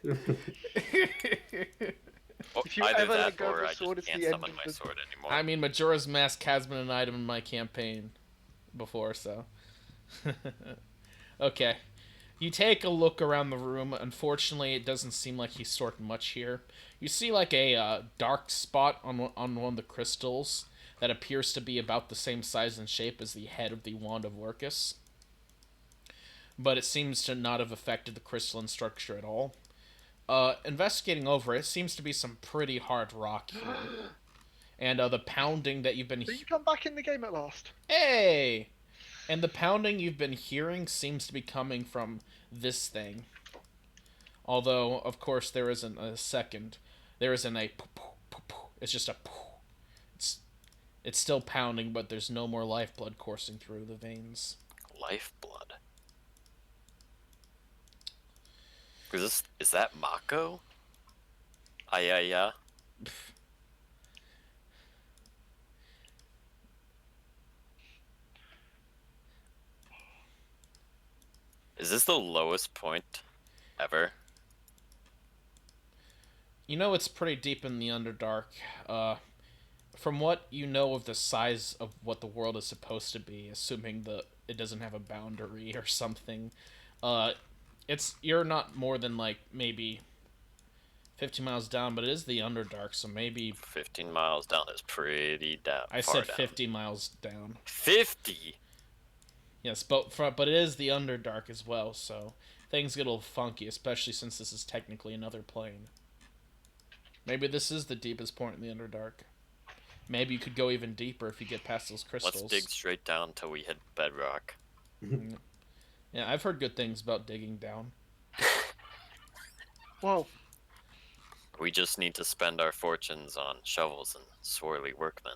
S2: Oh,
S4: If you
S2: either
S4: ever
S2: that
S4: let go of
S2: or
S4: the
S2: I
S4: sword,
S2: just
S4: it's
S2: can't
S4: the end
S2: summon
S4: of
S2: my
S4: the-
S2: sword anymore.
S1: I mean, Majora's Mask has been an item in my campaign before, so. Okay. You take a look around the room. Unfortunately, it doesn't seem like he's stored much here. You see like a dark spot on one of the crystals that appears to be about the same size and shape as the head of the Wand of Orcus. But it seems to not have affected the crystalline structure at all. Investigating over it, seems to be some pretty hard rock here. And the pounding that you've been...
S4: So you come back in the game at last.
S1: Hey! And the pounding you've been hearing seems to be coming from this thing. Although, of course, there isn't a second. There isn't a poo-poo. It's just a poo. It's still pounding, but there's no more lifeblood coursing through the veins.
S2: Lifeblood. Is that Mako? Yeah. Is this the lowest point ever?
S1: You know it's pretty deep in the Underdark. From what you know of the size of what the world is supposed to be, assuming it doesn't have a boundary or something, you're not more than like maybe 50 miles down, but it is the Underdark, so maybe
S2: 15 miles down is pretty down.
S1: I
S2: far
S1: said
S2: down.
S1: 50 miles down.
S2: 50?
S1: Yes, but it is the Underdark as well, so things get a little funky, especially since this is technically another plane. Maybe this is the deepest point in the Underdark. Maybe you could go even deeper if you get past those crystals.
S2: Let's dig straight down until we hit bedrock.
S1: Yeah, I've heard good things about digging down.
S4: Whoa.
S2: We just need to spend our fortunes on shovels and swirly workmen.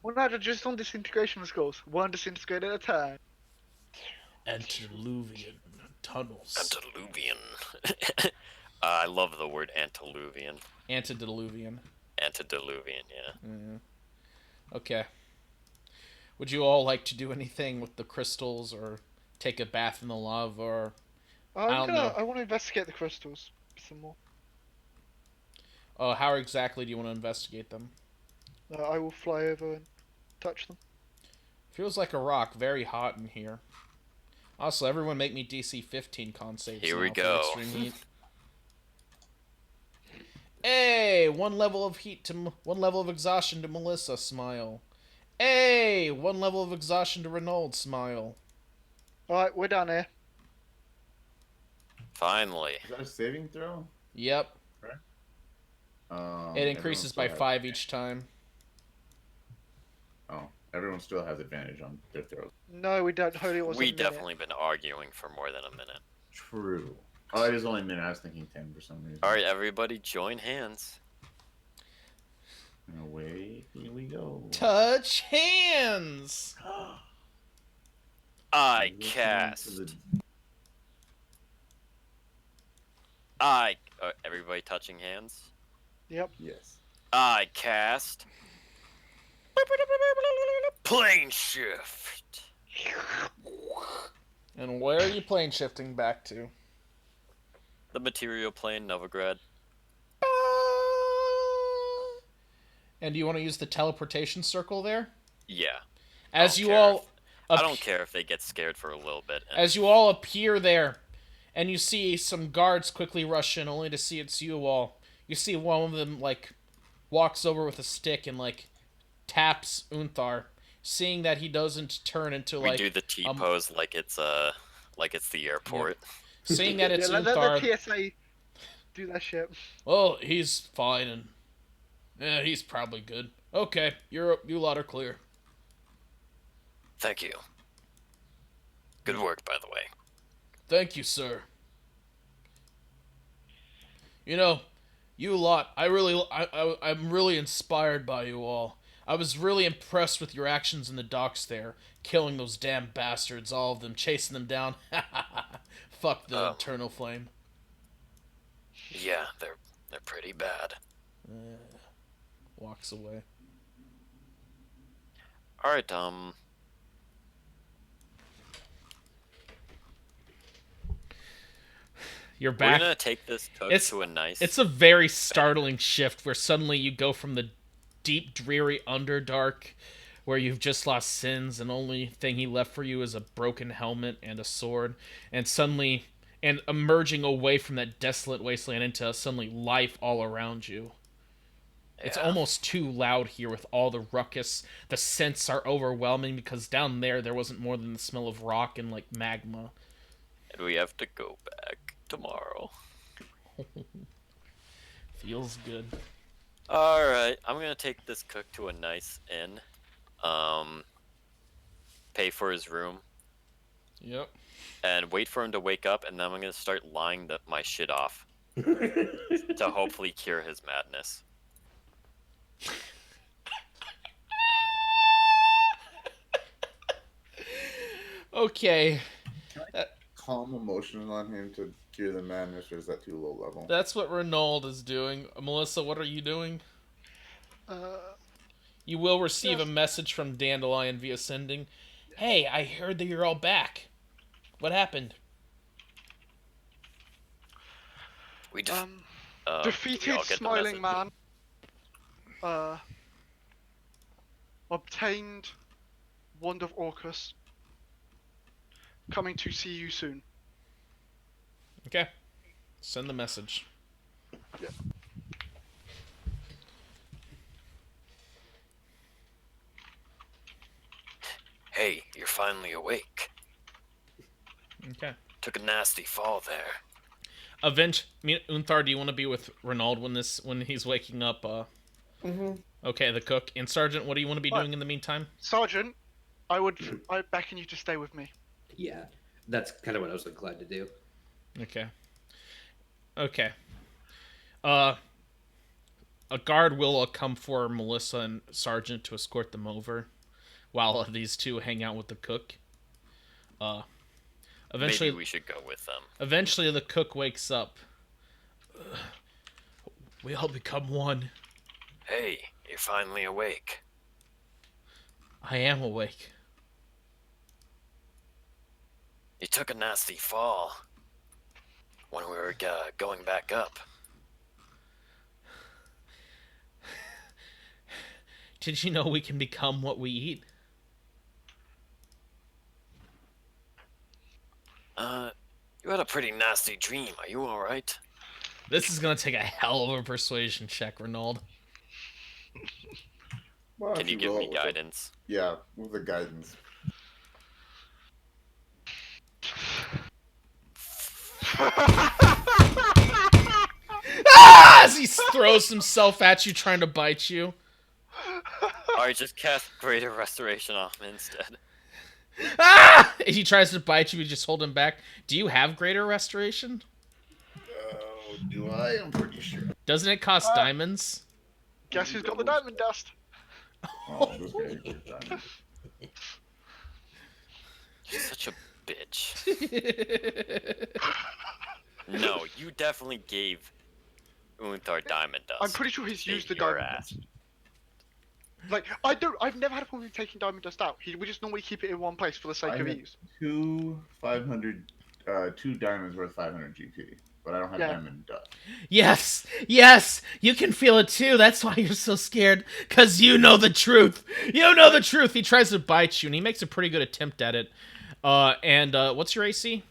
S4: Well, no, just on disintegration scrolls. One disintegrate at a time.
S1: Antediluvian tunnels.
S2: Antediluvian. I love the word antediluvian.
S1: Antediluvian.
S2: Antediluvian, yeah.
S1: Okay. Would you all like to do anything with the crystals, or take a bath in the lava, or... I don't know.
S4: I want to investigate the crystals. some more.
S1: How exactly do you want to investigate them?
S4: I will fly over and touch them.
S1: Feels like a rock. Very hot in here. Also, everyone make me DC 15 con saves
S2: Here
S1: now
S2: we
S1: for
S2: go.
S1: extreme heat. Hey, one level of exhaustion to Melissa. Smile. Hey, one level of exhaustion to Renaud. Smile.
S4: Alright, we're down here.
S2: Finally.
S3: Is that a saving throw?
S1: Yep. It increases by 5 each time.
S3: Oh, everyone still has advantage on their throws.
S4: No, we don't. Holy, it was a
S2: We
S4: minute.
S2: definitely been arguing for more than a minute.
S3: True. Oh, it is only a minute. I was thinking 10 for some reason.
S2: Alright, everybody join hands.
S3: And away we go.
S1: Touch hands.
S2: I
S3: Listening to
S2: cast.
S3: the-
S2: Everybody touching hands?
S4: Yep.
S3: Yes.
S2: I cast. Plane shift.
S1: And where are you plane shifting back to?
S2: The material plane, Novigrad.
S1: And do you want to use the teleportation circle there?
S2: Yeah.
S1: As
S2: don't
S1: you
S2: care
S1: all,
S2: I don't care if they get scared for a little bit. And
S1: as you all appear there, and you see some guards quickly rush in, only to see it's you all. You see one of them like walks over with a stick and like taps Unthar, seeing that he doesn't turn into
S2: we
S1: like
S2: do the T pose like it's the airport.
S1: seeing that it's
S4: Yeah, let
S1: Unthar.
S4: the TSA do that shit.
S1: Oh, he's fine, and yeah, he's probably good. Okay, you lot are clear.
S2: Thank you. Good work, by the way.
S1: Thank you, sir. You know, you lot, I'm really inspired by you all. I was really impressed with your actions in the docks there, killing those damn bastards, all of them, chasing them down. Fuck the Eternal Flame.
S2: Yeah, they're pretty bad.
S1: Walks away.
S2: All right,
S1: You're
S2: we're
S1: back.
S2: gonna take this cook to a nice.
S1: It's a very startling shift where suddenly you go from the deep, dreary Underdark, where you've just lost Sins, and only thing he left for you is a broken helmet and a sword, and suddenly, and emerging away from that desolate wasteland into suddenly life all around you. It's almost too loud here with all the ruckus. The scents are overwhelming because down there wasn't more than the smell of rock and like magma.
S2: And we have to go back tomorrow.
S1: Feels good.
S2: All right, I'm gonna take this cook to a nice inn. Pay for his room.
S1: Yep.
S2: And wait for him to wake up, and then I'm gonna start lying my shit off to hopefully cure his madness.
S1: Okay.
S3: Calm emotions on him to cure the madness, or is that too low level?
S1: That's what Renaud is doing. Melissa, what are you doing? You will receive a message from Dandelion via sending. Hey, I heard that you're all back. What happened?
S2: We did we all
S4: Defeated
S2: get the
S4: Smiling
S2: message?
S4: Man. Obtained Wand of Orcus. Coming to see you soon.
S1: Okay. Send the message.
S4: Yeah.
S2: Hey, you're finally awake.
S1: Okay.
S2: Took a nasty fall there.
S1: Unthar, do you want to be with Renaud when he's waking up? Okay, the cook. And Sergeant, what do you want to be doing in the meantime?
S4: Sergeant, I beckon you to stay with me.
S7: Yeah, that's kind of what I was glad to do.
S1: Okay. A guard will come for Melissa and Sergeant to escort them over, while these two hang out with the cook. Eventually,
S2: Maybe we should go with them.
S1: Eventually, the cook wakes up. We all become one.
S2: Hey, you're finally awake.
S1: I am awake.
S2: You took a nasty fall. when we were going back up.
S1: Did you know we can become what we eat?
S2: You had a pretty nasty dream. Are you alright?
S1: This is gonna take a hell of a persuasion check, Renaud.
S3: Why don't
S2: Can you give
S3: roll
S2: me
S3: it with
S2: guidance?
S3: Yeah, with the guidance.
S1: As he throws himself at you, trying to bite you.
S2: Alright, just cast Greater Restoration on him instead.
S1: Ah! If he tries to bite you, you just hold him back. Do you have greater restoration?
S3: Oh, do I? I'm pretty sure.
S1: Doesn't it cost diamonds?
S4: Guess who's got the diamond dust?
S3: Oh, this guy gets diamond.
S2: You're such a bitch. No, you definitely gave Unthar diamond dust.
S4: I'm pretty sure he's used the
S2: Your
S4: diamond
S2: ass.
S4: dust. Like, I've never had a problem with taking diamond dust out. We just normally keep it in one place for the sake
S3: I
S4: of
S3: have
S4: ease.
S3: two diamonds worth 500 GP, but I don't have
S4: Yeah.
S3: diamond dust.
S1: Yes, yes, you can feel it too. That's why you're so scared, because you know the truth. You know the truth. He tries to bite you, and he makes a pretty good attempt at it. What's your AC?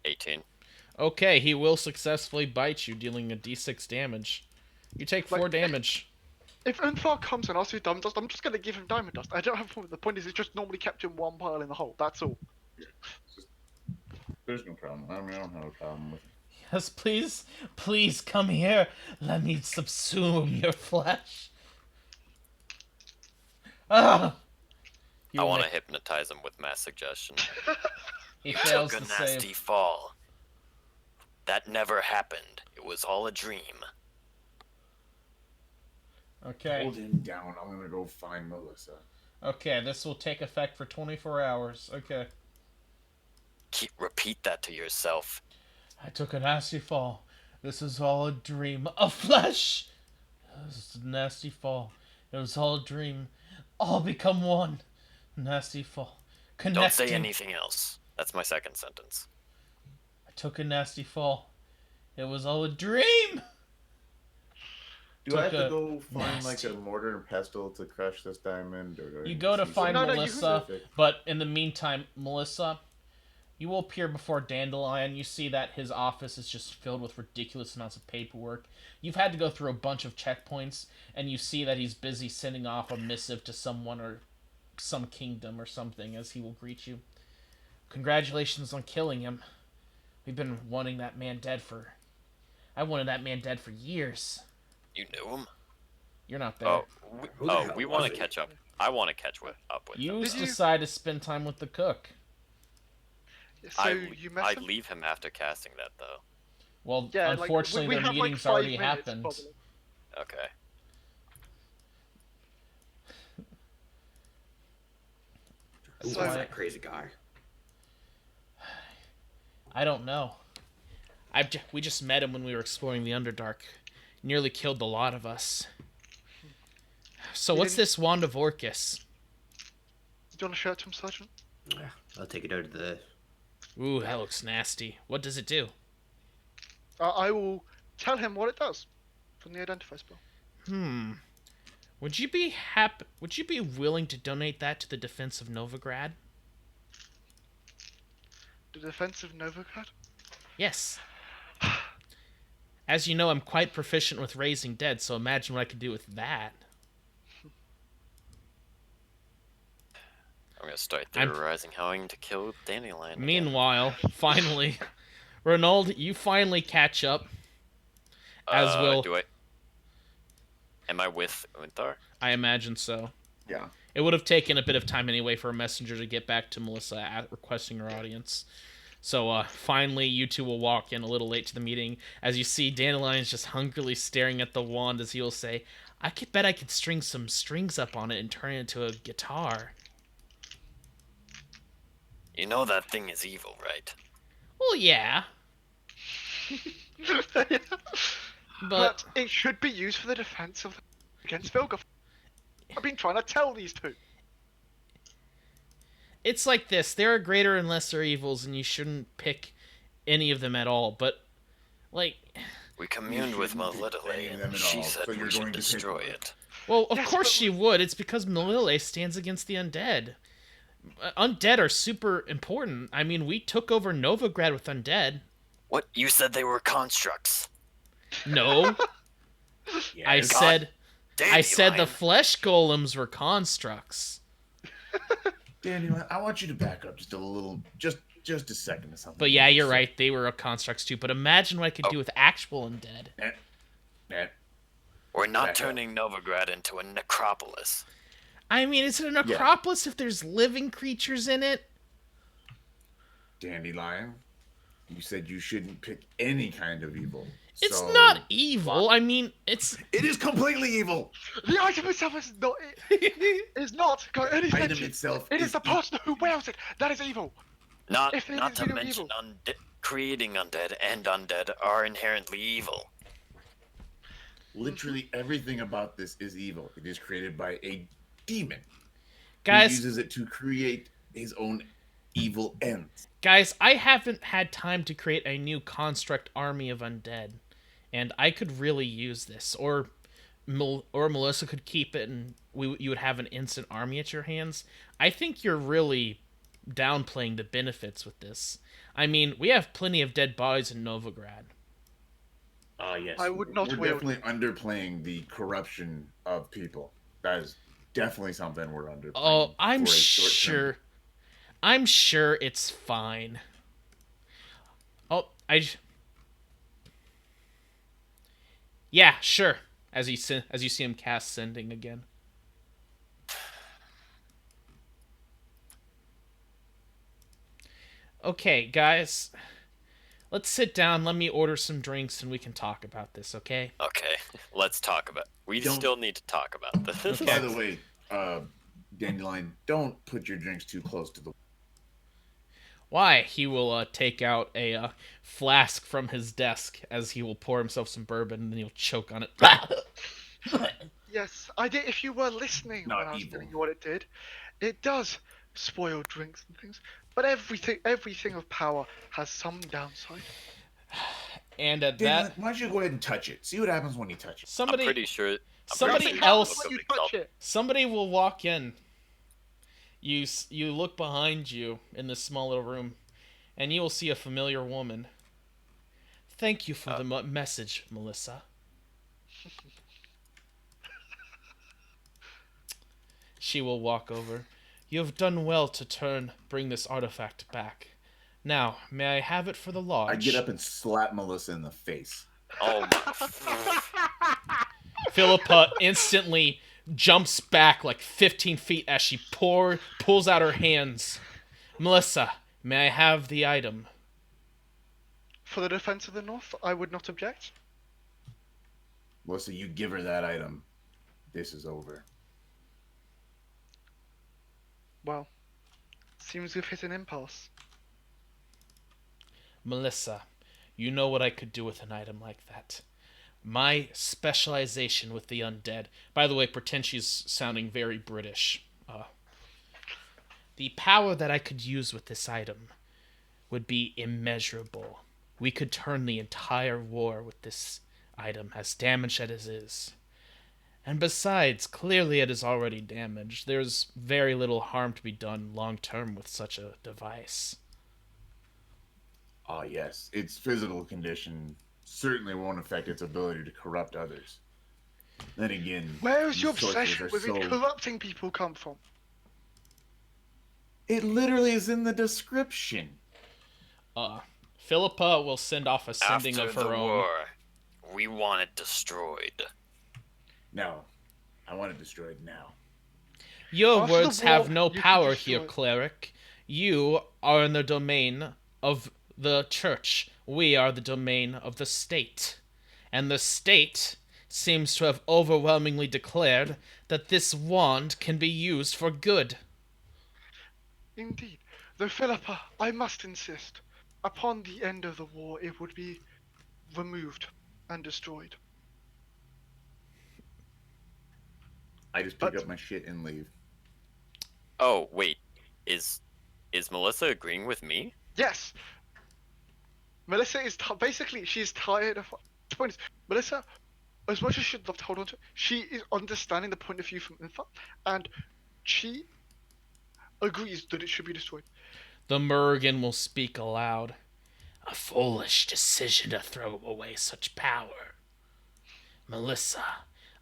S2: 18.
S1: Okay, he will successfully bite you, dealing a d6 damage. You take 4 damage.
S4: If Unthar comes and asks for diamond dust, I'm just gonna give him diamond dust. I don't have a problem. The point is, it's just normally kept in one pile in the hole. That's all.
S3: There's no problem. I mean, I don't have a problem with it.
S1: Yes, please, please come here. Let me subsume your flesh. Ah!
S2: I want to hypnotize him with mass suggestion.
S1: He
S2: You
S1: fails
S2: took a
S1: to
S2: nasty
S1: save.
S2: fall. That never happened. It was all a dream.
S1: Okay.
S3: Hold him down. I'm gonna go find Melissa.
S1: Okay, this will take effect for 24 hours. Okay.
S2: Repeat that to yourself.
S1: I took a nasty fall. This is all a dream of flesh. This is a nasty fall. It was all a dream. All become one. Nasty fall. Connecting.
S2: Don't say anything else. That's my second sentence.
S1: I took a nasty fall. It was all a dream.
S3: Do I have
S1: Took
S3: to
S1: a
S3: go find like
S1: nasty-
S3: a mortar and pestle to crush this diamond? Or do I
S1: You
S3: need
S1: go to
S3: see
S1: find
S3: something
S4: No, you
S1: Melissa,
S3: specific?
S1: but in the meantime, Melissa, you will appear before Dandelion. You see that his office is just filled with ridiculous amounts of paperwork. You've had to go through a bunch of checkpoints, and you see that he's busy sending off a missive to someone or some kingdom or something as he will greet you. Congratulations on killing him. We've been wanting that man dead for... I wanted that man dead for years.
S2: You knew him?
S1: You're not there.
S2: Oh,
S5: Who the hell
S2: we
S5: was
S2: want to
S5: he?
S2: catch up. I want to catch up with
S1: You
S2: him.
S4: Did you-
S1: decide to spend time with the cook.
S4: So you met
S2: I
S4: him?
S2: leave him after casting that, though.
S1: Well,
S4: Yeah, like,
S1: unfortunately,
S4: we
S1: their
S4: have, like,
S1: meeting's
S4: 5
S1: already
S4: minutes,
S1: happened.
S4: probably.
S2: Okay.
S5: Who's
S4: So-
S5: that crazy guy?
S1: I don't know. We just met him when we were exploring the Underdark. Nearly killed the lot of us. So
S4: You
S1: what's
S4: didn't-
S1: this Wand of Orcus?
S4: Do you want to show it to him, Sergeant?
S5: Yeah, I'll take it out of the.
S1: Ooh, that looks nasty. What does it do?
S4: I will tell him what it does from the identify spell.
S1: Would you be willing to donate that to the defense of Novigrad?
S4: The defense of Novigrad?
S1: Yes. As you know, I'm quite proficient with raising dead, so imagine what I could do with that.
S2: I'm going to start
S1: I'm-
S2: theorizing how I'm going to kill Dandelion. again.
S1: Meanwhile, finally, Renaud, you finally catch up. As will...
S2: Am I with Unthar?
S1: I imagine so.
S3: Yeah.
S1: It would have taken a bit of time anyway for a messenger to get back to Melissa requesting her audience. So finally, you two will walk in a little late to the meeting as you see Dandelion's just hungrily staring at the wand as he will say, I could string some strings up on it and turn it into a guitar.
S2: You know that thing is evil, right?
S1: Well, yeah, but
S4: But it should be used for the defense of against Vilgath. I've been trying to tell these two.
S1: it's like this. There are greater and lesser evils, and you shouldn't pick any of them at all, but like,
S2: We communed with
S3: shouldn't pick
S2: Melitele,
S3: any of them
S2: and
S3: at
S2: she
S3: all,
S2: said
S3: so you're
S2: we should
S3: going to pick
S2: destroy
S3: one.
S2: it.
S1: well, of
S4: Yes,
S1: course
S4: but-
S1: she would. It's because Melile stands against the undead. Undead are super important. I mean, we took over Novigrad with undead.
S2: What? You said they were constructs.
S1: No, I
S3: Yes.
S1: said I said the
S2: Dandelion.
S1: flesh golems were constructs.
S3: Dandelion, I want you to back up just a little, just a second or something.
S1: But yeah, you're right. They were constructs too. But imagine what I could do with actual undead.
S3: Nat,
S2: We're not
S3: Back up.
S2: turning Novigrad into a necropolis.
S1: I mean, is it a necropolis if there's living creatures in it?
S3: Dandelion, you said you shouldn't pick any kind of evil.
S1: It's
S3: so-
S1: not evil. I mean, it's
S3: It is completely evil.
S4: The item itself is not. It is not got any
S3: Item
S4: mention.
S3: itself
S4: It is the
S3: evil.
S4: person who wears it that is evil.
S2: Not
S4: If it
S2: not
S4: is
S2: to
S4: evil,
S2: mention
S4: evil.
S2: creating undead and undead are inherently evil.
S3: Literally everything about this is evil. It is created by a demon.
S1: guys.
S3: He uses it to create his own evil ends.
S1: Guys, I haven't had time to create a new construct army of undead, and I could really use this. Or Melissa could keep it, and you would have an instant army at your hands. I think you're really downplaying the benefits with this. I mean, we have plenty of dead bodies in Novigrad.
S3: Yes.
S4: I would not
S3: We're
S4: wield-
S3: definitely underplaying the corruption of people. That is definitely something we're underplaying.
S1: Oh, I'm
S3: for a short-term-
S1: sure. I'm sure it's fine. Oh, yeah, sure. As you see him cast sending again. Okay, guys. Let's sit down. Let me order some drinks and we can talk about this, okay?
S2: Okay, let's talk about. We
S3: Don't-
S2: still need to talk about this.
S3: By the way, Dandelion, don't put your drinks too close to the.
S1: Why? He will take out a flask from his desk as he will pour himself some bourbon and then he'll choke on it.
S4: Yes, I did. If you were listening
S3: Not
S4: when I was
S3: evil.
S4: telling you what it did, it does spoil drinks and things. But everything of power has some downside.
S1: And at
S3: Dandelion,
S1: that,
S3: why don't you go ahead and touch it? See what happens when you touch it.
S2: I'm
S1: somebody
S2: pretty sure.
S1: somebody
S2: pretty sure
S1: else-
S2: something
S4: You touch
S2: felt-
S4: it.
S1: somebody will walk in. You look behind you in this small little room, and you will see a familiar woman. Thank you for the message, Melissa. She will walk over. You have done well to bring this artifact back. Now, may I have it for the lodge?
S3: I get up and slap Melissa in the face.
S2: Oh my!
S1: Philippa instantly jumps back like 15 feet as she pulls out her hands. Melissa, may I have the item?
S4: For the defense of the North, I would not object.
S3: Melissa, you give her that item. This is over.
S4: Well, seems we've hit an impasse.
S1: Melissa, you know what I could do with an item like that. My specialization with the undead. By the way, pretend she's sounding very British. The power that I could use with this item would be immeasurable. We could turn the entire war with this item, as damaged as it is. And besides, clearly it is already damaged. There's very little harm to be done long term with such a device.
S3: Ah, yes. Its physical condition certainly won't affect its ability to corrupt others. Then again,
S4: Where is your
S3: these sorcerers
S4: obsession
S3: are
S4: with it
S3: so-
S4: corrupting people come from?
S3: It literally is in the description.
S1: Philippa will send off a sending
S2: After
S1: of her
S2: the
S1: own.
S2: war, we want it destroyed.
S3: No. I want it destroyed now.
S1: Your
S4: After the
S1: words have
S4: war,
S1: no
S4: you can
S1: power
S4: destroy
S1: here,
S4: it.
S1: cleric. You are in the domain of the church. We are the domain of the state. And the state seems to have overwhelmingly declared that this wand can be used for good.
S4: Indeed. Though, Philippa, I must insist, upon the end of the war, it would be removed and destroyed.
S3: I just pick
S4: But-
S3: up my shit and leave.
S2: Oh wait, is Melissa agreeing with me?
S4: Yes! Melissa is basically she's tired of. The point is, Melissa, as much as she'd love to hold on to, she is understanding the point of view from Infa, and she agrees that it should be destroyed.
S1: The Murgan will speak aloud.
S6: A foolish decision to throw away such power. Melissa,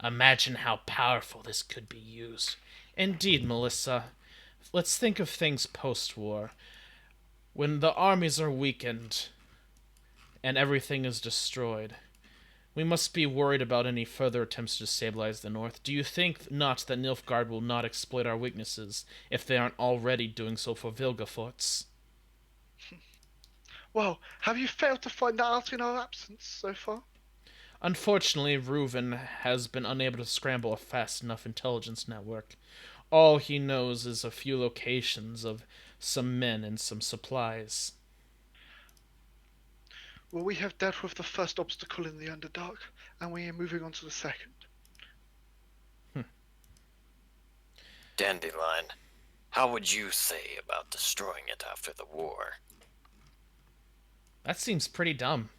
S6: imagine how powerful this could be used.
S1: Indeed, Melissa. Let's think of things post-war. When the armies are weakened and everything is destroyed, we must be worried about any further attempts to destabilize the North. Do you think not that Nilfgaard will not exploit our weaknesses if they aren't already doing so for Vilgefortz?
S4: Well, have you failed to find that out in our absence so far?
S1: Unfortunately, Reuven has been unable to scramble a fast enough intelligence network. All he knows is a few locations of some men and some supplies.
S4: Well, we have dealt with the first obstacle in the Underdark, and we are moving on to the second.
S2: Dandelion, how would you say about destroying it after the war?
S1: That seems pretty dumb.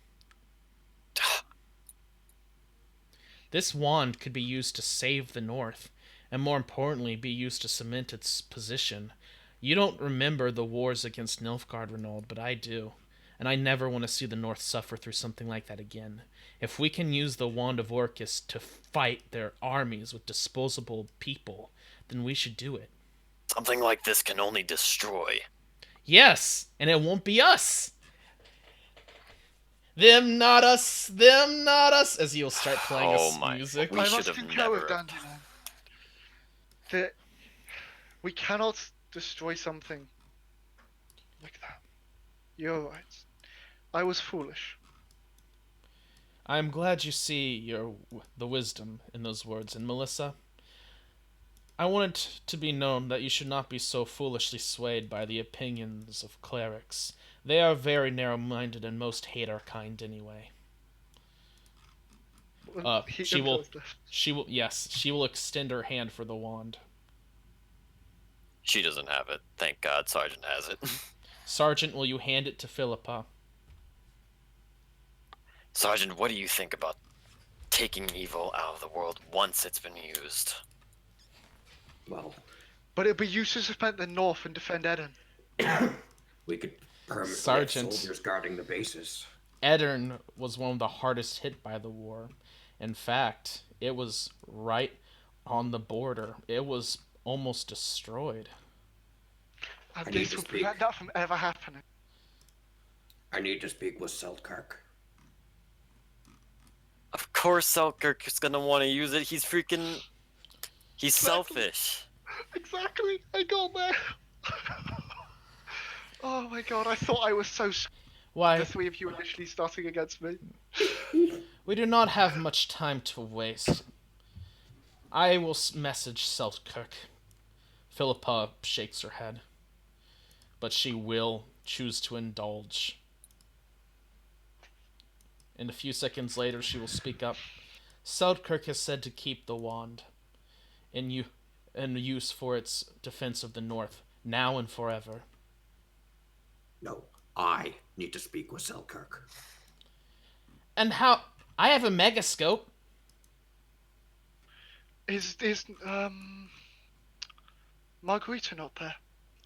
S1: This wand could be used to save the North, and more importantly, be used to cement its position. You don't remember the wars against Nilfgaard, Renaud, but I do. And I never want to see the North suffer through something like that again. If we can use the Wand of Orcus to fight their armies with disposable people, then we should do it.
S2: Something like this can only destroy.
S1: Yes, and it won't be us. Them not us, as you'll start playing music.
S2: We
S4: I
S2: should
S4: must
S2: have
S4: concur with
S2: never.
S4: Dandelion that we cannot destroy something like that. You're right. I was foolish.
S1: I'm glad you see the wisdom in those words. And Melissa, I want it to be known that you should not be so foolishly swayed by the opinions of clerics. They are very narrow-minded and most hate our kind anyway. She will extend her hand for the wand.
S2: She doesn't have it. Thank God Sergeant has it.
S1: Sergeant, will you hand it to Philippa?
S2: Sergeant, what do you think about taking evil out of the world once it's been used?
S5: Well,
S4: But it'd be used to defend the North and defend Eden.
S5: we could permanently
S1: Sergeant.
S5: have soldiers guarding the bases.
S1: Edirne was one of the hardest hit by the war. In fact, it was right on the border. It was almost destroyed.
S4: And
S5: need
S4: this
S5: to
S4: will
S5: speak.
S4: prevent that from ever happening.
S5: I need to speak with Selkirk.
S2: Of course Selkirk is gonna want to use it. He's freaking... He's selfish.
S4: Exactly. I got there. Oh my god, I thought I was so
S1: Why,
S4: the three of you initially starting against me.
S1: we do not have much time to waste. I will message Selkirk. Philippa shakes her head. But she will choose to indulge. And a few seconds later, she will speak up. Selkirk has said to keep the wand in use for its defense of the North, now and forever.
S5: No, I need to speak with Selkirk.
S1: And how... I have a megascope.
S4: Is Margarita not there?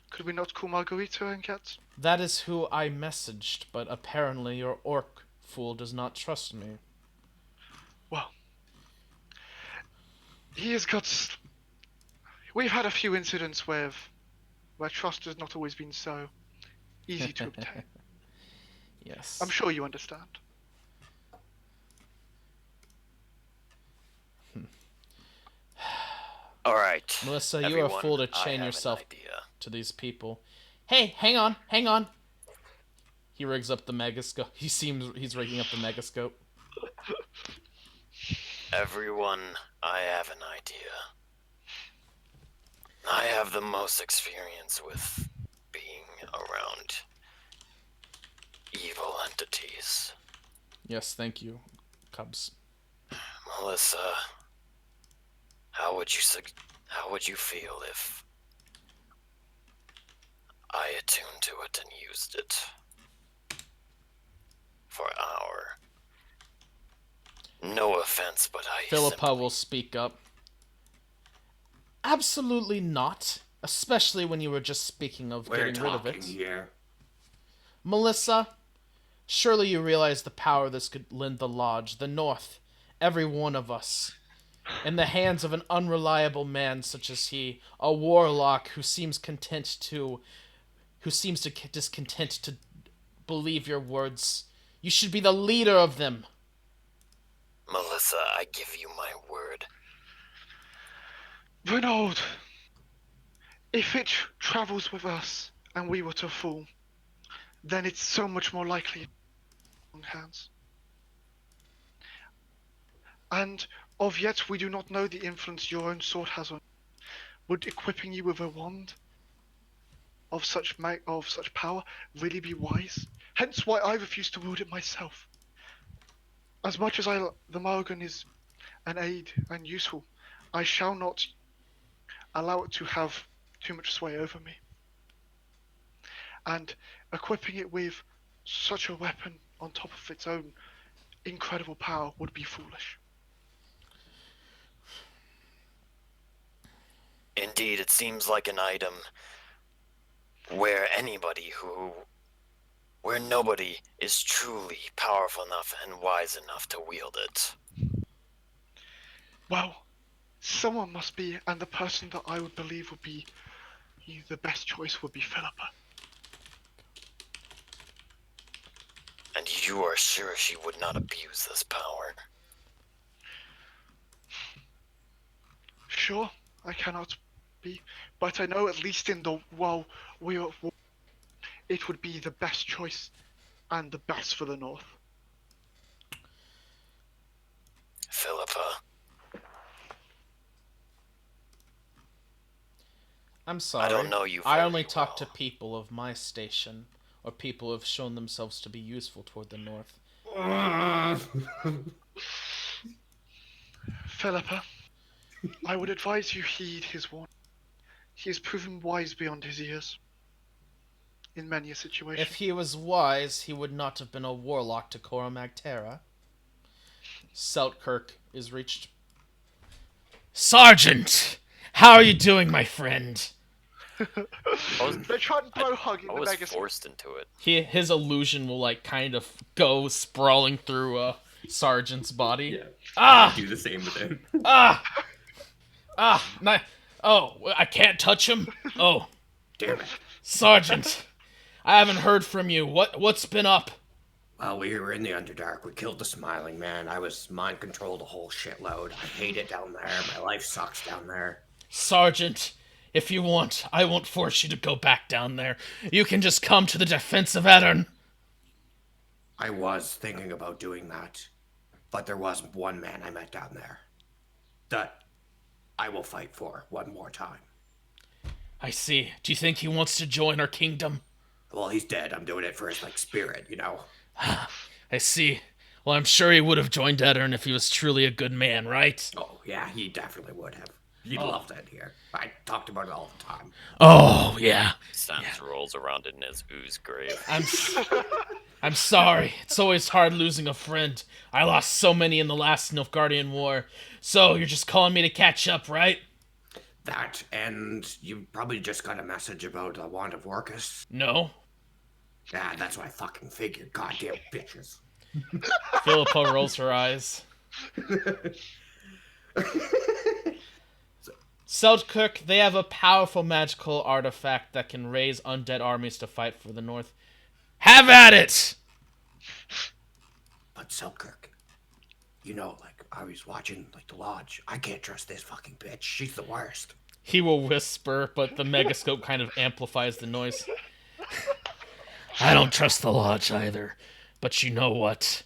S4: Could we not call Margarita and get...
S1: That is who I messaged, but apparently your orc fool does not trust me.
S4: Well, he has got... We've had a few incidents where trust has not always been so easy to obtain.
S1: Yes.
S4: I'm sure you understand.
S2: Alright.
S1: Melissa, you
S2: everyone,
S1: are fool to
S2: I
S1: chain
S2: have
S1: yourself
S2: an idea.
S1: to these people. Hey, hang on. He rigs up the megascope. He's rigging up the megascope.
S2: Everyone, I have an idea. I have the most experience with being around evil entities.
S1: Yes, thank you, Cubs.
S2: Melissa, how would you feel if I attuned to it and used it?
S1: Philippa will speak up. Absolutely not. Especially when you were just speaking of
S5: We're
S1: getting rid of
S5: talking
S1: it.
S5: here.
S1: Melissa, surely you realize the power this could lend the Lodge, the North, every one of us. In the hands of an unreliable man such as he, a warlock who seems discontent to believe your words. You should be the leader of them.
S2: Melissa, I give you my word.
S4: Renaud, if it travels with us and we were to fall, then it's so much more likely in hands. And of yet we do not know the influence your own sword has on you. Would equipping you with a wand of such power really be wise? Hence why I refuse to wield it myself. As much as the Morrigan is an aid and useful, I shall not allow it to have too much sway over me. And equipping it with such a weapon on top of its own incredible power would be foolish.
S2: Indeed, it seems like an item where nobody is truly powerful enough and wise enough to wield it.
S4: Well, someone must be, and the person that I would believe would be the best choice would be Philippa.
S2: And you are sure she would not abuse this power?
S4: Sure, I cannot be, but I know at least in the while we are at war, it would be the best choice and the best for the North.
S2: Philippa.
S1: I'm sorry.
S2: I don't know you
S1: I
S2: very
S1: only talk to
S2: well.
S1: people of my station, or people who have shown themselves to be useful toward the North.
S4: Philippa, I would advise you heed his warning. He has proven wise beyond his years. In many a situation.
S1: If he was wise, he would not have been a warlock to Coromag Terra. Seltkirk is reached.
S6: Sergeant! How are you doing, my friend?
S4: They tried to blow hug in
S2: I
S4: the
S2: was
S4: Megas.
S2: forced into it.
S1: His illusion will kind of go sprawling through Sergeant's body.
S7: Yeah.
S1: Ah!
S7: Do the same with him.
S1: Ah! Oh, I can't touch him? Oh,
S5: Damn it.
S1: Sergeant, I haven't heard from you. What's been up?
S5: Well, we were in the Underdark. We killed the Smiling Man. I was mind controlled a whole shitload. I hate it down there. My life sucks down there.
S1: Sergeant, if you want, I won't force you to go back down there. You can just come to the defense of Edirn.
S5: I was thinking about doing that, but there was one man I met down there that I will fight for one more time.
S1: I see. Do you think he wants to join our kingdom?
S5: Well, he's dead. I'm doing it for his, spirit,
S1: I see. Well, I'm sure he would have joined Edirn if he was truly a good man, right?
S5: Oh, yeah, he definitely would have. He loved it here. I talked about it all the time.
S1: Oh, yeah.
S2: Sans rolls around in his ooze grave.
S1: I'm sorry. It's always hard losing a friend. I lost so many in the last Nilfgaardian War. So, you're just calling me to catch up, right?
S5: That, and you probably just got a message about the Wand of Orcus.
S1: No.
S5: Yeah, that's what I fucking figured. Goddamn bitches.
S1: Philippa rolls her eyes. Selkirk, they have a powerful magical artifact that can raise undead armies to fight for the North. Have at it!
S5: But Selkirk, I was watching, the Lodge. I can't trust this fucking bitch. She's the worst.
S1: He will whisper, but the megascope kind of amplifies the noise. I don't trust the Lodge either. But you know what?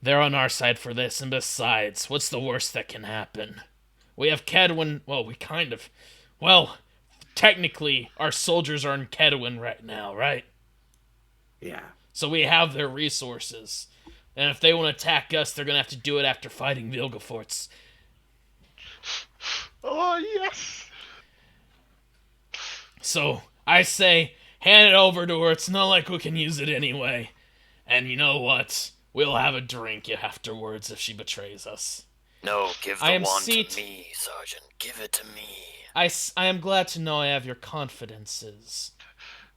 S1: They're on our side for this, and besides, what's the worst that can happen? We have Kedwin. Well, technically, our soldiers are in Kedwin right now, right?
S5: Yeah.
S1: So we have their resources. And if they want to attack us, they're going to have to do it after fighting Vilgefortz.
S4: Oh, yes!
S1: So, I say, hand it over to her. It's not like we can use it anyway. And you know what? We'll have a drink afterwards if she betrays us.
S2: No, give the
S1: I am
S2: wand
S1: seat-
S2: to me, Sergeant. Give it to me.
S1: I am glad to know I have your confidences,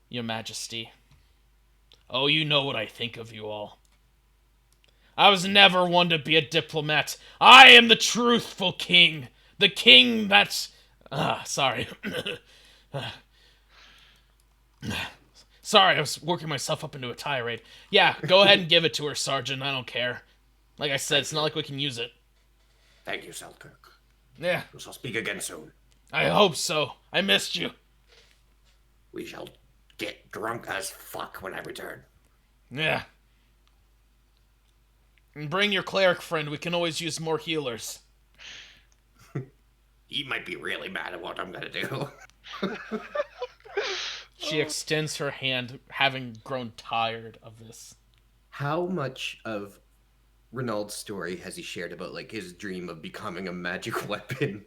S1: Your Majesty. Oh, you know what I think of you all. I was never one to be a diplomat. I am the truthful king. The king that's... sorry. Sorry, I was working myself up into a tirade. Yeah, go ahead and give it to her, Sergeant. I don't care. Like I said, it's not like we can use it.
S5: Thank you, Selkirk.
S1: Yeah,
S5: We shall speak again soon.
S1: I hope so. I missed you.
S5: We shall get drunk as fuck when I return.
S1: Yeah. And bring your cleric friend. We can always use more healers.
S5: He might be really mad at what I'm gonna do.
S1: She extends her hand, having grown tired of this.
S7: How much of Renaud's story has he shared about like his dream of becoming a magic weapon?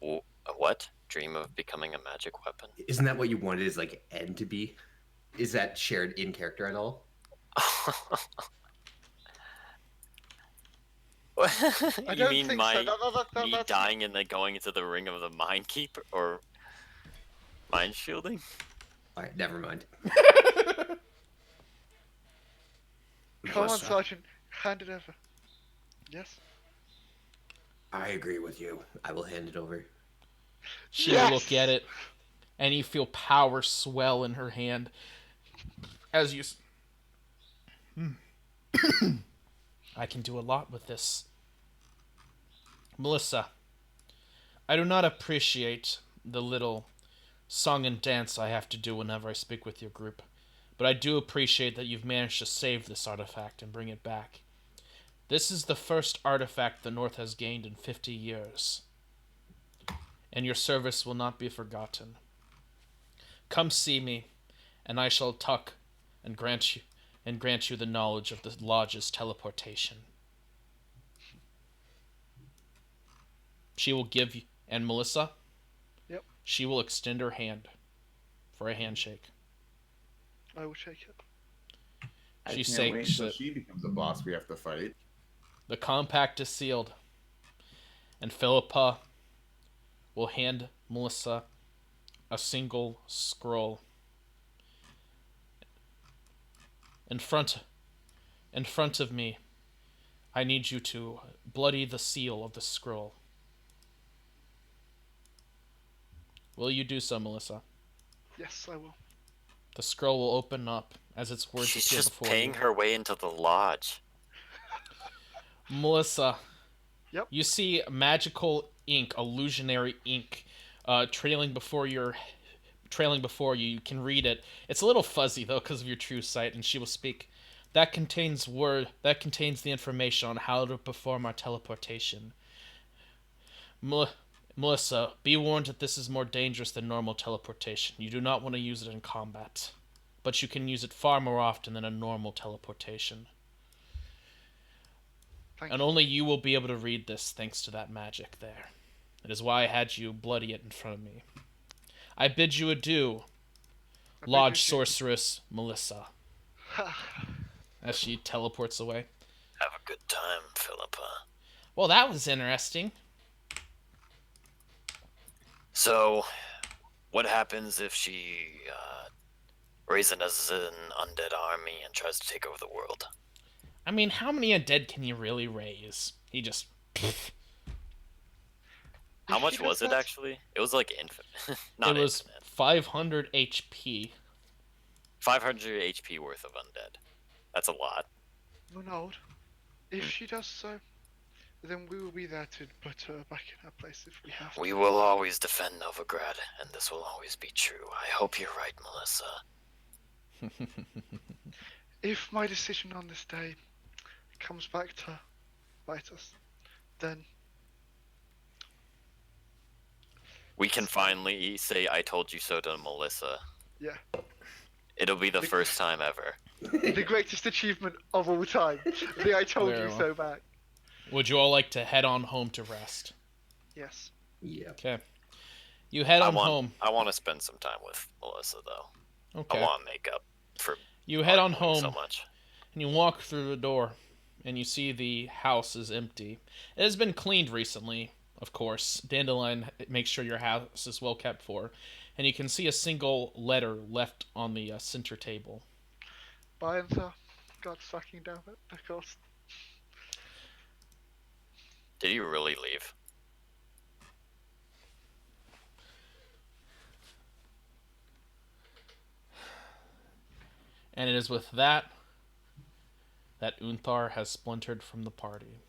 S2: A what? Dream of becoming a magic weapon?
S7: Isn't that what you wanted his like end to be? Is that shared in character at all?
S4: I
S2: You
S4: don't
S2: mean
S4: think
S2: my
S4: so.
S2: me
S4: That's...
S2: dying and then going into the ring of the mind keeper or mind shielding?
S7: All right, never mind.
S4: Come on,
S5: Melissa,
S4: Sergeant. Hand it over. Yes?
S5: I agree with you.
S7: I will hand it over.
S1: She
S4: Yes!
S1: will look at it, and you feel power swell in her hand as you... I can do a lot with this. Melissa, I do not appreciate the little song and dance I have to do whenever I speak with your group, but I do appreciate that you've managed to save this artifact and bring it back. This is the first artifact the North has gained in 50 years, and your service will not be forgotten. Come see me, and I shall talk and grant you the knowledge of the Lodge's teleportation. She will give you, and Melissa?
S4: Yep.
S1: She will extend her hand for a handshake.
S4: I will shake it.
S3: I
S1: She's
S3: can't
S1: saying
S3: wait until she becomes a boss we have to fight.
S1: the compact is sealed, and Philippa will hand Melissa a single scroll. In front of me, I need you to bloody the seal of the scroll. Will you do so, Melissa?
S4: Yes, I will.
S1: The scroll will open up as its words
S2: She's
S1: appear
S2: just
S1: before
S2: paying
S1: you.
S2: her way into the lodge.
S1: Melissa,
S4: Yep.
S1: you see magical ink, illusionary ink, trailing before you. You can read it. It's a little fuzzy though because of your true sight, and she will speak. That contains the information on how to perform our teleportation. Melissa, be warned that this is more dangerous than normal teleportation. You do not want to use it in combat, but you can use it far more often than a normal teleportation.
S4: Thank
S1: And
S4: you.
S1: only you will be able to read this thanks to that magic there. It is why I had you bloody it in front of me. I bid you adieu,
S4: I bid
S1: Lodge
S4: you
S1: Sorceress Melissa, as she teleports away.
S2: Have a good time, Philippa.
S1: Well, that was interesting.
S2: So, what happens if she raises an undead army and tries to take over the world?
S1: I mean, how many undead can you really raise? He just...
S2: How
S4: If
S2: much
S4: she
S2: was
S4: does
S2: it
S4: that-
S2: actually? It was like infinite. Not
S1: it was
S2: infinite.
S1: 500 HP.
S2: 500 HP worth of undead. That's a lot.
S4: Renaud, if she does so, then we will be there to put her back in her place if we have to.
S2: We will always defend Novigrad, and this will always be true. I hope you're right, Melissa.
S4: If my decision on this day comes back to bite us, then
S2: We can finally say I told you so to Melissa.
S4: yeah,
S2: It'll be the first time ever.
S4: the greatest achievement of all time. The I told
S1: Very
S4: you
S1: well.
S4: so back.
S1: Would you all like to head on home to rest?
S4: Yes.
S7: Yeah.
S1: Okay. You head on home.
S2: I want to spend some time with Melissa, though.
S1: Okay.
S2: I want to make up for
S1: You head on
S2: arguing
S1: home,
S2: so much.
S1: and you walk through the door and you see the house is empty. It has been cleaned recently, of course. Dandelion makes sure your house is well kept for. And you can see a single letter left on the center table.
S4: Bye, Enter. God fucking damn it. Of course.
S2: Did you really leave?
S1: And it is with that Unthar has splintered from the party.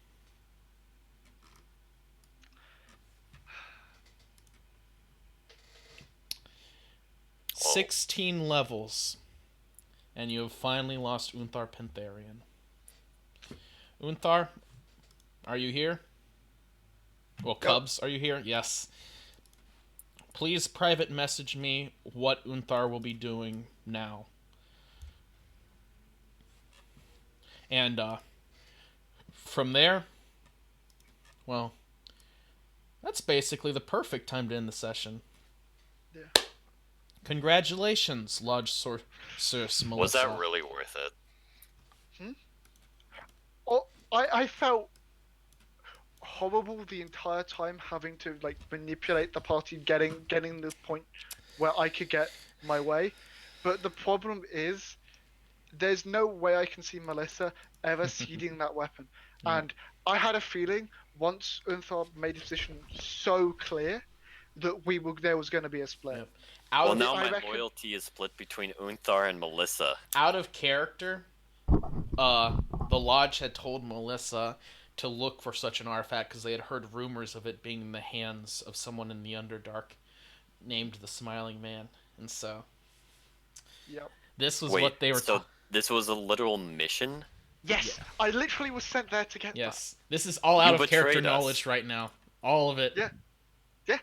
S2: Whoa.
S1: 16 levels, and you have finally lost Unthar Pentherian. Unthar, are you here? Well, Cubs, are you here? Yes. Please private message me what Unthar will be doing now. And from there, well, that's basically the perfect time to end the session.
S4: Yeah.
S1: Congratulations, Lodge Sorceress Melissa.
S2: Was that really worth it?
S4: Oh, I felt horrible the entire time having to like manipulate the party, getting the point where I could get my way. But the problem is, there's no way I can see Melissa ever ceding that weapon. And I had a feeling once Unthar made his position so clear that there was going to be a split.
S1: Yep.
S2: Well, now my loyalty is split between Unthar and Melissa.
S1: Out of character, the Lodge had told Melissa to look for such an artifact because they had heard rumors of it being in the hands of someone in the Underdark named the Smiling Man. And so,
S4: Yep.
S1: this was
S2: Wait,
S1: what they were
S2: so this was a literal mission?
S4: Yes,
S1: Yeah.
S4: I literally was sent there to get
S1: Yes, this is all out
S2: You
S1: of character
S2: betrayed us.
S1: knowledge right now. All of it.
S4: Yeah. that.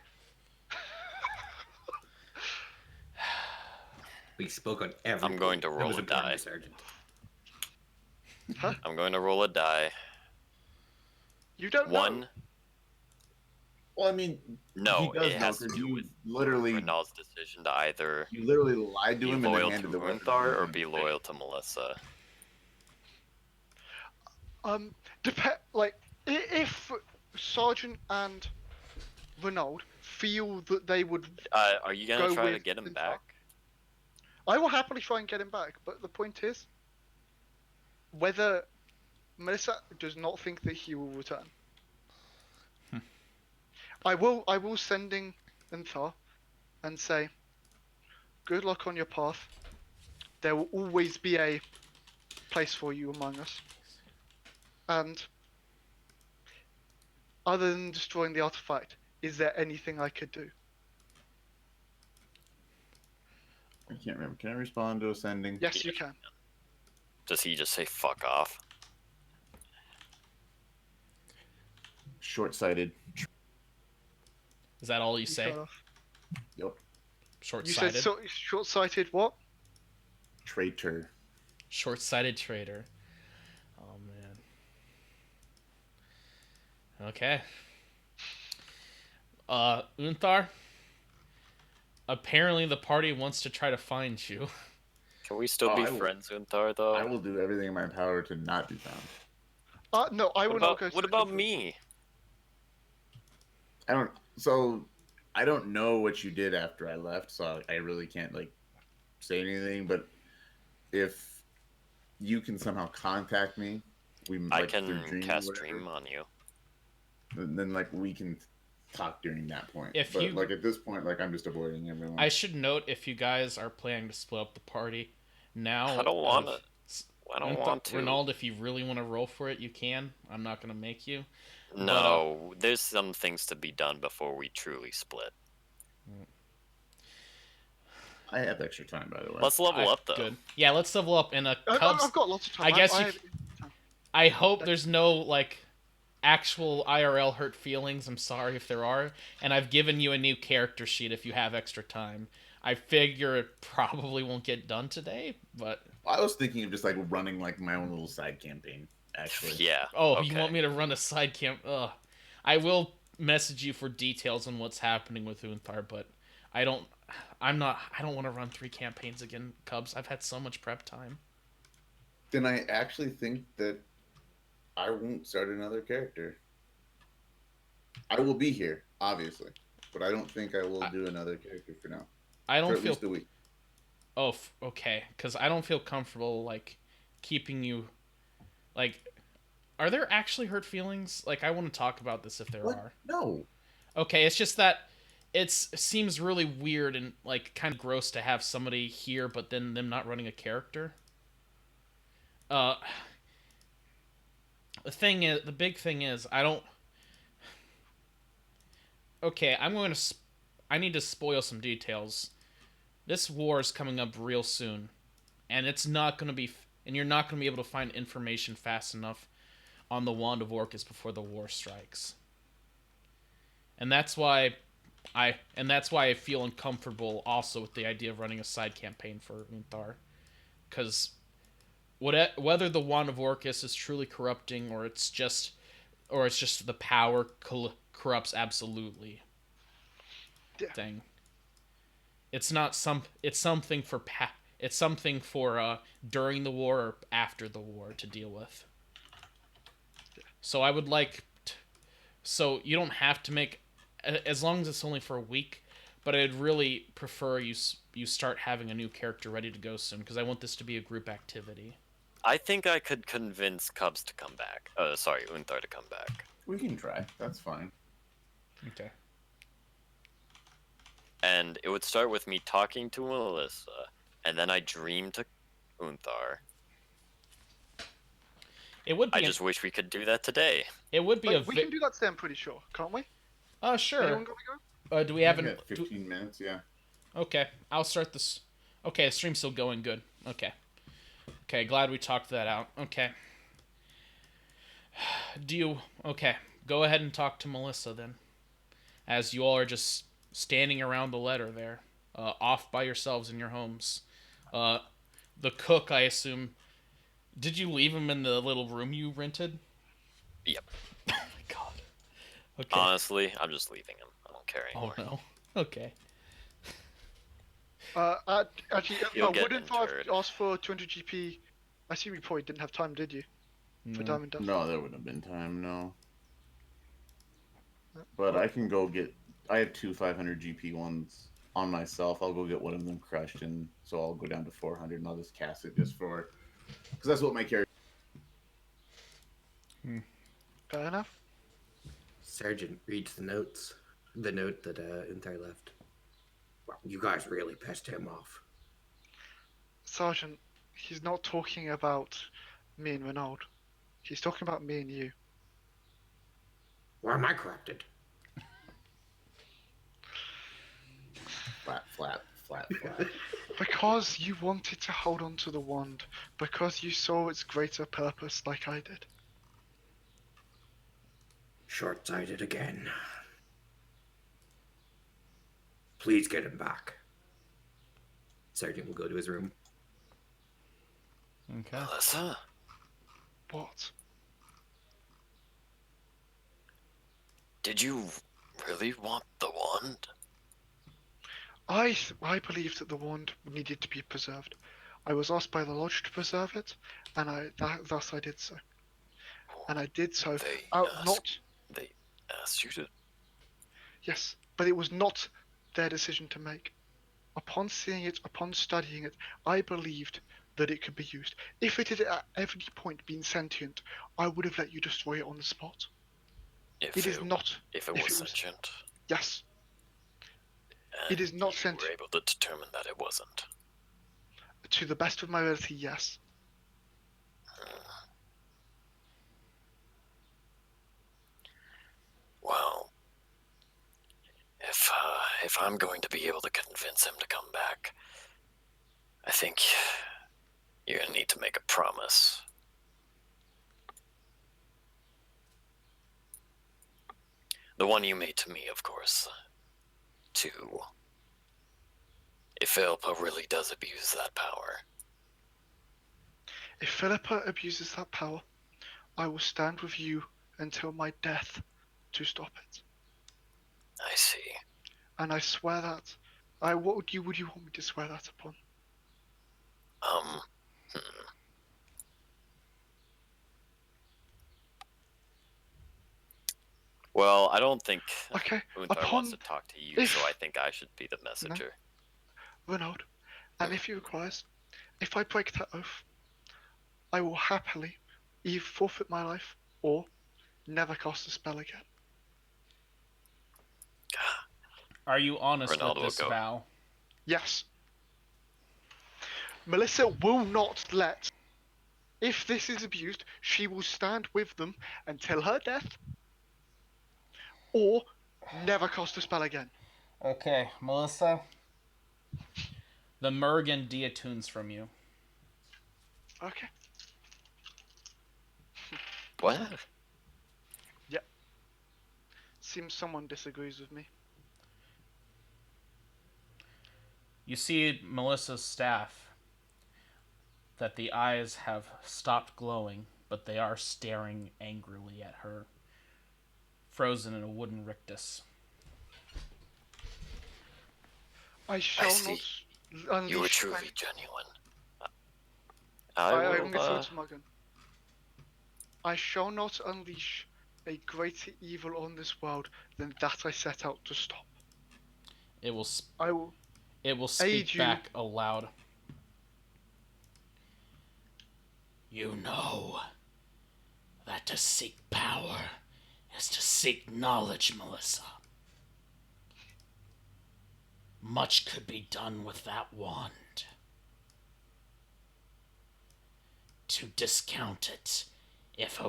S7: We spoke on everything.
S2: I'm going to
S7: That
S2: roll
S7: was
S2: a
S7: important,
S2: die.
S7: Sergeant.
S2: I'm going to roll a die.
S4: You don't know.
S2: One.
S3: Well, I mean,
S2: No,
S3: he does
S2: it
S3: know
S2: has to
S3: 'cause
S2: do
S3: you
S2: with
S3: literally
S2: Renault's decision to either
S3: you literally lied to
S2: be
S3: him and
S2: loyal
S3: then
S2: to
S3: handed the weapon.
S2: Unthar or be loyal to Melissa.
S4: If Sergeant and Renaud feel that they would,
S2: Are you gonna
S4: Go
S2: try to
S4: with
S2: get him
S4: Unthar.
S2: back?
S4: I will happily try and get him back. But the point is, whether Melissa does not think that he will return, I will sending Unthar and say, good luck on your path. There will always be a place for you among us. And other than destroying the artifact, is there anything I could do?
S3: I can't remember. Can I respond to a sending?
S4: Yes, you can.
S2: Does he just say fuck off?
S3: Short-sighted.
S1: Is that all you say?
S4: Fair enough.
S3: Yep.
S4: You said
S1: Short-sighted?
S4: short-sighted what?
S3: Traitor.
S1: Short-sighted traitor. Oh, man. Okay. Unthar? Apparently the party wants to try to find you.
S2: Can we still
S3: Oh,
S2: be
S3: I will-
S2: friends, Unthar, though?
S3: I will do everything in my power to not be found.
S4: No, I will
S2: What
S4: not
S2: about,
S4: go.
S2: what about me?
S3: I don't know what you did after I left, so I really can't like say anything. But if you can somehow contact me,
S2: I
S3: like, through
S2: can
S3: Dream or
S2: cast
S3: whatever,
S2: Dream on you.
S3: then like we can talk during that point.
S1: If
S3: but
S1: you-
S3: like at this point, like I'm just avoiding everyone.
S1: I should note, if you guys are planning to split up the party now...
S2: I don't want to. I don't want to.
S1: Ronald, if you really want to roll for it, you can. I'm not going to make you.
S2: No, there's some things to be done before we truly split.
S3: I have extra time, by the way.
S2: Let's level up, though.
S1: Good. Yeah, let's level up. And Cubs,
S4: I've got lots of time.
S1: I guess you
S4: have-
S1: I hope there's no, like, actual IRL hurt feelings. I'm sorry if there are. And I've given you a new character sheet if you have extra time. I figure it probably won't get done today, but...
S3: I was thinking of just like running like my own little side campaign. Actually,
S2: Yeah.
S1: Oh,
S2: okay.
S1: you want me to run a side camp? Ugh. I will message you for details on what's happening with Unthar, but I don't want to run 3 campaigns again, Cubs. I've had so much prep time.
S3: Then I actually think that I won't start another character. I will be here, obviously, but I don't think I will do another character for now.
S1: I
S3: For
S1: don't
S3: at
S1: feel.
S3: least a week.
S1: Oh, okay. Because I don't feel comfortable like keeping you. Like, are there actually hurt feelings? Like, I want to talk about this if there
S3: What?
S1: are.
S3: No.
S1: Okay, it's just that it seems really weird and like kind of gross to have somebody here, but then them not running a character. Uh, the big thing is, I don't. Okay, I need to spoil some details. This war is coming up real soon, and it's not going to be. And you're not going to be able to find information fast enough on the Wand of Orcus before the war strikes. And that's why I feel uncomfortable also with the idea of running a side campaign for Unthar, because whether the Wand of Orcus is truly corrupting or it's just the power corrupts absolutely
S4: Yeah.
S1: thing. It's not some. It's something for during the war or after the war to deal with. So I would like. So you don't have to make, as long as it's only for a week. But I'd really prefer you start having a new character ready to go soon, because I want this to be a group activity.
S2: I think I could convince Cubs to come back. Unthar to come back.
S3: We can try. That's fine.
S1: Okay.
S2: And it would start with me talking to Melissa, and then I dream to Unthar.
S1: It would be.
S2: I just wish we could do that today.
S1: It would be
S4: We can do that today, I'm pretty sure, can't we?
S1: Sure.
S4: Anyone gonna go?
S1: Do we have
S3: Yeah, 15 minutes, yeah.
S1: Okay, I'll start this. Okay, the stream's still going good. Okay. Okay, glad we talked that out. Okay. Okay, go ahead and talk to Melissa then. As you all are just standing around the letter there, off by yourselves in your homes. The cook, I assume. Did you leave him in the little room you rented?
S2: Yep.
S1: Oh my god. Okay.
S2: Honestly, I'm just leaving him. I don't care anymore.
S1: Oh no. Okay.
S4: Actually,
S2: You'll
S4: no,
S2: get
S4: wouldn't I
S2: interred.
S4: ask for 200 GP? I assume you probably didn't have time, did you? For Diamond Dust?
S3: No, there wouldn't have been time, no. But I can go get... I have two 500 GP ones on myself. I'll go get one of them crushed, and so I'll go down to 400, and I'll just cast it just for... Because that's what my character...
S4: Fair enough.
S7: Sergeant reads the notes. The note that Unthar left.
S5: Well, you guys really pissed him off.
S4: Sergeant, he's not talking about me and Renaud. He's talking about me and you.
S5: Why am I corrupted?
S3: Flat.
S4: Because you wanted to hold on to the wand. Because you saw its greater purpose like I did.
S5: Short-sighted again. Please get him back.
S7: Sergeant will go to his room.
S1: Okay.
S2: Melissa?
S4: What?
S2: Did you really want the wand?
S4: I believed that the wand needed to be preserved. I was asked by the lodge to preserve it, and thus I did so. And I did so
S2: They asked you to...
S4: Yes, but it was not their decision to make. Upon seeing it, upon studying it, I believed that it could be used. If it had at every point been sentient, I would have let you destroy it on the spot.
S2: If
S4: It is not.
S2: If it was sentient.
S4: Yes.
S2: And
S4: It is not
S2: you
S4: sentient.
S2: were able to determine that it wasn't.
S4: To the best of my ability, yes.
S2: Well, if I'm going to be able to convince him to come back, I think you're gonna need to make a promise. The one you made to me, of course. Two. If Philippa really does abuse that power.
S4: If Philippa abuses that power, I will stand with you until my death to stop it.
S2: I see.
S4: And I swear that. What would you want me to swear that upon?
S2: Well, I don't think
S4: Okay,
S2: Unthar wants to talk to you, so I think I should be the messenger.
S4: Renaud, and if he requires, if I break that oath, I will happily either forfeit my life or never cast a spell again.
S1: Are you honest
S2: Ronaldo
S1: with
S2: will
S1: this
S2: go.
S1: vow?
S4: Yes. Melissa will not let. If this is abused, she will stand with them until her death, or never cast a spell again.
S1: Okay, Melissa. The Mergen deattunes from you.
S4: Okay.
S2: What?
S4: Yeah. Seems someone disagrees with me.
S1: You see Melissa's staff, that the eyes have stopped glowing, but they are staring angrily at her, frozen in a wooden rictus.
S4: I shall
S2: see.
S4: not unleash.
S2: You were truly genuine.
S4: I'm
S2: will,
S4: going to throw to my gun. I shall not unleash a greater evil on this world than that I set out to stop.
S1: It will.
S4: I will.
S1: It will
S4: aid
S1: speak
S4: you.
S1: back aloud.
S6: You know that to seek power is to seek knowledge, Melissa. Much could be done with that wand. To discount it, if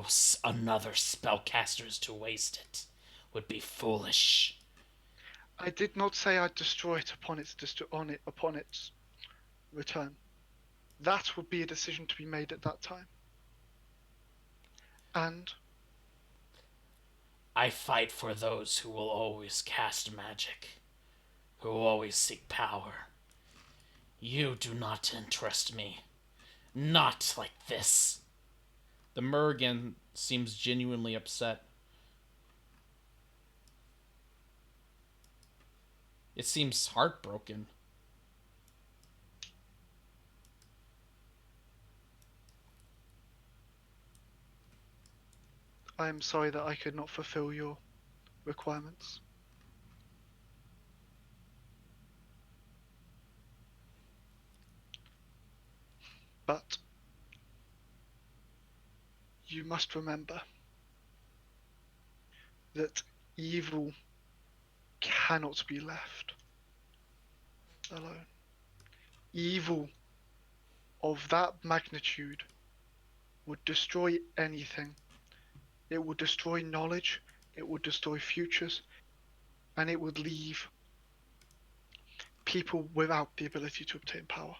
S6: another spellcaster is to waste it, would be foolish.
S4: I did not say I'd destroy it upon its return. That would be a decision to be made at that time. And
S6: I fight for those who will always cast magic, who will always seek power. You do not interest me. Not like this.
S1: The Mergen seems genuinely upset. It seems heartbroken.
S4: I am sorry that I could not fulfill your requirements. But you must remember that evil cannot be left alone. Evil of that magnitude would destroy anything. It would destroy knowledge, it would destroy futures, and it would leave people without the ability to obtain power.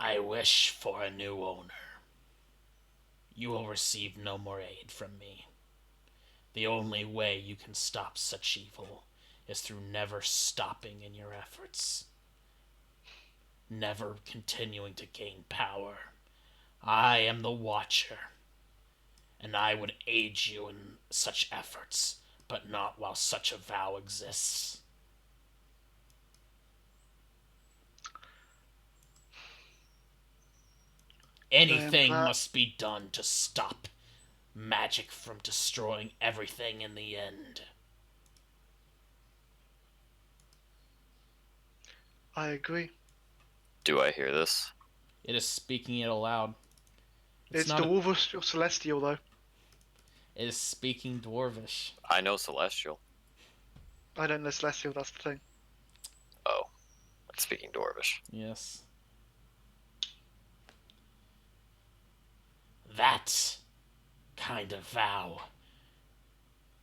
S6: I wish for a new owner. You will receive no more aid from me. The only way you can stop such evil is through never stopping in your efforts. Never continuing to gain power. I am the Watcher, and I would aid you in such efforts, but not while such a vow exists. Anything must be done to stop magic from destroying everything in the end.
S4: I agree.
S2: Do I hear this?
S1: It is speaking it aloud.
S4: It's Dwarvish or Celestial, though.
S1: It is speaking Dwarvish.
S2: I know Celestial.
S4: I don't know Celestial, that's the thing.
S2: Oh, it's speaking Dwarvish.
S1: Yes.
S6: That kind of vow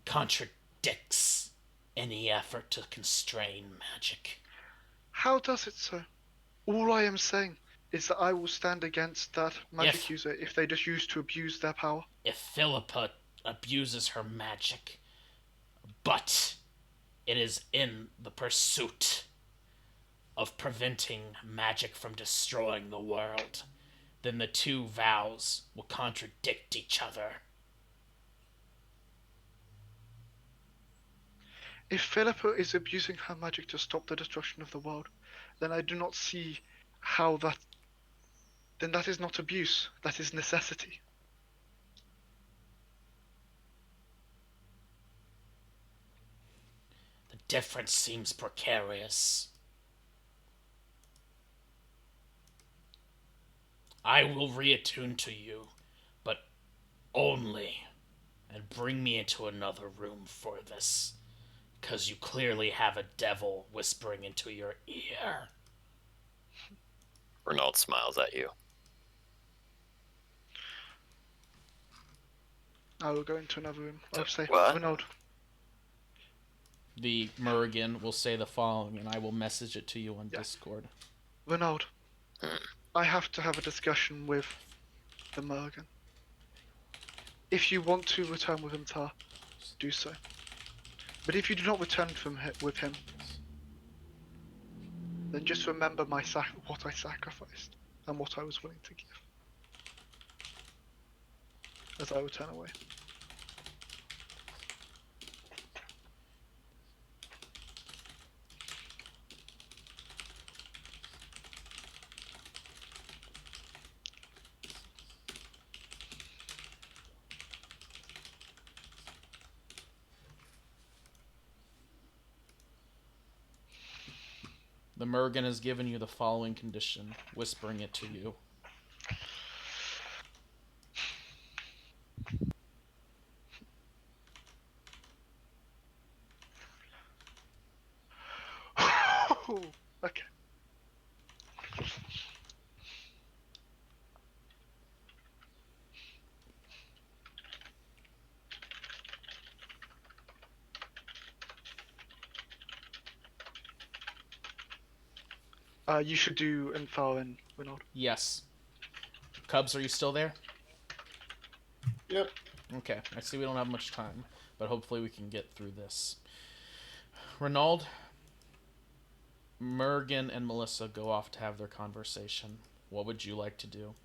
S6: contradicts any effort to constrain magic.
S4: How does it so? All I am saying is that I will stand against that magic user if they just use to abuse their power.
S6: If Philippa abuses her magic, but it is in the pursuit of preventing magic from destroying the world, then the two vows will contradict each other.
S4: If Philippa is abusing her magic to stop the destruction of the world, then I do not see how that... Then that is not abuse, that is necessity.
S6: difference seems precarious. I will reattune to you, but only, and bring me into another room for this, 'cause you clearly have a devil whispering into your ear.
S2: Renault smiles at you.
S4: I will go into another room. I'll say,
S2: What?
S4: Renaud,
S1: The Murrigan will say the following, and I will message it to you on Discord.
S4: Renaud, I have to have a discussion with the Mergen. If you want to return with Untar, do so. But if you do not return with him, then just remember what I sacrificed and what I was willing to give as I return away.
S1: The Murrigan has given you the following condition, whispering it to you.
S4: Okay. You should do Unthar and Renaud.
S1: Yes. Cubs, are you still there?
S3: Yep.
S1: Okay, I see we don't have much time, but hopefully we can get through this. Renaud, Mergen, and Melissa go off to have their conversation. What would you like to do?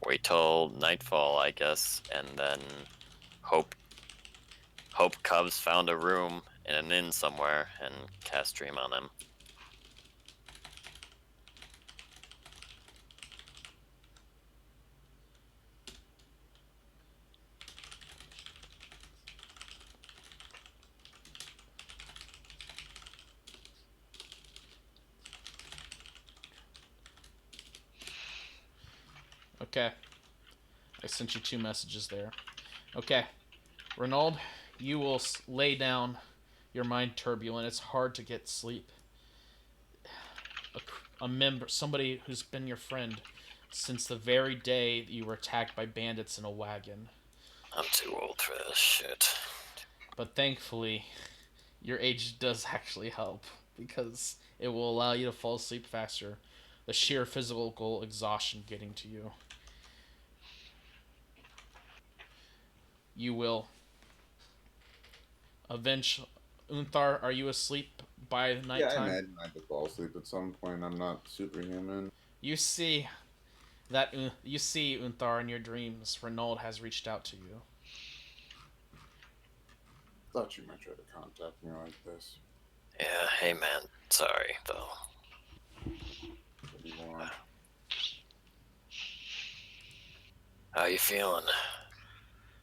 S2: Wait till nightfall, I guess, and then hope Cubs found a room in an inn somewhere and cast Dream on him.
S1: Okay. I sent you 2 messages there. Okay. Renaud, you will lay down, your mind turbulent. It's hard to get sleep. A member, somebody who's been your friend since the very day that you were attacked by bandits in a wagon.
S2: I'm too old for this shit.
S1: But thankfully, your age does actually help, because it will allow you to fall asleep faster. The sheer physical exhaustion getting to you. You will eventually... Unthar, are you asleep by nighttime?
S8: Yeah, I imagine I could fall asleep at some point. I'm not superhuman.
S1: You see Unthar in your dreams. Renaud has reached out to you.
S8: Thought you might try to contact me like this.
S2: Yeah, hey man, sorry though.
S8: What do you want?
S2: How you feeling?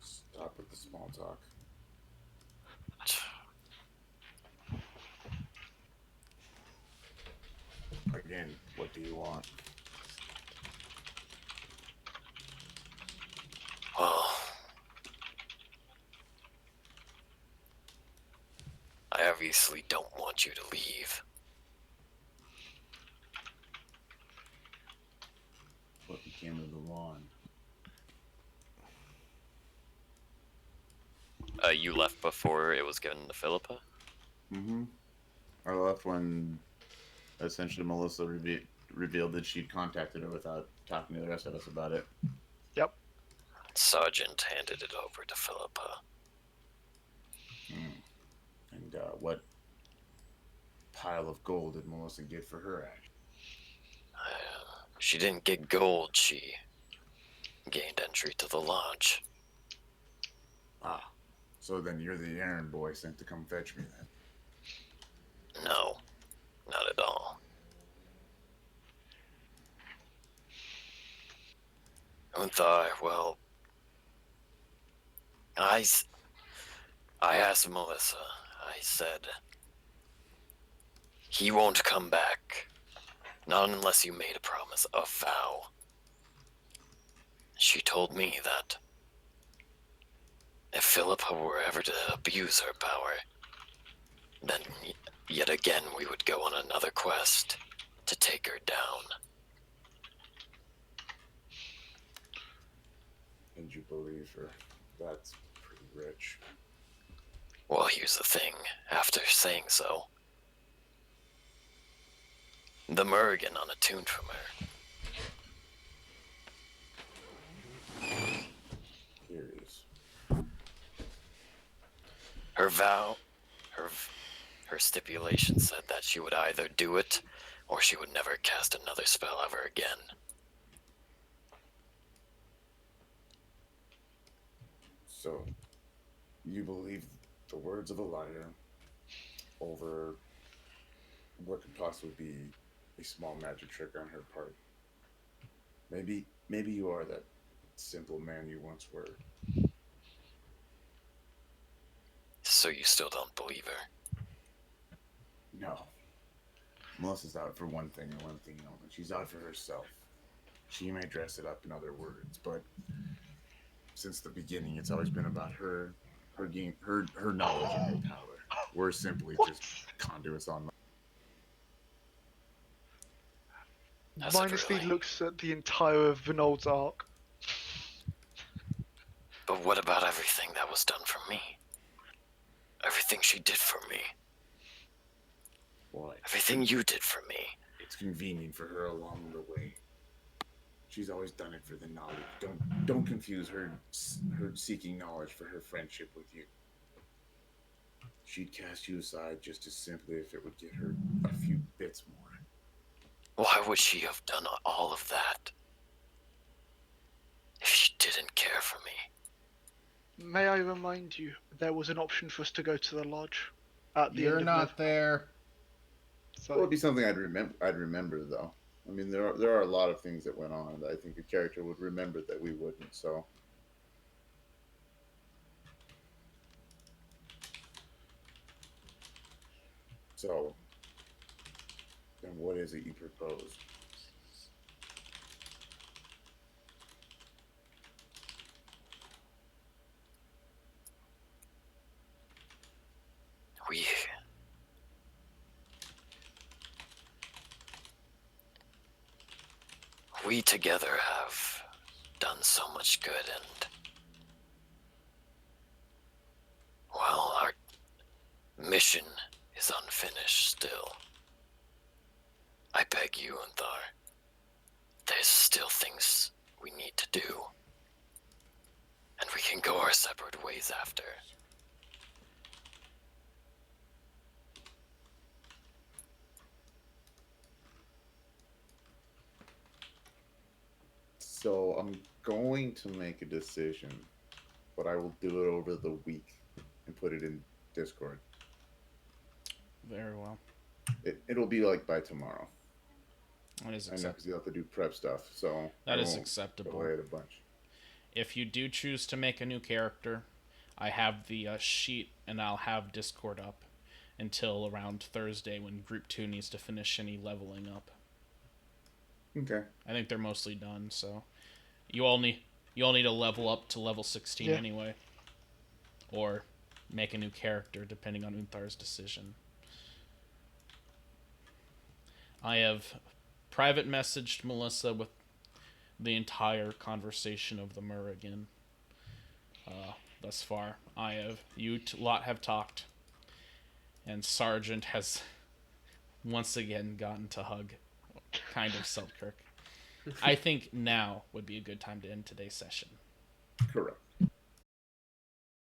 S8: Stop with the small talk. Again, what do you want?
S2: Well, I obviously don't want you to leave.
S3: What became of the wand?
S2: You left before it was given to Philippa?
S3: Mm-hmm. I left when essentially Melissa revealed that she'd contacted her without talking to the rest of us about it.
S4: Yep.
S2: Sergeant handed it over to Philippa.
S3: And what pile of gold did Melissa get for her action?
S2: She didn't get gold, she gained entry to the lodge.
S3: Ah. So then you're the errand boy sent to come fetch me then.
S2: No, not at all. Unthar, well, I asked Melissa. I said, he won't come back. Not unless you made a promise, a vow. She told me that if Philippa were ever to abuse her power, then yet again we would go on another quest to take her down.
S8: And you believe her. That's pretty rich.
S2: Well, here's the thing. After saying so, the Murrigan unattuned from her.
S8: Curious.
S2: Her vow, her stipulation said that she would either do it, or she would never cast another spell ever again.
S8: So, you believe the words of a liar over what could possibly be a small magic trick on her part. Maybe you are that simple man you once were.
S2: So you still don't believe her?
S8: No. Melissa's out for one thing and one thing only. She's out for herself. She may dress it up in other words, but since the beginning, it's always been about her knowledge and her power. We're simply just conduits on.
S2: Has it
S4: Minus
S2: really?
S4: looks at the entire of Vinald's arc.
S2: But what about everything that was done for me? Everything she did for me.
S8: What?
S2: Everything you did for me.
S8: It's convenient for her along the way. She's always done it for the knowledge. Don't confuse her seeking knowledge for her friendship with you. She'd cast you aside just as simply if it would get her a few bits more.
S2: Why would she have done all of that if she didn't care for me?
S4: May I remind you, there was an option for us to go to the lodge at the
S1: You're
S4: end
S1: not
S4: of
S1: there.
S8: Well, it'd be something I'd remember though. I mean, there are a lot of things that went on that I think the character would remember that we wouldn't. So, then what is it you propose?
S2: We together have done so much good, and well, our mission is unfinished still. I beg you, Unthar, there's still things we need to do, and we can go our separate ways after.
S8: So I'm going to make a decision, but I will do it over the week and put it in Discord.
S1: Very well.
S8: It'll be like by tomorrow.
S1: That is
S8: I know
S1: acceptable.
S8: because you have to do prep stuff, so
S1: That
S8: I
S1: is
S8: won't
S1: acceptable.
S8: delay it a bunch.
S1: If you do choose to make a new character, I have the sheet and I'll have Discord up until around Thursday when Group 2 needs to finish any leveling up.
S8: Okay.
S1: I think they're mostly done, so you all need to level up to level 16
S4: Yeah.
S1: anyway, or make a new character depending on Unthar's decision. I have private messaged Melissa with the entire conversation of the Murrigan. Thus far, lot have talked, and Sergeant has once again gotten to hug. Kind of Selkirk. I think now would be a good time to end today's session.
S8: Correct.